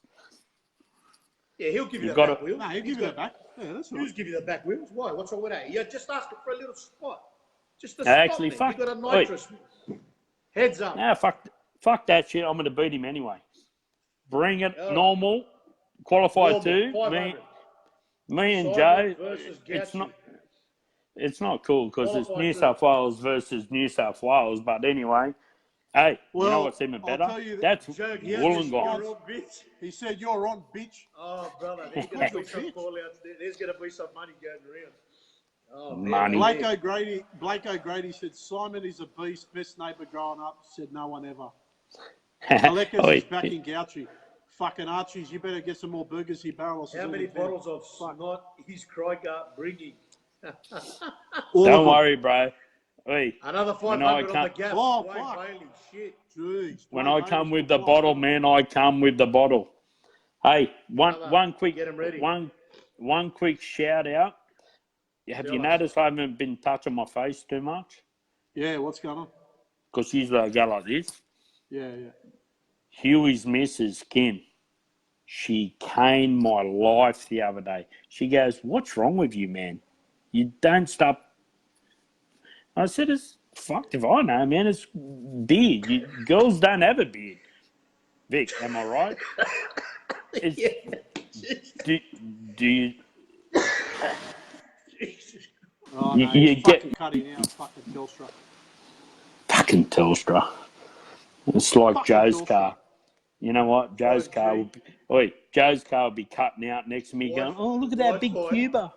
E: Yeah, he'll give you the back wheels.
A: No, he'll give you the back. Yeah, that's right.
E: He'll give you the back wheels. Why? What's wrong with that? You're just asking for a little spot. Just a
J: Actually,
E: spot, man. You got a nitrous. Heads up.
J: Nah, fuck that shit. I'm going to beat him anyway. Bring it normal. Qualified too. Me and Joe. It's not cool because it's New South Wales versus New South Wales. But anyway, hey, you know what's even better? That's Wollongong.
A: He said you're on, bitch.
E: Oh, brother, there's going to be some call-outs there. There's going to be some money going around. Oh,
J: money.
A: Blake O'Grady said Simon is a beast, best neighbour growing up. Said no one ever. Alekas is backing Gauci. Fucking Archies, you better get some more burgers here, Barrelos.
E: How many bottles of snot is Kryger bringing?
J: Don't worry, bro. Hey,
E: another 500 on the gap.
A: Oh, fuck.
E: Bailey, shit.
A: Jeez.
J: When I come with the bottle, man, I come with the bottle. Hey, one quick shout out. Have you noticed I haven't been touching my face too much?
A: Yeah, what's going on?
J: Because usually I go like this.
A: Yeah.
J: Huey's missus, Kim. She caned my life the other day. She goes, "What's wrong with you, man? You don't stop." I said, "It's fucked if I know, man. It's beard. Girls don't have a beard." Vic, am I right? Do you...
A: Oh,
J: You,
A: no,
J: you
A: he's
J: get
A: fucking cutting out fucking Telstra.
J: fucking Telstra. It's like
A: Fucking
J: Joe's
A: Telstra.
J: car. You know what? Joe's car will be, Joe's car will be cutting out next to me going, "Oh, look at that big Cuba."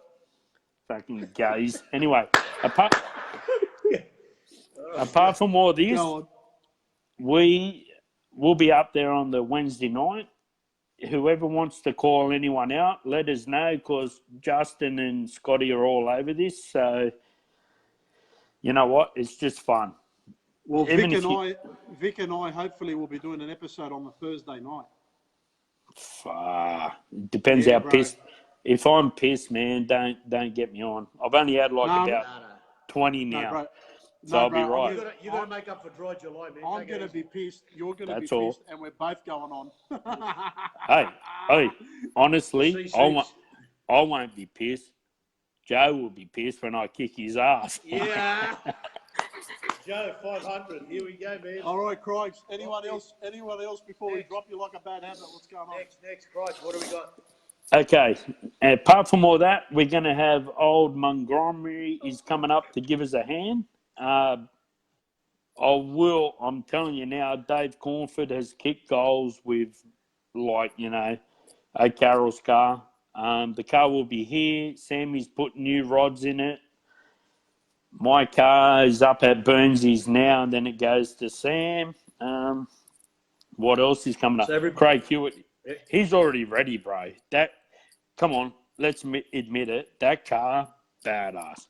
J: Fucking gays. Anyway, apart from all this, we will be up there on the Wednesday night. Whoever wants to call anyone out, let us know, because Justin and Scotty are all over this. So, you know what? It's just fun.
A: Well, Vic and I hopefully will be doing an episode on the Thursday night.
J: Depends how
A: bro.
J: pissed. If I'm pissed, man, don't get me on. I've only had about 20 now.
A: Bro.
J: So I'll be right.
E: You got to make up for dry July, man.
A: I'm going to be pissed. You're going to be
J: That's all.
A: pissed, and we're both going on.
J: Hey, honestly, I won't be pissed. Joe will be pissed when I kick his ass.
E: Yeah. Joe, 500. Here we go, man.
A: All right, Kryger. Anyone else before we drop you like a bad habit? What's going on?
E: Next, Kryger. What do we got?
J: Okay. Apart from all that, we're going to have old Montgomery is coming up to give us a hand. I'm telling you now, Dave Cornford has kicked goals with, O'Carroll's car. The car will be here. Sammy's putting new rods in it. My car is up at Burnsy's now, and then it goes to Sam. What else is coming up? Craig Hewitt. He's already ready, bro. Come on, let's admit it. That car, badass.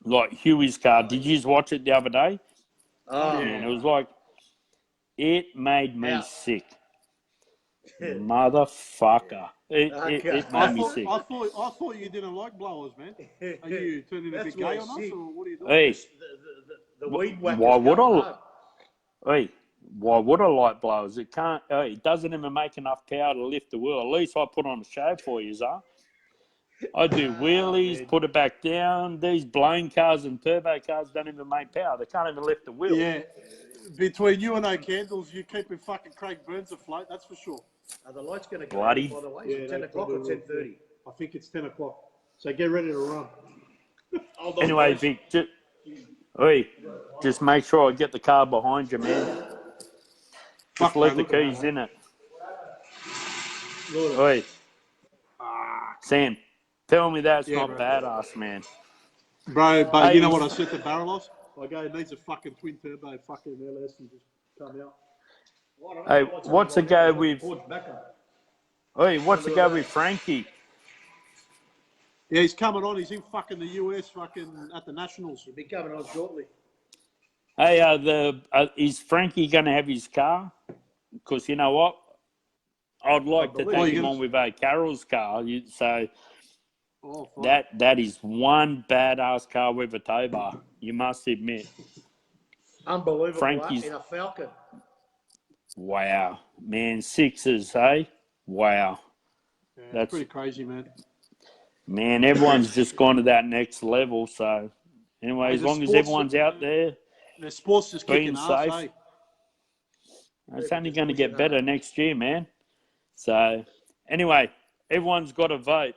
J: Like Huey's car. Did you just watch it the other day?
E: Oh,
J: man, it was like, it made me sick. Motherfucker. It made me sick.
A: I thought you didn't like blowers, man. Are you turning a bit gay on us, or what are you doing?
J: Hey,
E: the weed whackers.
J: Why would I like blowers? It can't. It doesn't even make enough power to lift the wheel. At least I put on a show for you, Zah. I do wheelies, put it back down. These blown cars and turbo cars don't even make power. They can't even lift the wheel.
A: Yeah. Between you and O'Candles, you keeping fucking Craig Burns afloat, that's for sure.
E: Are the lights going to go
J: Bloody.
E: by the way? Is it 10 o'clock or 10:30?
A: I think it's 10 o'clock. So get ready to run.
J: Anyway, Vic, just make sure I get the car behind you, man. Just leave the keys in it. Oi. Sam, tell me that's not badass, man.
A: Bro, but you know what I said to Barrelos? I go, it needs a fucking twin turbo fucking LS and just come out.
J: Hey, what's the go with... what's the go with Frankie?
A: Yeah, he's coming on. He's in fucking the US fucking at the Nationals.
E: He'll be coming on shortly.
J: Hey, is Frankie going to have his car? Because you know what? I'd like to take him on with Carol's car. That is one badass car with a tow bar. You must admit.
E: Unbelievable.
J: Frankie's
E: in a Falcon.
J: Wow, man, sixes, hey? Wow.
A: Yeah, that's pretty crazy, man.
J: Man, everyone's just gone to that next level. So, anyway, as long as everyone's out there,
A: the sports just
J: being
A: kicking
J: safe,
A: ass, eh?
J: it's only going to get better next year, man. So, anyway, everyone's got to vote.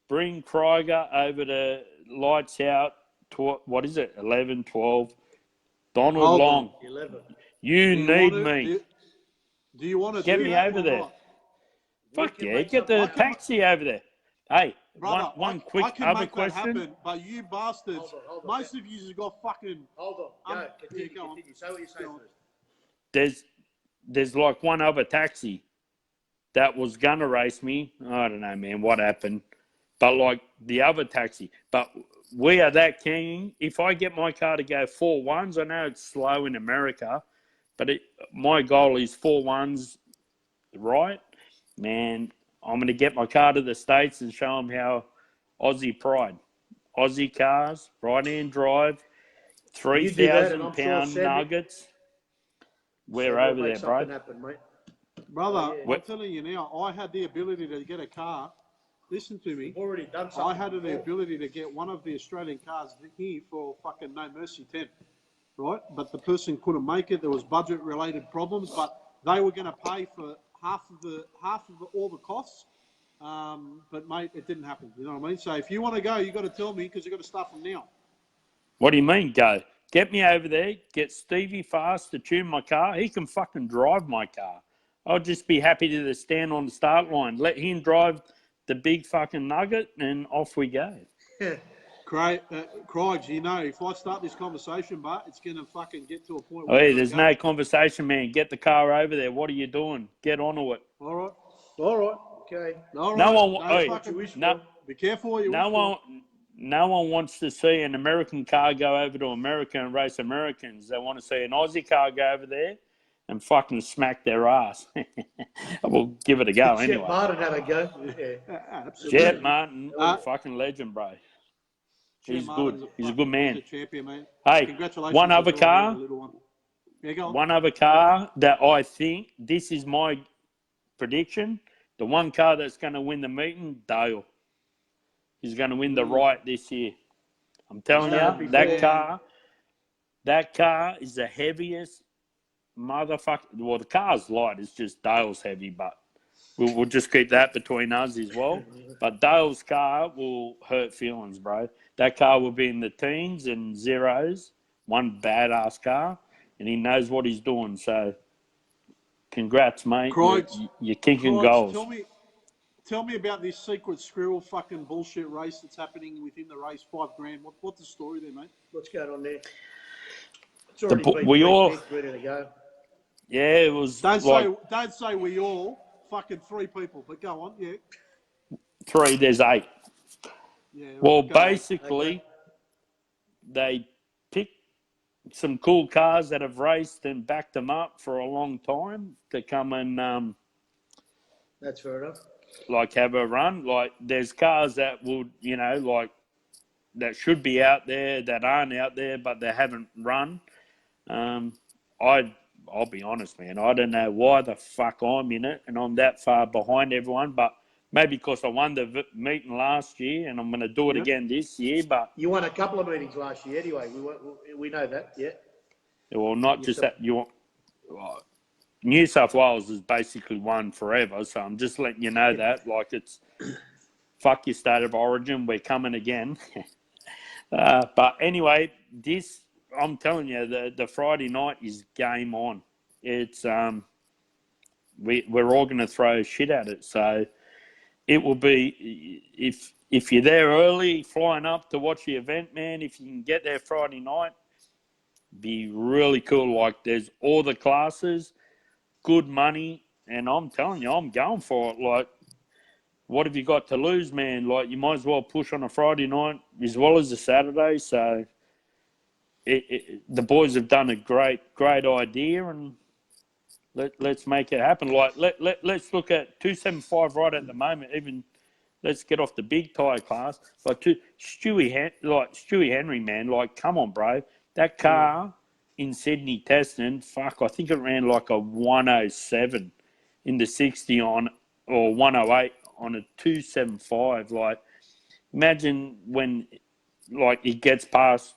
J: Bring Kryger over to Lights Out. What is it? 11, 12. Donald Long.
E: 11.
J: You need me.
A: Do you want to
J: get me over there? Fuck yeah! Get the taxi over there. Hey,
A: brother,
J: one quick
A: I can
J: other
A: make
J: question.
A: That happen, but you bastards,
E: hold on,
A: most of you have got fucking.
E: Hold on. Continue. Say what you say first.
J: There's like one other taxi that was gonna race me. I don't know, man, what happened. But like the other taxi. But we are that keen. If I get my car to go 4-1s, I know it's slow in America, but my goal is 4-1s, right? Man, I'm going to get my car to the States and show them how Aussie pride. Aussie cars, right-hand drive, 3,000 pound nuggets. We're over there, bro.
E: Happen, mate.
A: Brother,
B: yeah.
A: I'm telling you now, I had the ability to get a car. Listen to me.
E: We've already done
A: I
E: something.
A: had the
E: before.
A: ability to get one of the Australian cars here for fucking no mercy 10, right? But the person couldn't make it. There was budget-related problems, but they were going to pay for half of all the costs. But mate, it didn't happen. You know what I mean? So if you want to go, you got to tell me because you got to start from now.
J: What do you mean, go? Get me over there. Get Stevie Fast to tune my car. He can fucking drive my car. I'll just be happy to stand on the start line. Let him drive the big fucking nugget, and off we go.
A: Kryger, you know, if I start this conversation, but it's going to fucking get to a point
J: Oh,
A: where
J: hey, there's no conversation, man. Get the car over there. What are you doing? Get onto it.
A: All right.
B: Okay.
A: All right.
J: No one.
A: Don't
J: Hey,
A: fucking
B: wish
J: no,
B: for.
A: be careful what you
J: no
A: wish
J: one.
A: for.
J: No one wants to see an American car go over to America and race Americans. They want to see an Aussie car go over there and fucking smack their ass. We'll give it a go
B: Jet
J: anyway.
B: Martin had a go. Yeah.
A: Absolutely.
J: Jet Martin,
A: Uh,
J: fucking legend, bro.
A: Jet
J: He's
A: Martin's
J: good. He's a good man.
A: He's a champion, man.
J: Hey,
A: Congratulations
J: one
A: as
J: other
A: well,
J: car.
A: the little one. Yeah, go on.
J: One other car that I think, this is my prediction, the one car that's going to win the meeting, Dale. He's going to win the right this year. I'm telling you, that car is the heaviest motherfucker. Well, the car's light. It's just Dale's heavy, but we'll just keep that between us as well. But Dale's car will hurt feelings, bro. That car will be in the teens and zeros. One badass car, and he knows what he's doing. So, congrats, mate. You're kicking goals.
A: Tell me about this secret squirrel fucking bullshit race that's happening within the race. $5,000. What's the story there, mate?
B: What's going on there? It's already been pre-picked, ready to go.
J: Yeah, it was.
A: Don't say we all. Fucking 3 people. But go on, yeah.
J: 3. There's 8.
A: Yeah.
J: Well,
A: go
J: basically, they picked some cool cars that have raced and backed them up for a long time to come and
B: That's fair enough.
J: like have a run. Like there's cars that would, you know, like that should be out there that aren't out there, but they haven't run. I'll be honest, man. I don't know why the fuck I'm in it and I'm that far behind everyone, but maybe because I won the meeting last year and I'm going to do it again this year. But
B: you won a couple of meetings last year anyway. We know that, yeah.
J: Well, not just that. New South Wales has basically won forever, so I'm just letting you know that. Like, it's fuck your state of origin, we're coming again. But anyway, I'm telling you, the Friday night is game on. It's we're all going to throw shit at it, so it will be if you're there early, flying up to watch the event, man. If you can get there Friday night, be really cool. Like, there's all the classes. Good money, and I'm telling you, I'm going for it. Like, what have you got to lose, man? Like, you might as well push on a Friday night as well as a Saturday. So, the boys have done a great idea, and let's make it happen. Like, let's look at 275 right at the moment. Even let's get off the big tyre class. Like, Stewie Henry, man. Like, come on, bro. That car. In Sydney testing, I think it ran like a 107 in the 60 or 108 on a 275. Like, imagine when, like, it gets past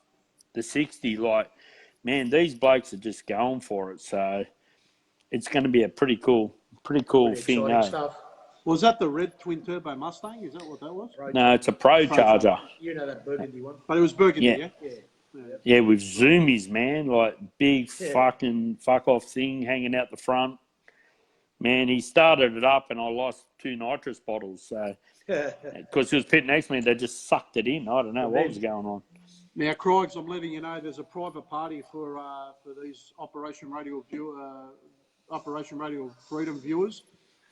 J: the 60, like, man, these blokes are just going for it. So it's going to be a pretty cool thing.
B: Stuff.
A: Was that the red twin turbo Mustang? Is that what that was?
J: No, it's a Pro Charger.
B: You know that Burgundy one.
A: But it was Burgundy, yeah?
J: Yeah, with zoomies, man, like big fucking fuck off thing hanging out the front. Man, he started it up and I lost 2 nitrous bottles. So, because he was pitting next to me, they just sucked it in. I don't know what was going on.
A: Now, Kryger, I'm letting you know there's a private party for these Operation Radial Freedom viewers.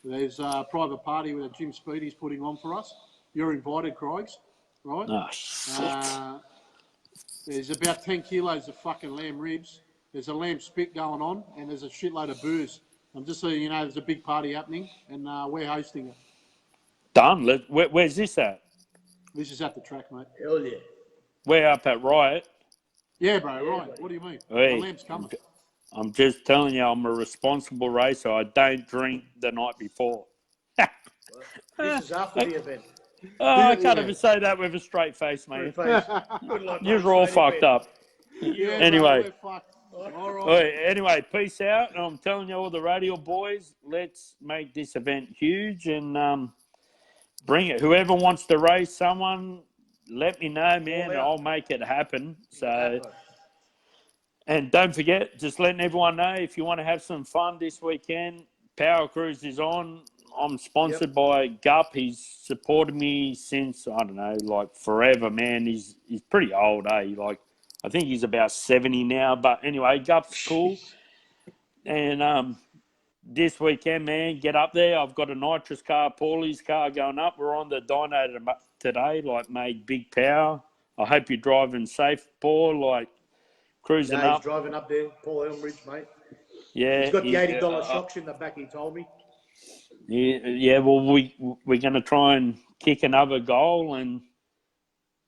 A: There's a private party that Jim Speedy's putting on for us. You're invited, Kryger, right?
J: Oh, shit.
A: There's about 10 kilos of fucking lamb ribs. There's a lamb spit going on, and there's a shitload of booze. I'm just letting you know there's a big party happening, and we're hosting it.
J: Done. Where's this at?
A: This is at the track, mate.
B: Hell yeah.
J: We're up at Riot.
A: Yeah, bro, right. What do you mean?
J: Hey.
A: The lamb's coming.
J: I'm just telling you, I'm a responsible racer. I don't drink the night before.
E: This is after the event.
J: Oh, I can't even say that with a straight face, mate.
E: Good luck, mate.
J: You're all
E: Straight
J: fucked
E: event.
J: up.
A: Yeah,
J: Anyway.
A: bro, we're fucked. All right.
J: Right, anyway, peace out. And I'm telling you, all the Radial boys, let's make this event huge and bring it. Whoever wants to race someone, let me know, man, and I'll make it happen. So, and don't forget, just letting everyone know, if you want to have some fun this weekend, Power Cruise is on. I'm sponsored by Gup. He's supported me since, I don't know, like forever, man. He's pretty old, eh? Like, I think he's about 70 now. But anyway, Gup's cool. And this weekend, man, get up there. I've got a nitrous car, Paulie's car going up. We're on the dyno today, like, made big power. I hope you're driving safe, Paul, like, cruising
E: He's
J: up.
E: driving up there, Paul Elmridge, mate.
J: Yeah.
E: He's got the $80 shocks in the back, he told me.
J: Yeah, well, we're going to try and kick another goal and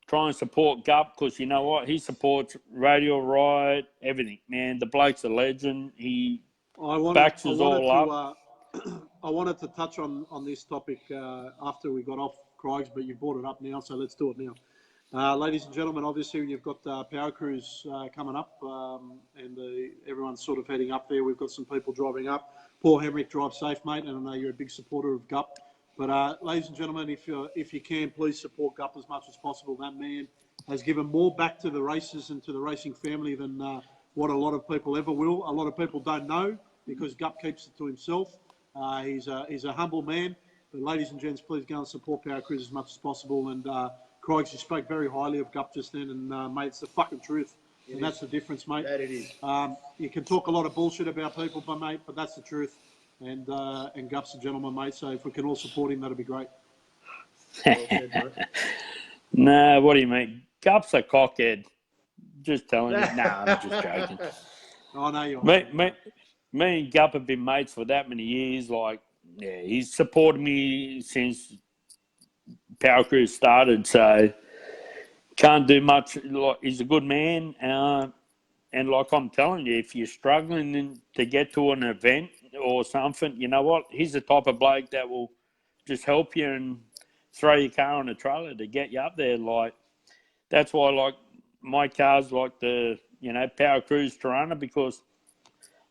J: try and support Gup, because you know what? He supports Radial Riot, everything, man. The bloke's a legend. He backs us all up.
A: I wanted to touch on this topic after we got off Kryger, but you brought it up now, so let's do it now. Ladies and gentlemen, obviously you've got Power Cruise coming up, and everyone's sort of heading up there. We've got some people driving up. Paul Hemrick, drive safe, mate, and I know you're a big supporter of Gup. But ladies and gentlemen, if you can, please support Gup as much as possible. That man has given more back to the races and to the racing family than what a lot of people ever will. A lot of people don't know because Gup keeps it to himself. He's a humble man. But ladies and gents, please go and support Power Cruise as much as possible. And Kryger, you spoke very highly of Gup just then, and mate, it's the fucking truth. And that's the difference, mate.
E: That it is.
A: You can talk a lot of bullshit about people, but that's the truth. And Gup's a gentleman, mate. So if we can all support him, that'd be great.
J: No, what do you mean? Gup's a cockhead. Just telling you. Nah, I'm just joking.
A: I know you are.
J: Me and Gup have been mates for that many years. Like, yeah, he's supported me since Power Cruise started. So can't do much. Like, he's a good man. And like I'm telling you, if you're struggling to get to an event or something, you know what? He's the type of bloke that will just help you and throw your car on a trailer to get you up there. Like, that's why, like, my car's like the, Power Cruise Tirana, because,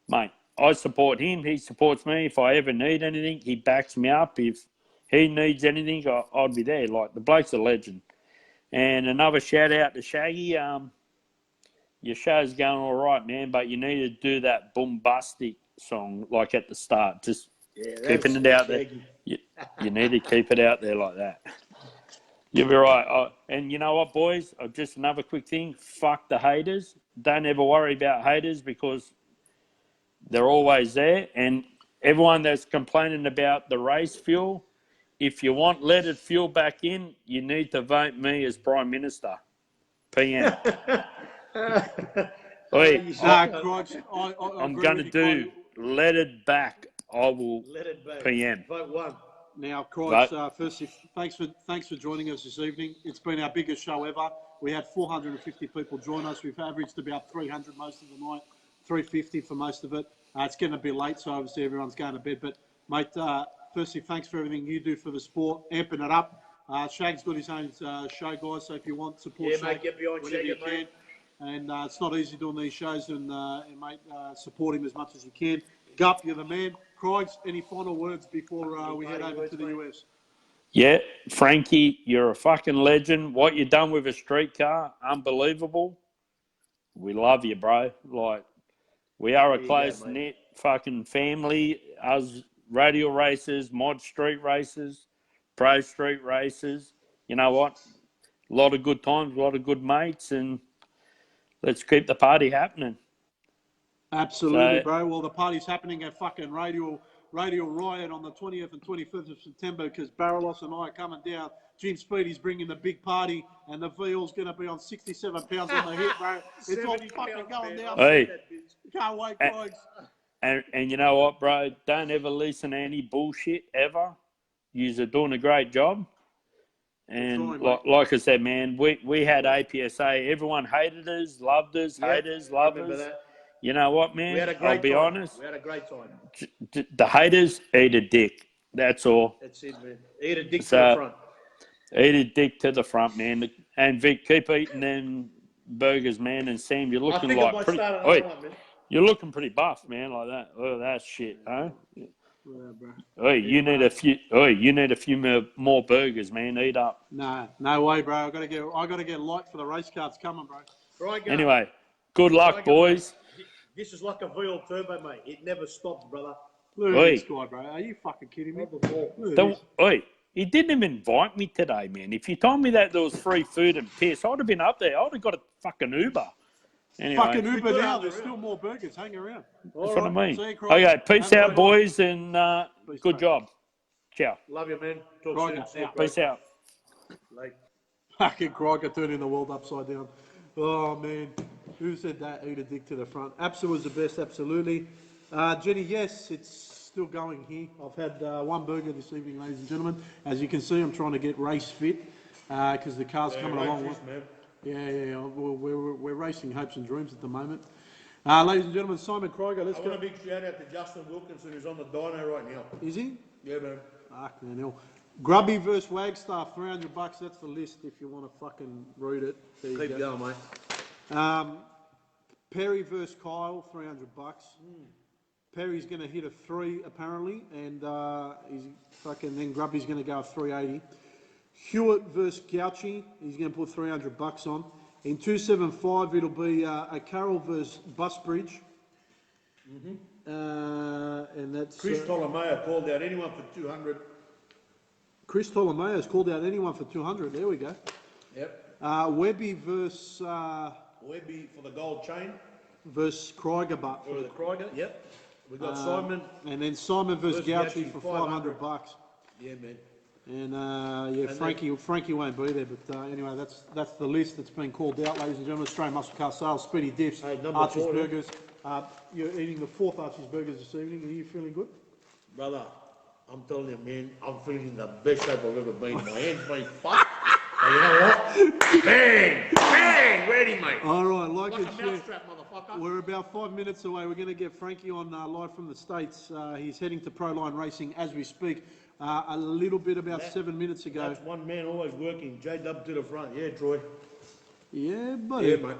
J: mate, I support him. He supports me. If I ever need anything, he backs me up. If he needs anything, I'll be there. Like, the bloke's a legend. And another shout out to Shaggy. Your show's going all right, man, but you need to do that bombastic song like at the start. Just keeping it out there. You need to keep it out there like that. You'll be right. And you know what, boys? Just another quick thing. Fuck the haters. Don't ever worry about haters, because they're always there. And everyone that's complaining about the race fuel, if you want leaded fuel back in, you need to vote me as Prime Minister. PM. Wait, I'm going to do leaded back. I will PM.
E: Vote one.
A: Now, Kryger, firstly, thanks for joining us this evening. It's been our biggest show ever. We had 450 people join us. We've averaged about 300 most of the night, 350 for most of it. It's getting a bit late, so obviously everyone's going to bed. But, mate, firstly, thanks for everything you do for the sport, amping it up. Shag's got his own show, guys, so if you want support,
E: Yeah,
A: Shag,
E: mate, get behind
A: whenever
E: Shag,
A: you can. And it's not easy doing these shows, and mate, support him as much as you can. Gup, you're the man. Kryger, any final words before we head over to the US?
J: Yeah, Frankie, you're a fucking legend. What you've done with a street car, unbelievable. We love you, bro. Like, we are a close-knit fucking family. Us radial racers, mod street racers, pro street racers. You know what? A lot of good times, a lot of good mates, and let's keep the party happening.
A: Absolutely, bro. Well, the party's happening at fucking Radial Riot on the 20th and 21st of September, because Barrelos and I are coming down. Jim Speedy's bringing the big party, and the VL's going to be on 67 pounds on the hit, bro. It's all fucking going down.
J: Hey.
A: Can't wait, guys.
J: And you know what, bro? Don't ever listen to any bullshit, ever. You're doing a great job. And like I said, man, we had APSA. Everyone hated us, loved us, haters, lovers. You know what,
E: We
J: man?
E: had a great
J: I'll be
E: time.
J: honest.
E: We had a great time.
J: The haters eat a dick. That's all.
E: That's it, man. Eat a dick to
J: So-
E: the front.
J: Eat a dick to the front, man. And Vic, keep eating them burgers, man. And Sam, you're
E: I
J: looking
E: think I
J: like
E: might
J: pretty.
E: start
J: Oi,
E: another one, man.
J: you're looking pretty buff, man. Like that. Oh, that's shit, huh?
A: Yeah, bro.
J: Oi, you need a few. Oi, you need a few more burgers, man. Eat up.
A: Nah, no way, bro. I gotta get light for the race cards coming, bro.
E: Right,
J: Anyway, good luck, boys.
E: This is like a V8 turbo, mate. It never stops, brother.
A: Look
J: Oi.
A: at this guy, bro. Are you fucking kidding me? Look at
J: Don't.
A: this.
J: Oi, he didn't even invite me today, man. If you told me that there was free food and piss, I'd have been up there. I'd have got a fucking Uber. Anyway,
A: Fucking Uber
E: good
A: now.
E: out
A: There's
E: there,
A: still more burgers. Hang around.
J: that's what I mean.
A: See you, Kryger.
J: Okay, peace
A: Have a
J: out,
A: good
J: boys, and good
A: mate.
J: job. Ciao.
E: Love you, man. Talk
A: Kryger,
E: soon.
A: out.
J: Peace out.
E: Like,
A: Fucking Kryger turning the world upside down. Oh, man. Who said that? Eat a dick to the front. Absa was the best, absolutely. Jenny, yes, it's still going here. I've had one burger this evening, ladies and gentlemen. As you can see, I'm trying to get race fit because the car's coming along.
E: man.
A: Yeah. We're racing hopes and dreams at the moment. Ladies and gentlemen, Simon Kryger, let's
E: I
A: go.
E: want a big shout out to Justin Wilkinson, who's on the dyno right now.
A: Is he?
E: Yeah, man.
A: Fuck, man, hell. Grubby versus Wagstaff, $300. That's the list if you want to fucking read it. There you
E: Keep
A: go.
E: going, mate.
A: Perry versus Kyle, $300. Perry's going to hit a 3 apparently, and then Grubby's going to go a 380. Hewitt versus Gouchy, he's going to put $300 on. In 275, it'll be a Carroll versus Busbridge. And that's
E: Chris Tolomeo called out anyone for 200.
A: Chris Tolomeo's called out anyone for 200. There we go.
E: Yep.
A: Webby versus
E: Webby for the gold chain.
A: Kryger, but
E: For the Kryger. Yep. We got Simon.
A: and then Simon versus
E: Versus
A: Gouchy for
E: Gouchy,
A: $500.
E: Yeah, man.
A: And Frankie won't be there, but anyway, that's the list that's been called out, ladies and gentlemen. Australian Muscle Car Sales, Speedy Diffs,
E: Hey, number
A: Archie's
E: 4, yeah.
A: Burgers. You're eating the 4th Archie's Burgers this evening. Are you feeling good?
E: Brother, I'm telling you, man, I'm feeling in the best shape I've ever been. My hands been fucked. But you know what? Bang! Bang! Ready, mate.
A: All right, like
E: Like
A: and
E: a
A: share.
E: mousetrap, motherfucker.
A: We're about 5 minutes away. We're going to get Frankie on live from the States. He's heading to Proline Racing as we speak. A little bit about 7 minutes ago.
E: That's one man always working. J-Dub to the front. Yeah, Troy.
A: Yeah, buddy.
E: Yeah, mate.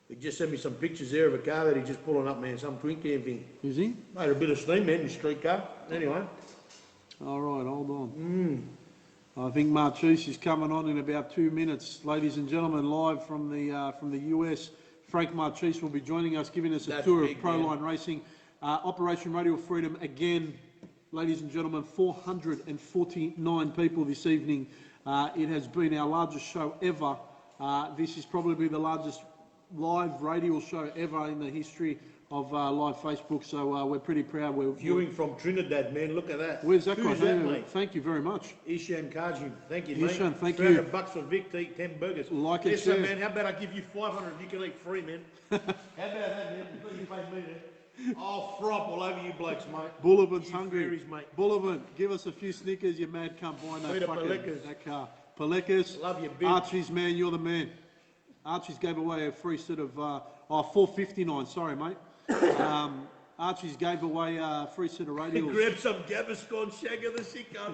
E: He just sent me some pictures there of a car that he's just pulling up, man. Some twin cam thing.
A: Is he?
E: Made a bit of steam, man, in the street car. Anyway.
A: All right, hold on. I think Marchese is coming on in about 2 minutes. Ladies and gentlemen, live from the US, Frank Marchese will be joining us, giving us a
E: That's
A: tour
E: big,
A: of Proline Racing. Operation Radial Freedom again, ladies and gentlemen, 449 people this evening. It has been our largest show ever. This is probably the largest live radial show ever in the history of live Facebook, so we're pretty proud. We're
E: Viewing from Trinidad, man. Look at that.
A: Where's that
E: Who's
A: guy?
E: that, mate?
A: Thank you very much.
E: Ishan Kajim. Thank you, mate.
A: Ishan, thank you.
E: $300 for Vic to eat 10 burgers.
A: Like and
E: Listen,
A: share.
E: man, how about I give you 500 you can eat free, man? How about that, man? You pay me that. I'll frop all over you blokes, mate.
A: Bullivant's
E: You
A: hungry.
E: fairies, mate.
A: Bullivant, give us a few Snickers, you mad cunt. Buy no
E: Peter
A: fucking
E: Palekas.
A: that car. Palekas.
E: Love you, big.
A: Archie's, man, you're the man. Archie's gave away a free set of, $4.59, sorry, mate. Archie's gave away a free set of radials.
E: Grab some Gaviscon shag of the sicko.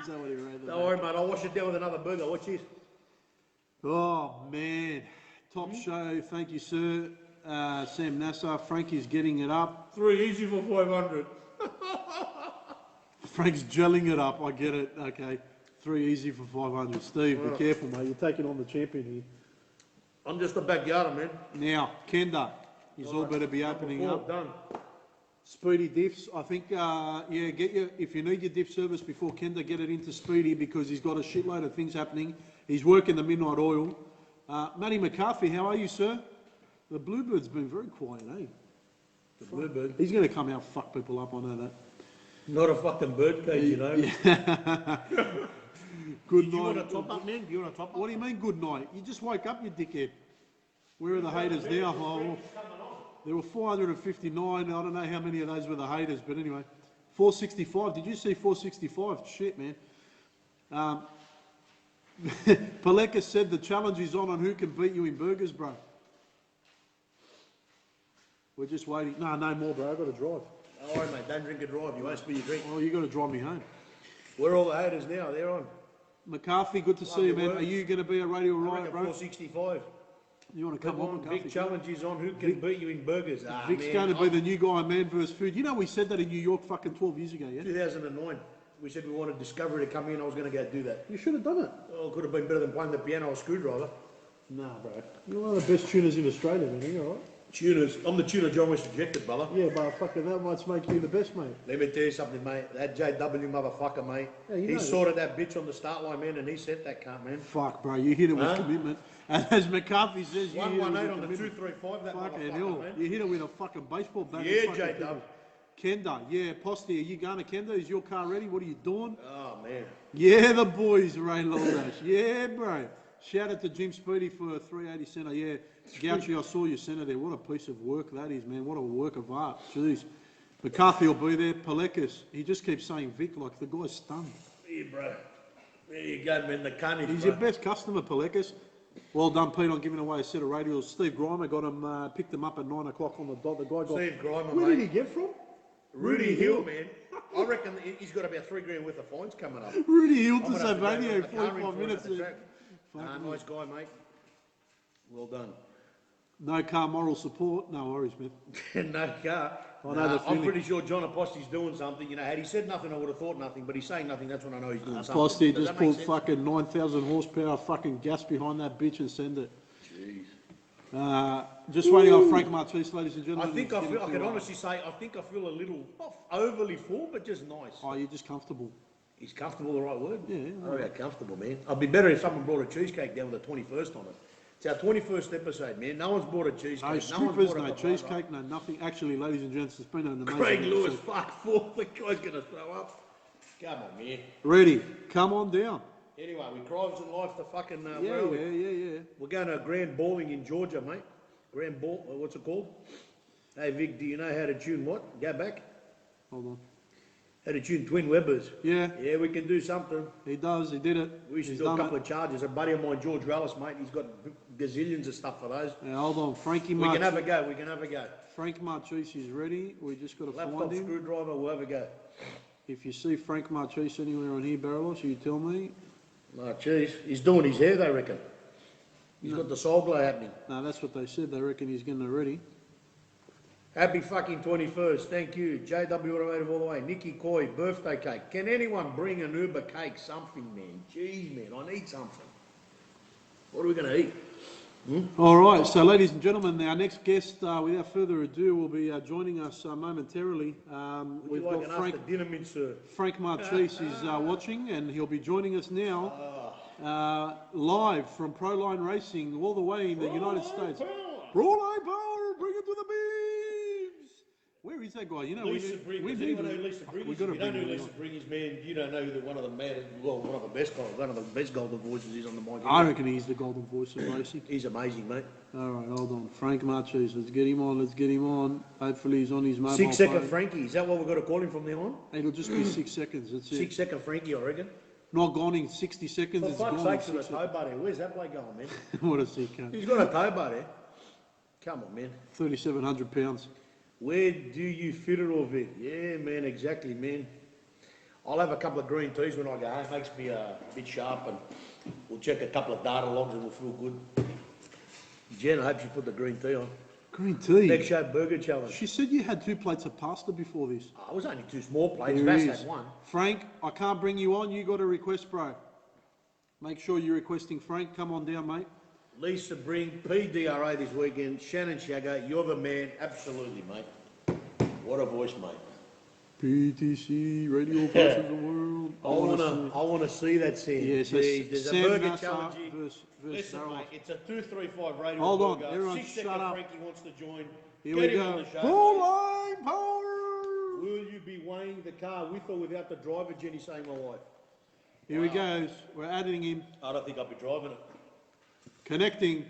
A: Is that what he read?
E: Don't worry, mate. I'll wash it down with another burger. Watch this.
A: Oh, man. Top show. Thank you, sir. Sam Nassar. Frankie's getting it up.
E: 3 easy for 500.
A: Frank's gelling it up. I get it. Okay. 3 easy for 500. Steve, be careful, mate. You're taking on the champion here.
E: I'm just a backyarder, man.
A: Now, Kenda. He's all better be opening up.
E: Done.
A: Speedy diffs. I think, if you need your diff service before Kenda, get it into Speedy because he's got a shitload of things happening. He's working the midnight oil. Matty McCarthy, how are you, sir? The Bluebird's been very quiet, eh?
E: The bluebird.
A: He's going to come out and fuck people up, I know that.
E: Not a fucking bird cage, you know.
A: Good
E: Do you
A: night.
E: want a top up, man? Do you want a top up?
A: What do you mean, good night? You just woke up, you dickhead. Where are the haters now? Oh, there were 459. I don't know how many of those were the haters, but anyway. 465. Did you see 465? Shit, man. Paleka said the challenge is on who can beat you in burgers, bro. We're just waiting. No more, bro. I've got to drive.
E: All right, mate. Don't drink and drive. You won't spill your drink.
A: Oh, you got to drive me home.
E: We're all the haters now. They're on.
A: McCarthy, good to see you, man.
E: work.
A: Are you going to be a Radial
E: I
A: riot,
E: reckon
A: bro?
E: 465.
A: You want to come on, McCarthy?
E: Big challenge is on. Who can beat you in burgers?
A: Vic's
E: Man,
A: going to be the new guy, man versus food. You know, we said that in New York fucking 12 years ago, yeah?
E: 2009. We said we wanted Discovery to come in. I was going to go do that.
A: You should have done it.
E: Oh, it could have been better than playing the piano or screwdriver.
A: Nah, bro. You're one of the best tuners in Australia, man. Are you all right?
E: Tuners. I'm the tuner John West rejected, brother.
A: Yeah, but fucking that might make you the best, mate.
E: Let me tell you something, mate. That JW motherfucker, mate.
A: Yeah, you
E: he
A: know
E: sorted that bitch on the start line, man, and he set that cunt, man.
A: Fuck, bro. You hit it with
E: Huh?
A: commitment. And as McCarthy says, you hit it with
E: 118 on the
A: commitment.
E: 235, that
A: Fucking
E: motherfucker,
A: hell.
E: man.
A: You hit it with a fucking baseball bat.
E: Yeah,
A: Fucking
E: J-Dub.
A: Kenda, yeah, Posty, are you going to Kenda? Is your car ready? What are you doing?
E: Oh, man.
A: Yeah, the boys, Ray Loldash. Yeah, bro. Shout out to Jim Speedy for a 380 centre. Yeah, Gouchy, I saw your centre there. What a piece of work that is, man. What a work of art. Jeez. McCarthy will be there. Palekas, he just keeps saying Vic like the guy's stunned.
E: Yeah, bro. There you go, man. The cunt is,
A: He's
E: bro.
A: your best customer, Palekas. Well done, Pete, on giving away a set of radials. Steve Grimer got him, picked him up at 9 o'clock on the dot. The guy got.
E: Steve Grimer,
A: Where
E: mate.
A: did he get from?
E: Rudy Hill, man. I reckon he's got about $3,000 worth of fines coming up.
A: Rudy Hill
E: I'm
A: to
E: gonna have to go
A: Savania in
E: run the car in
A: 45
E: for it
A: minutes.
E: at the track.
A: Fuck
E: Nice guy, mate. Well done.
A: No car moral support. No worries, man.
E: No car.
A: I know the
E: I'm
A: feeling.
E: pretty sure John Aposty's doing something. You know, had he said nothing, I would have thought nothing. But he's saying nothing. That's when I know he's doing something.
A: Posty
E: Does
A: just
E: that make
A: pulled
E: sense?
A: fucking 9,000 horsepower fucking gas behind that bitch and send it.
E: Jeez.
A: Just waiting on Frank Marchese, ladies and
E: I
A: gentlemen.
E: think I
A: He's
E: feel. I
A: getting
E: can
A: to,
E: honestly say I think I feel a little not overly full, but just nice.
A: Oh, you're just comfortable.
E: Is comfortable the right word?
A: Yeah.
E: Oh, yeah, comfortable, man. I'd be better if someone brought a cheesecake down with a 21st on it. It's our 21st episode, man. No one's brought a cheesecake.
A: No
E: one's
A: strippers,
E: brought a
A: no
E: Fried
A: cheesecake,
E: rice.
A: no nothing. Actually, ladies and gents, it's been an amazing
E: Craig Lewis,
A: episode.
E: fuck, fourth. The guy's going to throw up. Come on, man.
A: Ready? Come on down.
E: Anyway, we drives in life to fucking,
A: Yeah,
E: where are we?
A: yeah.
E: We're going to Grand Balling in Georgia, mate. Grand Ball, what's it called? Hey, Vic, do you know how to tune what? Go back.
A: Hold on.
E: How to tune twin Webbers.
A: Yeah,
E: Yeah, we can do something.
A: he does. He did it.
E: We should
A: He's
E: do a
A: done
E: couple
A: it.
E: of charges. A buddy of mine, George Rallis, mate, he's got gazillions of stuff for those.
A: Yeah, hold on. Frankie
E: We can have
A: Marchese.
E: a go, we can have a go.
A: Frank Marchese is ready. We just got to
E: Laptop
A: find him.
E: screwdriver, we'll have a go.
A: If you see Frank Marchese anywhere on here, Barrelos, you tell me.
E: Oh, jeez. He's doing his hair, they reckon. He's got the soul glow happening.
A: No, that's what they said. They reckon he's getting it ready.
E: Happy fucking 21st. Thank you. JW Automotive all the way. Nikki Coy, birthday cake. Can anyone bring an Uber cake? Something, man. Jeez, man, I need something. What are we going to eat?
A: All right, so ladies and gentlemen, our next guest, without further ado, will be joining us momentarily.
E: Would
A: We've
E: you like
A: got
E: an
A: Frank,
E: after dinner mint, sir?
A: Frank Marchese is watching, and he'll be joining us now live from Proline Racing, all the way in the United States. Proline Power, bring it to the beams. Where is that guy? You know,
E: Lisa Briggs.
A: we
E: Does
A: need
E: anyone know who Lisa Briggs
A: we
E: is?
A: got
E: If
A: to
E: you don't
A: bring
E: know
A: him
E: Lisa
A: on.
E: Briggs, man, you don't know who one of the maddest, well, one of the best golden voices is on the mic.
A: I reckon he's the golden voice of racing.
E: He's amazing, mate.
A: All right, hold on. Frank Marchese, let's get him on. Hopefully he's on his mobile
E: 6 second
A: phone.
E: Frankie, is that what we've got to call him from now on?
A: It'll just be 6 seconds, that's it.
E: 6 second Frankie, I reckon.
A: Not gone in 60 seconds,
E: For
A: it's
E: fuck's
A: gone in
E: sake, to the
A: 6
E: toe
A: seconds.
E: buddy. Where's that bloke going, man?
A: What a sick cunt.
E: He's got a toe buddy. Come on, man.
A: 3,700 pounds.
E: Where do you fit it all, Vic? Yeah, man, exactly, man. I'll have a couple of green teas when I go home. Makes me a bit sharp, and we'll check a couple of data logs and we'll feel good. Jen, I hope she put the green tea on.
A: Green tea.
E: Next show, burger challenge.
A: She said you had 2 plates of pasta before this.
E: Oh, it was only 2 small plates.
A: There
E: Bass
A: is.
E: had one.
A: Frank, I can't bring you on. You got a request, bro. Make sure you're requesting Frank. Come on down, mate.
E: Lisa Bring, PDRA this weekend. Shannon Shagger, you're the man. Absolutely, mate. What a voice, mate.
A: PTC, radio versus the world.
E: I want to see that, Sam.
A: Yes,
E: Please. There's a
A: Sam
E: burger
A: Nassar
E: challenge.
A: versus
E: Listen,
A: Darryl.
E: mate, it's a 235 radio
A: Hold on,
E: burger.
A: everyone
E: 6
A: shut
E: second
A: up.
E: Frankie wants to join.
A: Here
E: Get
A: we
E: him on
A: go.
E: the show,
A: Full
E: mate.
A: line power.
E: Will you be weighing the car with or without the driver, Jenny saying my wife?
A: Here he goes. We're adding him.
E: I don't think I'll be driving it.
A: Connecting.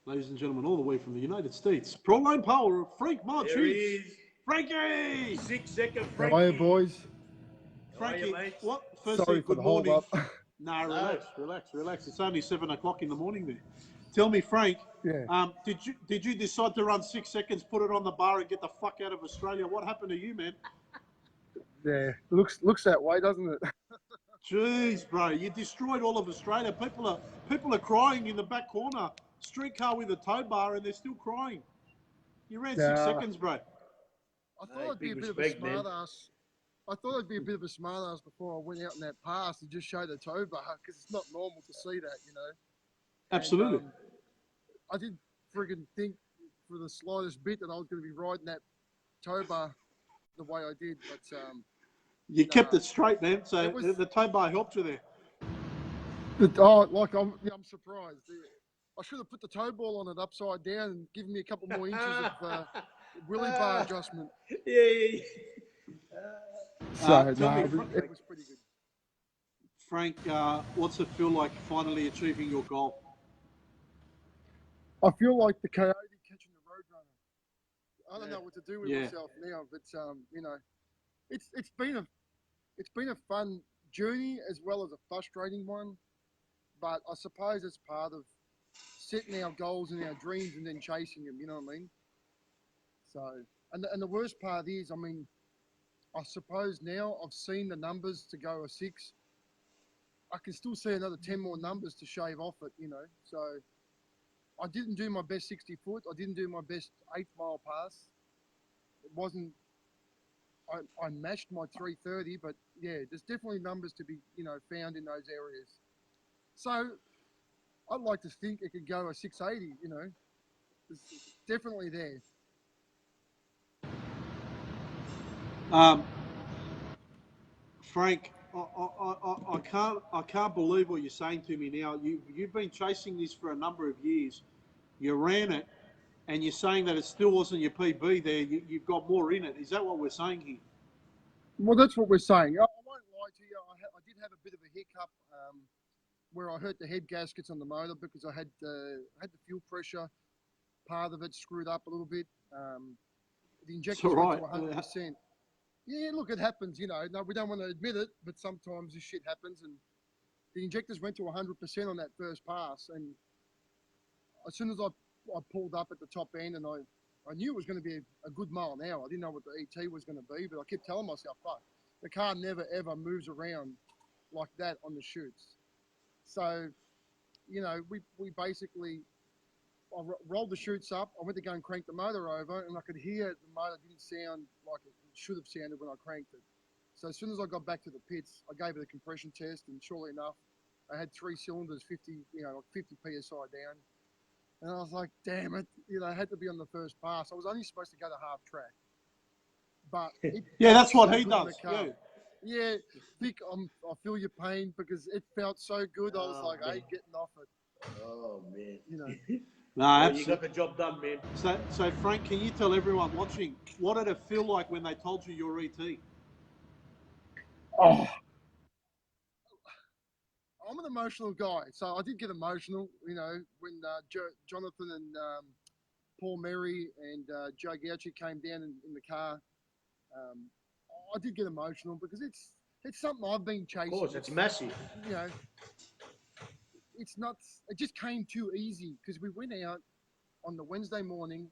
A: Ladies and gentlemen, all the way from the United States. Proline Power, Frank Marchese.
E: There he is.
A: Frankie!
E: 6 second Frankie.
K: How are you, boys?
A: Frankie,
E: mate?
A: what? Firstly,
K: Sorry for
A: good
K: the hold
A: morning.
K: up.
A: Nah, relax. It's only 7 o'clock in the morning there. Tell me, Frank.
K: Yeah.
A: Did you decide to run 6 seconds, put it on the bar, and get the fuck out of Australia? What happened to you, man?
K: Yeah. Looks that way, doesn't it?
A: Jeez, bro, you destroyed all of Australia. People are crying in the back corner. Streetcar with a tow bar, and they're still crying. You ran 6 seconds, bro.
K: I thought I'd be a bit of a smart ass. I thought I'd be a bit of a smart ass before I went out in that pass and just show the tow bar, because it's not normal to see that, you know.
A: Absolutely.
K: And, I didn't friggin' think for the slightest bit that I was going to be riding that tow bar the way I did, but
A: you kept it straight, man. So the tow bar helped you there.
K: I'm surprised. I should have put the tow ball on it upside down and given me a couple more inches of willy bar adjustment.
E: Yeah.
K: So
A: it
K: was pretty good.
A: Frank, what's it feel like finally achieving your goal?
K: I feel like the coyote catching the roadrunner. I don't know what to do with myself now, but you know, it's been a fun journey as well as a frustrating one. But I suppose it's part of setting our goals and our dreams and then chasing them. You know what I mean? So, and the worst part is, I mean, I suppose now I've seen the numbers to go a 6. I can still see another 10 more numbers to shave off it. You know, so. I didn't do my best 60 foot. I didn't do my best 8-mile pass. It wasn't. I matched my 330, but yeah, there's definitely numbers to be, you know, found in those areas. So I'd like to think it could go a 680. You know, it's definitely there.
A: Frank, I can't believe what you're saying to me now. You've been chasing this for a number of years. You ran it, and you're saying that it still wasn't your PB there. You've got more in it. Is that what we're saying here?
K: Well, that's what we're saying. I won't lie to you. I did have a bit of a hiccup where I hurt the head gaskets on the motor because I had the fuel pressure. Part of it screwed up a little bit. The injectors went to 100%. Yeah, look, it happens. You know, no, we don't want to admit it, but sometimes this shit happens. And the injectors went to 100% on that first pass, and as soon as I pulled up at the top end, and I knew it was going to be a good mile an hour. I didn't know what the ET was going to be, but I kept telling myself, fuck, the car never, ever moves around like that on the chutes. So, you know, we basically, I rolled the chutes up. I went to go and crank the motor over, and I could hear the motor didn't sound like it should have sounded when I cranked it. So as soon as I got back to the pits, I gave it a compression test, and surely enough, I had 3 cylinders, 50 PSI down. And I was like, damn it, you know, I had to be on the first pass. I was only supposed to go to half track. But
A: yeah, that's what he does.
K: Yeah, Vic, I feel your pain because it felt so good. I was like, hey, getting off it.
E: Oh, man.
K: You know.
A: No, absolutely.
E: You got the job done, man.
A: So, Frank, can you tell everyone watching, what did it feel like when they told you your ET?
K: Oh, I'm an emotional guy, so I did get emotional, you know, when Jonathan and Paul Merry and Joe Gauchi came down in the car. I did get emotional because it's something I've been chasing.
E: Of course, it's massive.
K: You know, it's not. It just came too easy because we went out on the Wednesday morning.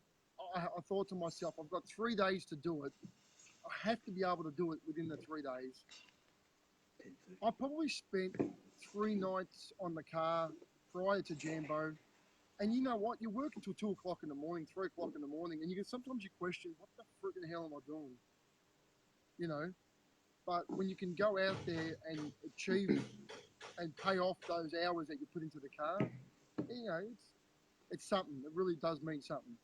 K: I thought to myself, I've got 3 days to do it. I have to be able to do it within the 3 days. I probably spent 3 nights on the car prior to Jambo, and you know what? You work until 2 o'clock in the morning, 3 o'clock in the morning, and sometimes you question, what the freaking hell am I doing? You know, but when you can go out there and achieve and pay off those hours that you put into the car, you know, it's something. It really does mean something.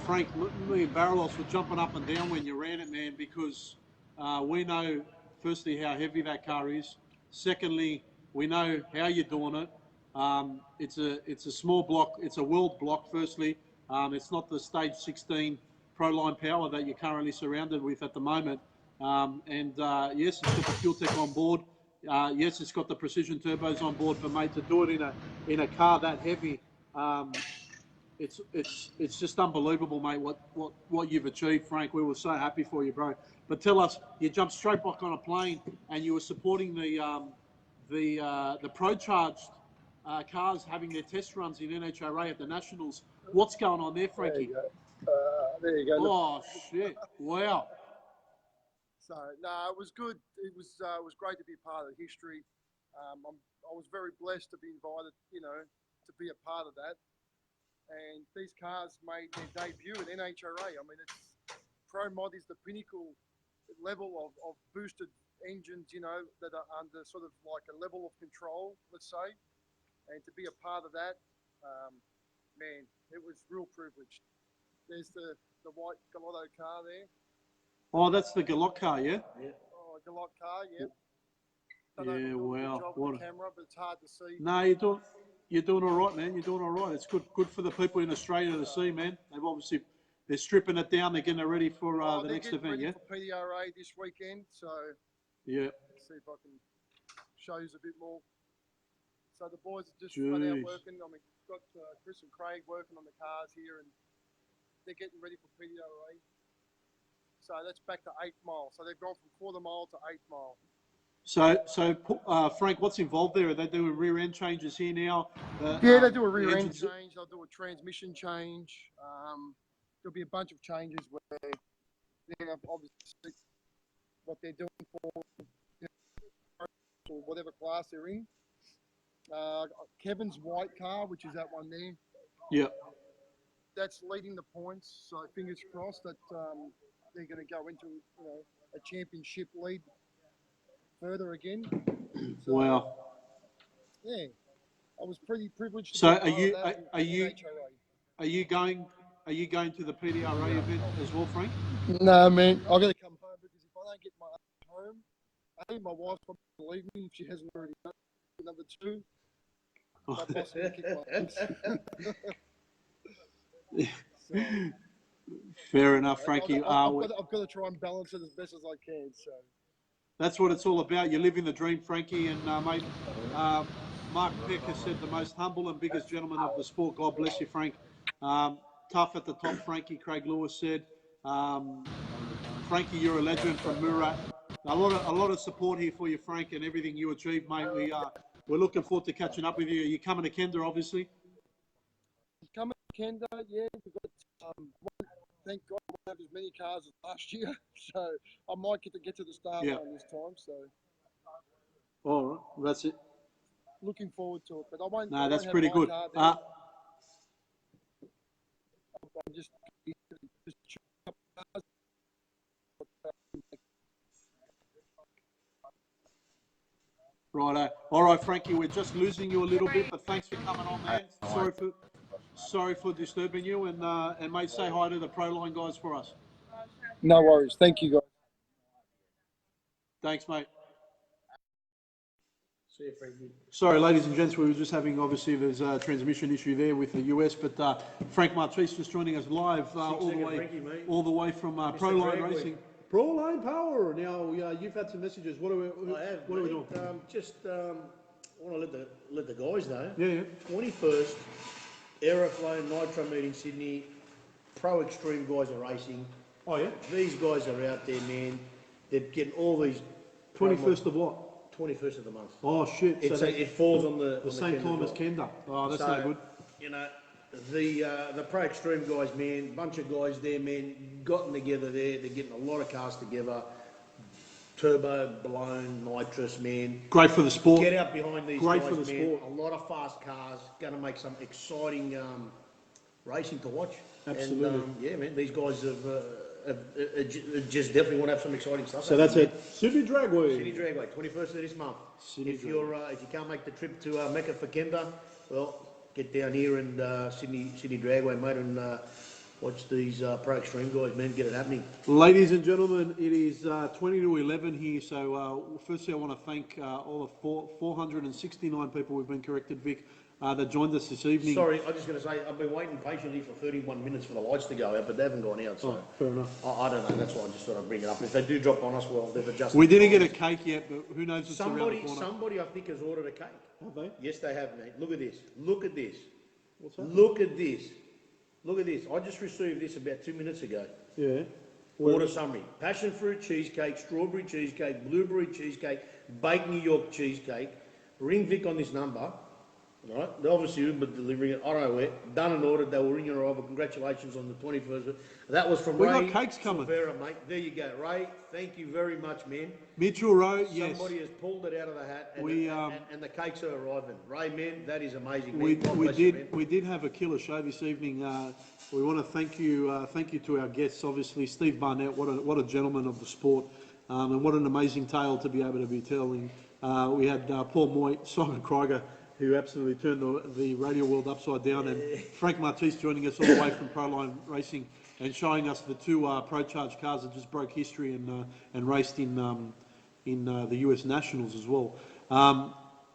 A: Frank, me and Barrelos were jumping up and down when you ran it, man, because we know, firstly, how heavy that car is. Secondly, we know how you're doing it. It's a small block. It's a world block, firstly. It's not the stage 16 Proline power that you're currently surrounded with at the moment. Yes, it's got the fuel tech on board. Yes, it's got the precision turbos on board, but mate, to do it in a car that heavy, it's just unbelievable, mate. What you've achieved, Frank. We were so happy for you, bro. But tell us, you jumped straight back on a plane, and you were supporting the Pro Charged cars having their test runs in NHRA at the Nationals. What's going on there, Frankie?
K: There you go.
A: Oh, shit. Wow.
K: So, no, it was good. It was great to be part of the history. I was very blessed to be invited, to be a part of that. And these cars made their debut at NHRA. I mean, Pro Mod is the pinnacle level of boosted engines, that are under sort of like a level of control, let's say. And to be a part of that, man, it was real privileged. There's the white Galotto car there.
A: Oh, that's the Galot car, yeah?
K: Oh, Galot car, yeah.
A: Yeah, wow.
K: What camera, but it's hard to see.
A: No, you're doing all right, man. You're doing all right. It's good for the people in Australia to see, man. They're stripping it down. They're getting it ready for the next event, yeah?
K: For PDRA this weekend, so
A: yeah.
K: Let's see if I can show you a bit more. So the boys are just run out working. I mean, got Chris and Craig working on the cars here, and they're getting ready for PDRA. So that's back to 8 Mile. So they've gone from quarter mile to 8 Mile.
A: So Frank, what's involved there? Are they doing rear end changes here now?
K: Yeah, they do a rear end change. They'll do a transmission change. There'll be a bunch of changes where they're obviously what they're doing for whatever class they're in. Kevin's white car, which is that one there.
A: Yeah.
K: That's leading the points. So fingers crossed that they're going to go into a championship lead further again. So,
A: wow.
K: Yeah, I was pretty privileged.
A: So are you going to the PDRA event as well, Frank?
K: No, man. I've got to come home because if I don't get my home, I think my wife probably believe me if she hasn't already done number 2. My boss will kick my ass.
A: Fair enough, Frankie.
K: I've got to try and balance it as best as I can. So
A: that's what it's all about. You're living the dream, Frankie. And mate, Mark Peck has said the most humble and biggest gentleman of the sport. God bless you, Frank. Tough at the top, Frankie. Craig Lewis said. Frankie, you're a legend from Murat. A lot of support here for you, Frank, and everything you achieved, mate. We're looking forward to catching up with you. You're coming to Kenda, obviously.
K: Coming to Kenda, yeah. We've got, thank God we don't have as many cars as last year, so I might get to the start line this time. So.
A: All right, that's it.
K: Looking forward to it, but I won't.
A: No, that's pretty good. Righto. All right, Frankie, we're just losing you a little bit, but thanks for coming on, man. Sorry for disturbing you, and mate, say hi to the Proline guys for us.
K: No worries. Thank you, guys.
A: Thanks, mate.
E: See you, Frankie.
A: Sorry, ladies and gents, we were just having, obviously, there's a transmission issue there with the US, but Frank Marchese just joining us live all the way from Proline Racing. Proline Power. Now, you've had some messages. What are we doing?
E: I want to let the guys know.
A: Yeah.
E: 21st, Aeroflame Nitro meeting Sydney. Pro Extreme guys are racing.
A: Oh, yeah?
E: These guys are out there, man. They're getting all these...
A: 21st of what?
E: 21st of the month.
A: Oh, shit.
E: It falls on the
A: same time as Kenda. Oh, that's no good.
E: You know, the Pro Extreme guys, man, bunch of guys there, man, gotten together there. They're getting a lot of cars together. Turbo, blown, nitrous, man.
A: Great for the sport.
E: Get out behind these
A: guys,
E: man.
A: Sport.
E: A lot of fast cars. Going to make some exciting racing to watch.
A: Absolutely.
E: And, yeah, man, these guys have just definitely want to have some exciting stuff.
A: So that's it. Sydney Dragway.
E: Sydney Dragway, 21st of this month. If you can't make the trip to Mecca for Kenda, well, get down here and Sydney Dragway, mate, and watch these Pro Extreme guys, man, get it happening.
A: Ladies and gentlemen, it is 20 to 11 here. So firstly, I want to thank all the 469 people, we've been corrected, Vic, that joined us this evening.
E: Sorry, I'm just going to say, I've been waiting patiently for 31 minutes for the lights to go out, but they haven't gone out. So
A: fair enough.
E: I don't know, that's why I just thought I'd bring it up. If they do drop on us, well, they've adjusted.
A: We didn't get a cake yet, but who knows what's around the corner.
E: Somebody, I think, has ordered a cake.
A: Have they?
E: Yes, they have, mate. Look at this. Look at this.
A: What's that?
E: Look at this. Look at this. I just received this about 2 minutes ago.
A: Yeah.
E: Order summary. Passion fruit cheesecake, strawberry cheesecake, blueberry cheesecake, baked New York cheesecake. Ring Vic on this number. Right? They obviously Uber delivering it. I don't know where. Done and ordered. They were in your arrival. Congratulations on the 21st. That was from
A: We
E: Ray.
A: got cakes coming.
E: Silvera, mate. There you go. Ray, thank you very much, man.
A: Mitchell Rowe, yes.
E: Somebody has pulled it out of the hat, and, and the cakes are arriving. Ray, man, that is amazing. Man.
A: We did have a killer show this evening. We want to thank you to our guests, obviously Steve Barnett. What a gentleman of the sport, and what an amazing tale to be able to be telling. We had Paul Moy, Simon Kryger, who absolutely turned the radio world upside down, and Frank Marchese joining us all the way from Proline Racing and showing us the two Pro Charge cars that just broke history and raced in the US Nationals as well.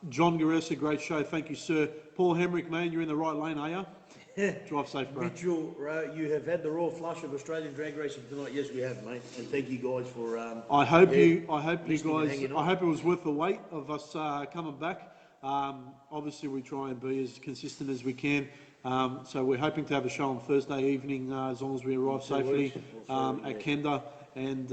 A: John Garessa, great show. Thank you, sir. Paul Hemrick, man, you're in the right lane, are you? Drive safe, bro.
E: Mitchell, you have had the royal flush of Australian drag racing tonight. Yes, we have, mate. And thank you guys for.
A: I hope you guys. I hope it was worth the wait of us coming back. Obviously, we try and be as consistent as we can. So we're hoping to have a show on Thursday evening as long as we arrive safely at Kenda, and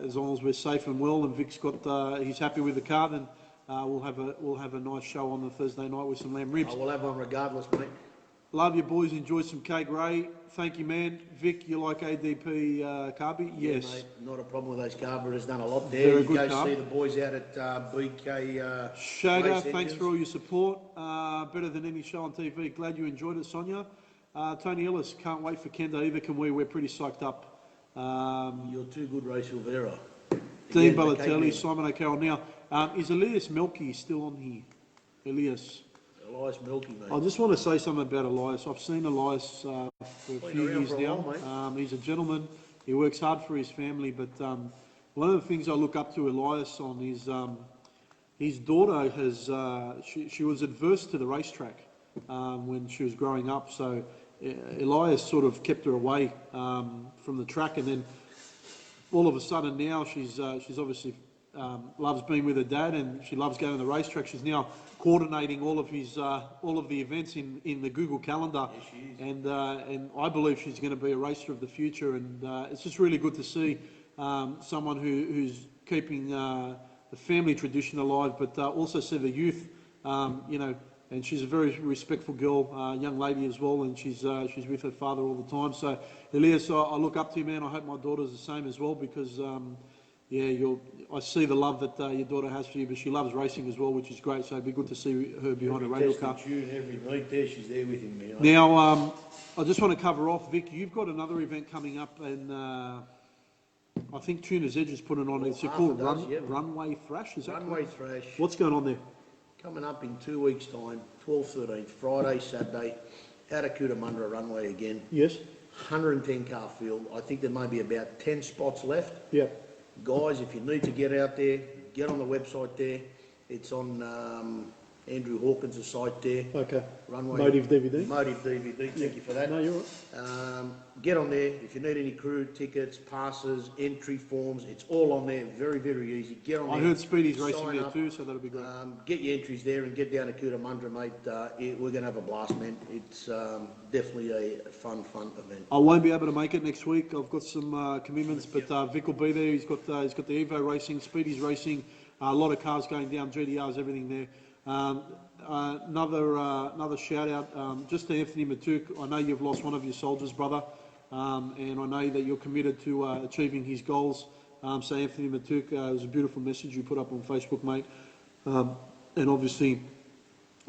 A: as long as we're safe and well. And Vic's got he's happy with the car, then we'll have a nice show on the Thursday night with some lamb ribs.
E: We'll have one regardless, mate.
A: Love you, boys. Enjoy some cake, Ray. Thank you, man. Vic, you like ADP Carby? Yes.
E: Yeah, mate, not a problem with those carburetors. Done a lot there.
A: Very
E: you
A: good
E: go
A: car.
E: see the boys out at BK.
A: Shaga,
E: Race
A: thanks
E: Engines.
A: for all your support. Better than any show on TV. Glad you enjoyed it, Sonia. Tony Ellis, can't wait for Kenda. Either can we. We're pretty psyched up.
E: You're too good, Ray Silvera.
A: Dean Balotelli, Simon O'Carroll. Now, is Elias Melky still on here? Elias
E: Milky, mate.
A: I just want to say something about Elias. I've seen Elias for a few years now. He's a gentleman. He works hard for his family, but one of the things I look up to Elias on is his daughter has she was adverse to the racetrack when she was growing up, so Elias sort of kept her away from the track, and then all of a sudden now she's obviously loves being with her dad, and she loves going to the racetrack. She's now coordinating all of the events in the Google Calendar, and I believe she's going to be a racer of the future. And it's just really good to see someone who's keeping the family tradition alive, but also see the youth, And she's a very respectful girl, young lady as well, and she's with her father all the time. So, Elias, I look up to you, man. I hope my daughter's the same as well, because I see the love that your daughter has for you, but she loves racing as well, which is great. So it'd be good to see her behind a Radial car.
E: Every meet there, she's there with him. Man.
A: Now, I just want to cover off, Vic. You've got another event coming up, and I think Tuner's Edge is putting on. It's called Runway Thrash. Is that
E: Runway
A: correct?
E: Thrash.
A: What's going on there?
E: Coming up in 2 weeks' time, 12th, 13th, Friday, Saturday, out of Cootamundra Runway again.
A: Yes.
E: 110 car field. I think there may be about 10 spots left.
A: Yeah.
E: Guys, if you need to get out there, get on the website there. It's on Andrew Hawkins' site there.
A: Okay.
E: Runway.
A: Motive DVD.
E: Motive DVD. Thank you for that.
A: No, you're right.
E: Get on there. If you need any crew tickets, passes, entry forms, it's all on there. Very, very easy. Get on there.
A: I heard Speedy's racing
E: sign
A: there
E: up.
A: too, so that'll be great.
E: Get your entries there and get down to Cootamundra, mate. We're going to have a blast, man. It's definitely a fun event.
A: I won't be able to make it next week. I've got some commitments, but Vic will be there. He's got the Evo racing, Speedy's racing, a lot of cars going down, GDRs, everything there. Another shout out just to Anthony Matuk. I know you've lost one of your soldiers, brother, and I know that you're committed to achieving his goals. So Anthony Matuk, it was a beautiful message you put up on Facebook, mate, and obviously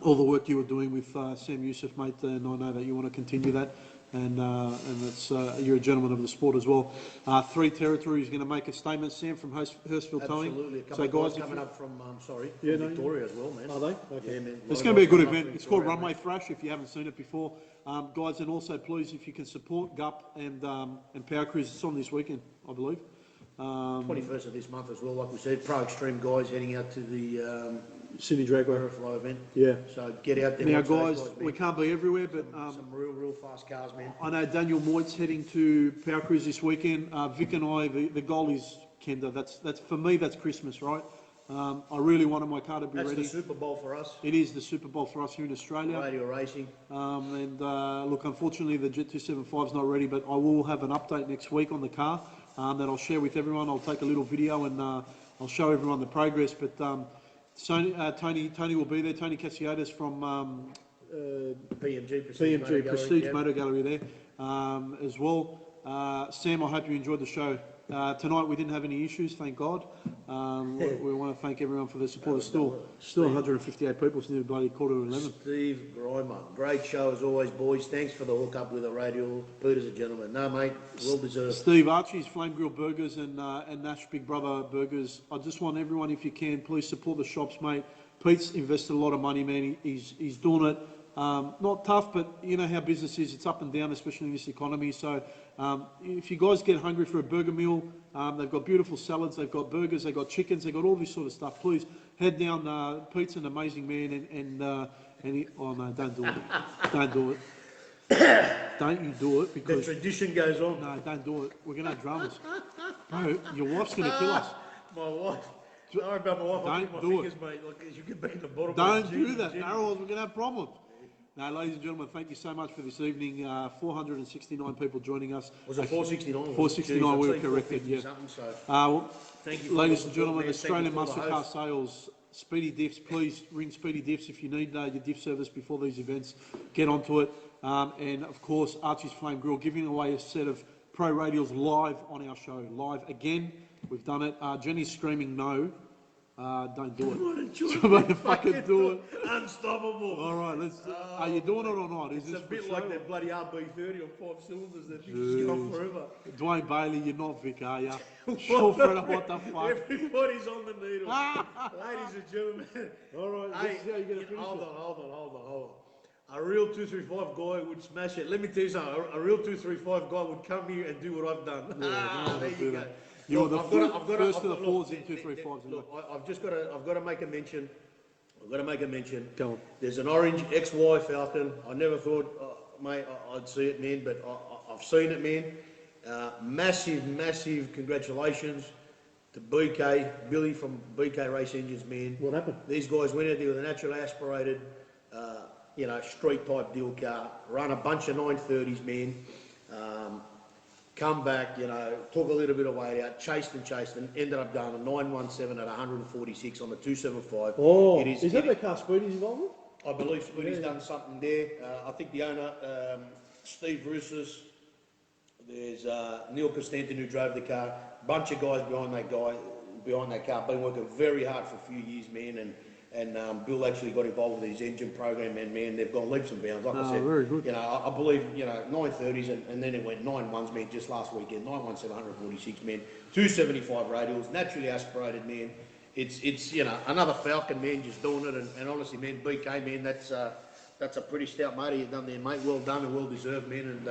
A: all the work you were doing with Sam Youssef, mate, and I know that you want to continue that. And it's, you're a gentleman of the sport as well. 3 Territories going to make a statement, Sam, from Hurstville Towing.
E: Absolutely. A couple
A: So
E: of
A: guys,
E: coming up from
A: Victoria
E: as well, man.
A: Are they? Okay.
E: Yeah, man.
A: It's going to be a good event. It's called Runway Thrash, if you haven't seen it before. Guys, and also please, if you can support GUP and Power Cruise, it's on this weekend, I believe.
E: 21st of this month as well, like we said. Pro Extreme guys heading out to the
A: Sydney Dragway
E: Flow event.
A: Yeah.
E: So get out there.
A: Now,
E: watch those
A: guys,
E: man.
A: we can't be everywhere, but
E: some real fast cars, man.
A: I know Daniel Moyt's heading to Power Cruise this weekend. Vic and I, the goal is Kenda. That's for me. That's Christmas, right? I really wanted my car to be ready.
E: That's the Super Bowl for us.
A: It is the Super Bowl for us here in Australia.
E: Radio racing.
A: Look, unfortunately, the Jet 275 is not ready, but I will have an update next week on the car that I'll share with everyone. I'll take a little video and I'll show everyone the progress. But Tony will be there. Tony Cassiotis from
E: PMG
A: PMG Prestige
E: Gallery,
A: Motor Gallery there as well. Sam, I hope you enjoyed the show. Tonight we didn't have any issues, thank God. We want to thank everyone for their support. There's still 158 people, it's nearly bloody 11:15.
E: Steve Grimer, great show as always, boys. Thanks for the hookup with the Radial. Peter's a gentleman. No, mate, well deserved.
A: Steve, Archie's Flame Grill Burgers and Nash Big Brother Burgers. I just want everyone, if you can, please support the shops, mate. Pete's invested a lot of money, man. He's doing it. Not tough, but you know how business is. It's up and down, especially in this economy. So if you guys get hungry for a burger meal, they've got beautiful salads, they've got burgers, they've got chickens, they've got all this sort of stuff. Please head down. Pete's an amazing man, and he, oh no, don't do it. Don't do it. Don't you do it, because
E: the tradition goes on.
A: No, don't do it. We're going to have dramas. Bro, your wife's going to kill us.
E: My wife. Sorry about my wife.
A: Don't
E: my
A: do
E: fingers,
A: it.
E: mate. Like, you could be in the bottom.
A: Don't do that. Otherwise, we're going to have problems. Now, ladies and gentlemen, thank you so much for this evening. 469 people joining us.
E: Was it 469?
A: 469, we were corrected, yeah.
E: Thank you,
A: ladies and gentlemen, Australian Muscle Car Sales, Speedy Diffs, please ring Speedy Diffs if you need your diff service before these events. Get onto it. And, of course, Archie's Flame Grill, giving away a set of Pro Radials live on our show. Live again. We've done it. Jenny's screaming no. Don't do it. Somebody fucking do it.
E: Unstoppable.
A: All right, let's. Are you doing it or not?
E: It's a bit like that bloody RB30 on 5 cylinders that you just go forever.
A: Dwayne Bailey, you're not Vic, are you? Sure, Fred, what the fuck?
E: Everybody's on the needle. Ladies and gentlemen.
A: All right,
E: hey,
A: this is how you're going to finish
E: hold on. A real 235 guy would smash it. Let me tell you something. A real 235 guy would come here and do what I've done. There you go.
A: You're the first of the fours in 235s.
E: Look, I've got to make a mention.
A: Go on.
E: There's an orange XY Falcon. I never thought, mate, I'd see it, man, but I've seen it, man. Massive congratulations to BK, Billy from BK Race Engines, man.
A: What happened?
E: These guys went out there with a naturally aspirated, street type deal car, run a bunch of 930s, man. Come back, took a little bit of weight out, chased and ended up down a 917 at 146 on the 275.
A: Oh, is that the car Speedy's involved with?
E: I believe Speedy's done something there. I think the owner, Steve Roussos, there's Neil Costantin who drove the car, bunch of guys behind that car, been working very hard for a few years, man, and Bill actually got involved with his engine program, and man, they've gone leaps and bounds. Like I said,
A: very good.
E: I believe 930s, and then it went 91s, man, just last weekend. 917, 146, man. 275 radials, naturally aspirated, man. It's another Falcon, man, just doing it, and honestly, man, BK, man, that's a pretty stout motor you've done there, mate. Well done and well deserved, man, and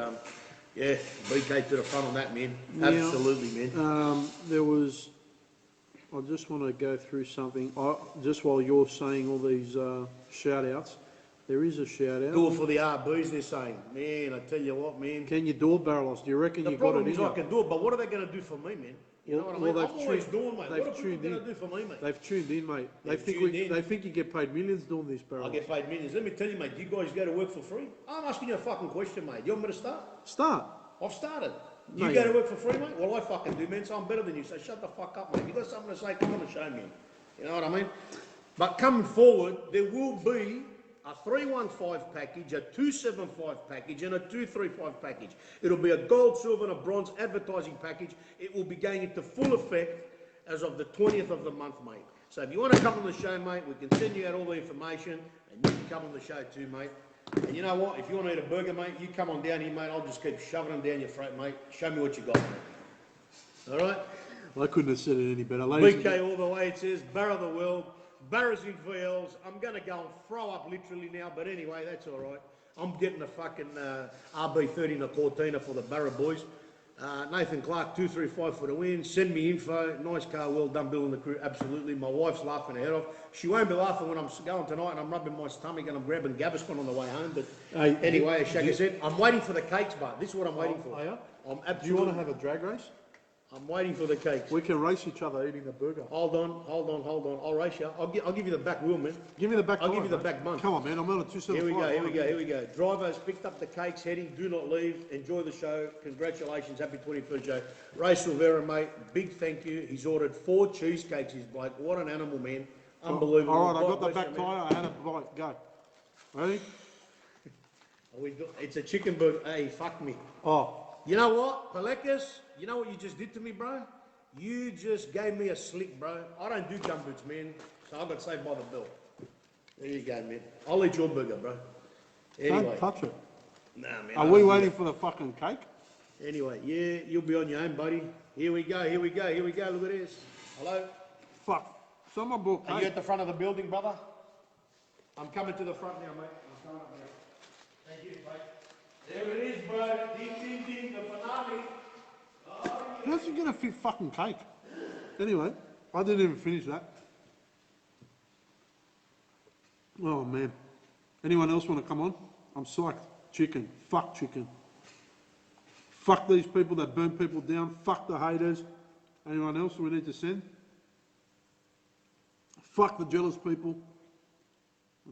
E: BK to the front on that, man. Absolutely, man.
A: There was. I just want to go through something. Just while you're saying all these shout-outs, there is a shout-out.
E: Do it for the RBs, they're saying. Man, I tell you what, man.
A: Can you do it, Barrelos? Do you reckon you got it in?
E: The problem is I can do it, but what are they going to do for me, man? You know what I mean?
A: Well,
E: I'm always doing, mate. What are people going to do for me, mate?
A: They've tuned in, mate. They think you get paid millions doing this, Barrelos.
E: I get paid millions. Let me tell you, mate, you guys go to work for free? I'm asking you a fucking question, mate. You want me to start?
A: Start.
E: I've started.
A: No,
E: You go to work for free, mate? Well, I fucking do, man, so I'm better than you. So shut the fuck up, mate. You got something to say, come on and show me. You know what I mean? But coming forward, there will be a 315 package, a 275 package, and a 235 package. It'll be a gold, silver, and a bronze advertising package. It will be going into full effect as of the 20th of the month, mate. So if you want to come on the show, mate, we can send you out all the information, and you can come on the show too, mate. And you know what? If you want to eat a burger, mate, you come on down here, mate. I'll just keep shoving them down your throat, mate. Show me what you got, mate. All right?
A: I couldn't have said it any better.
E: BK all the way, it says. Barra the world. Barras in VLs. I'm going to go and throw up literally now, but anyway, that's all right. I'm getting a fucking RB30 and a Cortina for the Barra boys. Nathan Clark, 235 for the win. Send me info. Nice car, well done, Bill and the crew. Absolutely. My wife's laughing her head off. She won't be laughing when I'm going tonight and I'm rubbing my stomach and I'm grabbing Gaviscon on the way home. But anyway, as Shaggy said, I'm waiting for the cakes, but this is what I'm waiting for.
A: Are you?
E: I'm absolutely.
A: Do you want to have a drag race?
E: I'm waiting for the cakes.
A: We can race each other eating the burger.
E: Hold on. I'll race you. I'll give you the back wheel, man.
A: Give me the back.
E: I'll give you the back bun.
A: Come on, man. I'm on a 275.
E: Here we go. Driver's picked up the cakes, heading. Do not leave. Enjoy the show. Congratulations. Happy 23rd, Joe. Ray Silvera, mate. Big thank you. He's ordered 4 cheesecakes, his bloke. What an animal, man. Unbelievable.
A: All right, I got the
E: God bless
A: back
E: you, man.
A: tyre. I had a bite. Go. Ready?
E: It's a chicken burger. Hey, fuck me.
A: Oh.
E: You know what, Palekas? You know what you just did to me, bro? You just gave me a slick, bro. I don't do gumboots, man. So I got saved by the bell. There you go, man. I'll eat your burger, bro. Anyway.
A: Don't touch it.
E: Nah, man.
A: Are we waiting for the fucking cake?
E: Anyway, yeah, you'll be on your own, buddy. Here we go, here we go, here we go. Look at this. Hello?
A: Fuck. Someone bought
E: Are you
A: cake.
E: at the front of the building, brother? I'm coming to the front now, mate. I'm coming up now. Thank you, mate. There it is, bro. Ding, ding, ding, the finale.
A: How's he gonna fit fucking cake? Anyway, I didn't even finish that. Oh man. Anyone else want to come on? I'm psyched. Chicken. Fuck chicken. Fuck these people that burn people down. Fuck the haters. Anyone else we need to send? Fuck the jealous people.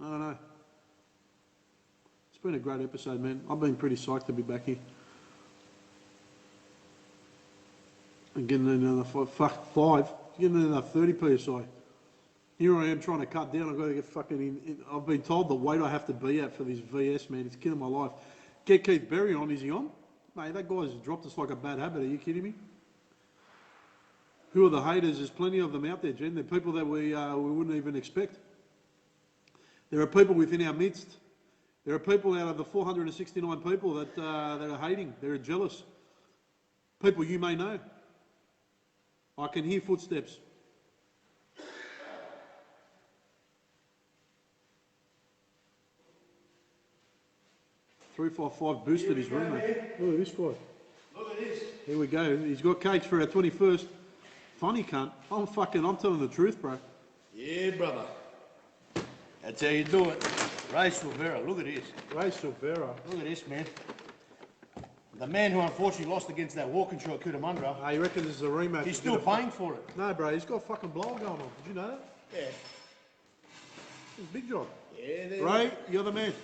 A: I don't know. It's been a great episode, man. I've been pretty psyched to be back here. And getting another five. Getting another 30 PSI. Here I am trying to cut down. I've got to get fucking in. I've been told the weight I have to be at for this VS, man. It's killing my life. Get Keith Berry on. Is he on? Mate, that guy's dropped us like a bad habit. Are you kidding me? Who are the haters? There's plenty of them out there, Jen. They're people that we wouldn't even expect. There are people within our midst. There are people out of the 469 people that are hating. They're jealous. People you may know. I can hear footsteps. $355 boosted his room, mate. Look at this guy.
E: Look at this.
A: Here we go. He's got cakes for our 21st. Funny cunt. I'm telling the truth, bro.
E: Yeah, brother. That's how you do it. Ray Silvera, look at this.
A: Ray Silvera.
E: Look at this, man. The man who unfortunately lost against that walking show at Cootamundra.
A: I reckon this is a rematch.
E: He's still paying for it.
A: No, bro. He's got a fucking blower going on. Did you know that?
E: Yeah.
A: It's a big job.
E: Yeah,
A: Ray, you're the man.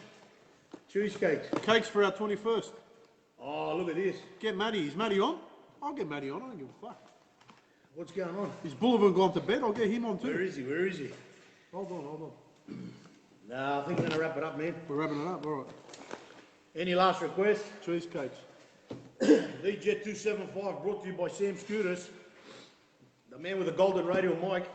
E: Cheese cakes.
A: Cakes for our 21st.
E: Oh, look at this.
A: Get Matty. Is Matty on? I'll get Matty on. I don't give a fuck.
E: What's going on?
A: Is Bullivan gone to bed? I'll get him on too.
E: Where is he? Where is he?
A: Hold on.
E: Nah, I think we're going to wrap it up, man.
A: We're wrapping it up. All right.
E: Any last requests?
A: Cheesecakes.
E: The Jet 275 brought to you by Sam Scooters. The man with the golden radial mic.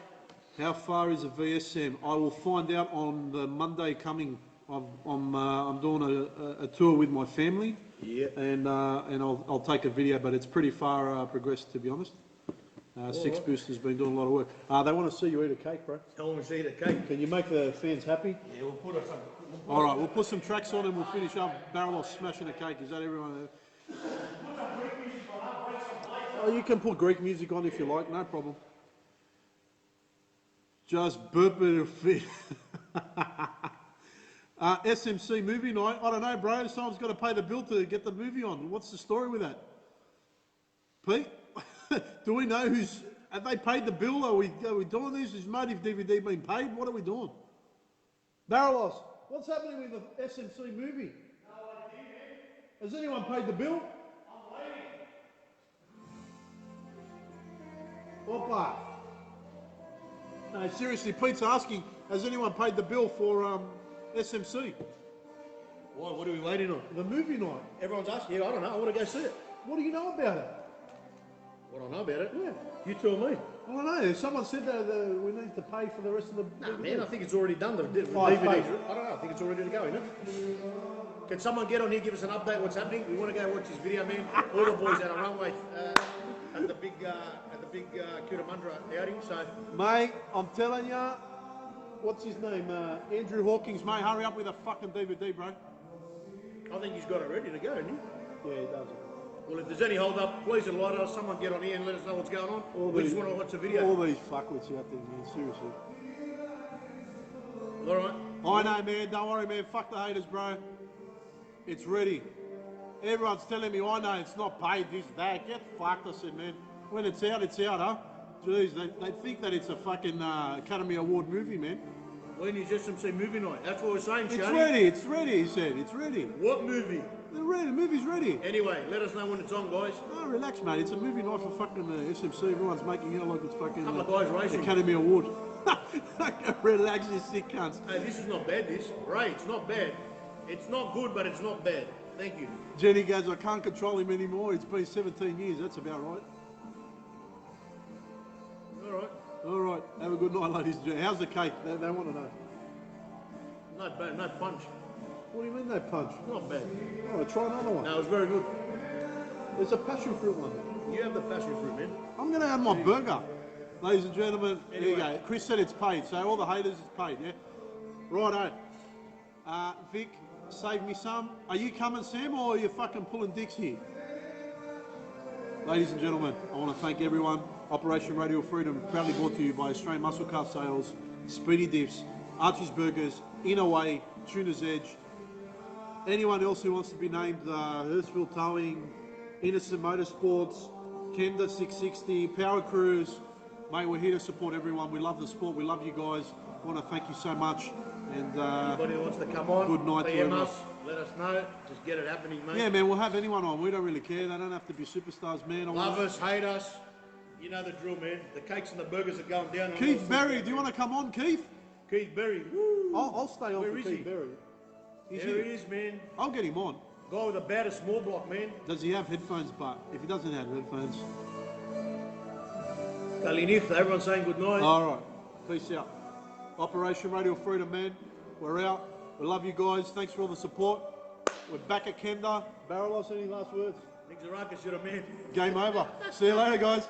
A: How far is the VS, Sam? I will find out on the Monday coming. I'm doing a tour with my family.
E: Yeah.
A: And I'll take a video, but it's pretty far progressed, to be honest. Six Boosters been doing a lot of work. They want to see you eat a cake, bro.
E: Tell them to eat a cake.
A: Can you make the fans happy?
E: Yeah, we'll put it some.
A: All right, we'll put some tracks on and we'll finish up. Barrel smashing a cake. Is that everyone? Oh, you can put Greek music on if you like, no problem. Just burp it a fit. SMC movie night. I don't know, bro. Someone's got to pay the bill to get the movie on. What's the story with that? Pete, do we know who's? Have they paid the bill? Are we doing this? Is Motive DVD being paid? What are we doing? Barrelos, what's happening with the SMC movie? No idea, man. Has anyone paid the bill? I'm waiting. Opa. No, seriously, Pete's asking, has anyone paid the bill for SMC?
E: Why? What are we waiting on?
A: The movie night.
E: Everyone's asking. Yeah, I don't know. I want to go see it.
A: What do you know about it?
E: What I know about it?
A: Yeah.
E: You tell me.
A: I don't know. Someone said that we need to pay for the rest of the...
E: Nah, man, I think it's already done. The DVD.
A: Oh, it's paid.
E: I don't know. I think it's all ready to go, isn't it? Can someone get on here, give us an update what's happening? We want to go watch this video, man. All the boys out on runway at the big Cootamundra outing. So,
A: Mate, I'm telling you, what's his name? Andrew Hawkins, mate, hurry up with a fucking DVD, bro.
E: I think he's got it ready to go, hasn't he?
A: Yeah, he does.
E: Well, if there's any hold up, please enlighten us. Someone get on here and let us know what's going on. We just want to watch the video.
A: All these fuckwits out there, man, seriously.
E: All right.
A: I know, man, don't worry, man, fuck the haters, bro. It's ready. Everyone's telling me, I know it's not paid, this, that. Get fucked, I said, man. When it's out, huh? Jeez, they think that it's a fucking Academy Award movie, man.
E: When is SMC movie night? That's what we're saying,
A: Shane. It's ready, he said. It's ready.
E: What movie?
A: They're ready, the movie's ready.
E: Anyway, let us know when it's on, guys.
A: Oh, relax, mate. It's a movie night for fucking SMC. Everyone's making it like it's fucking
E: couple of guys racing.
A: Academy Award. Relax, you sick cunts.
E: Hey, this is not bad, this. Ray, it's not bad. It's not good, but it's not bad. Thank you.
A: Jenny goes, I can't control him anymore. It's been 17 years. That's about right.
E: All right.
A: All right. Have a good night, ladies and gentlemen. How's the cake? They want to know.
E: Not bad, no punch.
A: What do you mean no punch?
E: Not bad.
A: Oh, try another one.
E: No, it's very good.
A: There's a passion fruit one.
E: You have the passion fruit, man.
A: I'm going to have my burger. Ladies and gentlemen, there you
E: Anyway.
A: go. Chris said it's paid, so all the haters, it's paid, yeah? Righto. Vic, save me some. Are you coming, Sam, or are you fucking pulling dicks here? Ladies and gentlemen, I want to thank everyone. Operation Radial Freedom, proudly brought to you by Australian Muscle Car Sales, Speedy Diffs, Archie's Burgers, Inaway, Tuner's Edge. Anyone else who wants to be named, Hurstville Towing, Innocent Motorsports, Kenda 660, Power Cruise. Mate, we're here to support everyone. We love the sport. We love you guys. I want to thank you so much. And
E: Anybody who wants to come on,
A: good night to
E: PM
A: everyone.
E: us, let us know. Just get it happening, mate.
A: Yeah, man, we'll have anyone on. We don't really care. They don't have to be superstars, man. I
E: Love
A: wanna...
E: us, hate us. You know the drill, man. The cakes and the burgers are going down.
A: Keith Berry, do you want to come on, Keith?
E: Keith Berry. Woo.
A: I'll stay on
E: Where
A: for
E: is
A: Keith
E: he?
A: Berry. He's
E: There
A: here.
E: he is, man.
A: I'll get him on.
E: Guy with the baddest small block, man.
A: Does he have headphones? But if he doesn't have headphones,
E: Kalinif, everyone's saying good night.
A: all right. Peace out. Operation Radial Freedom, man. We're out. We love you guys. Thanks for all the support. We're back at Kenda. Barrelos, any last words?
E: Nick Zaraka, you're a man.
A: Game over. See you later, guys.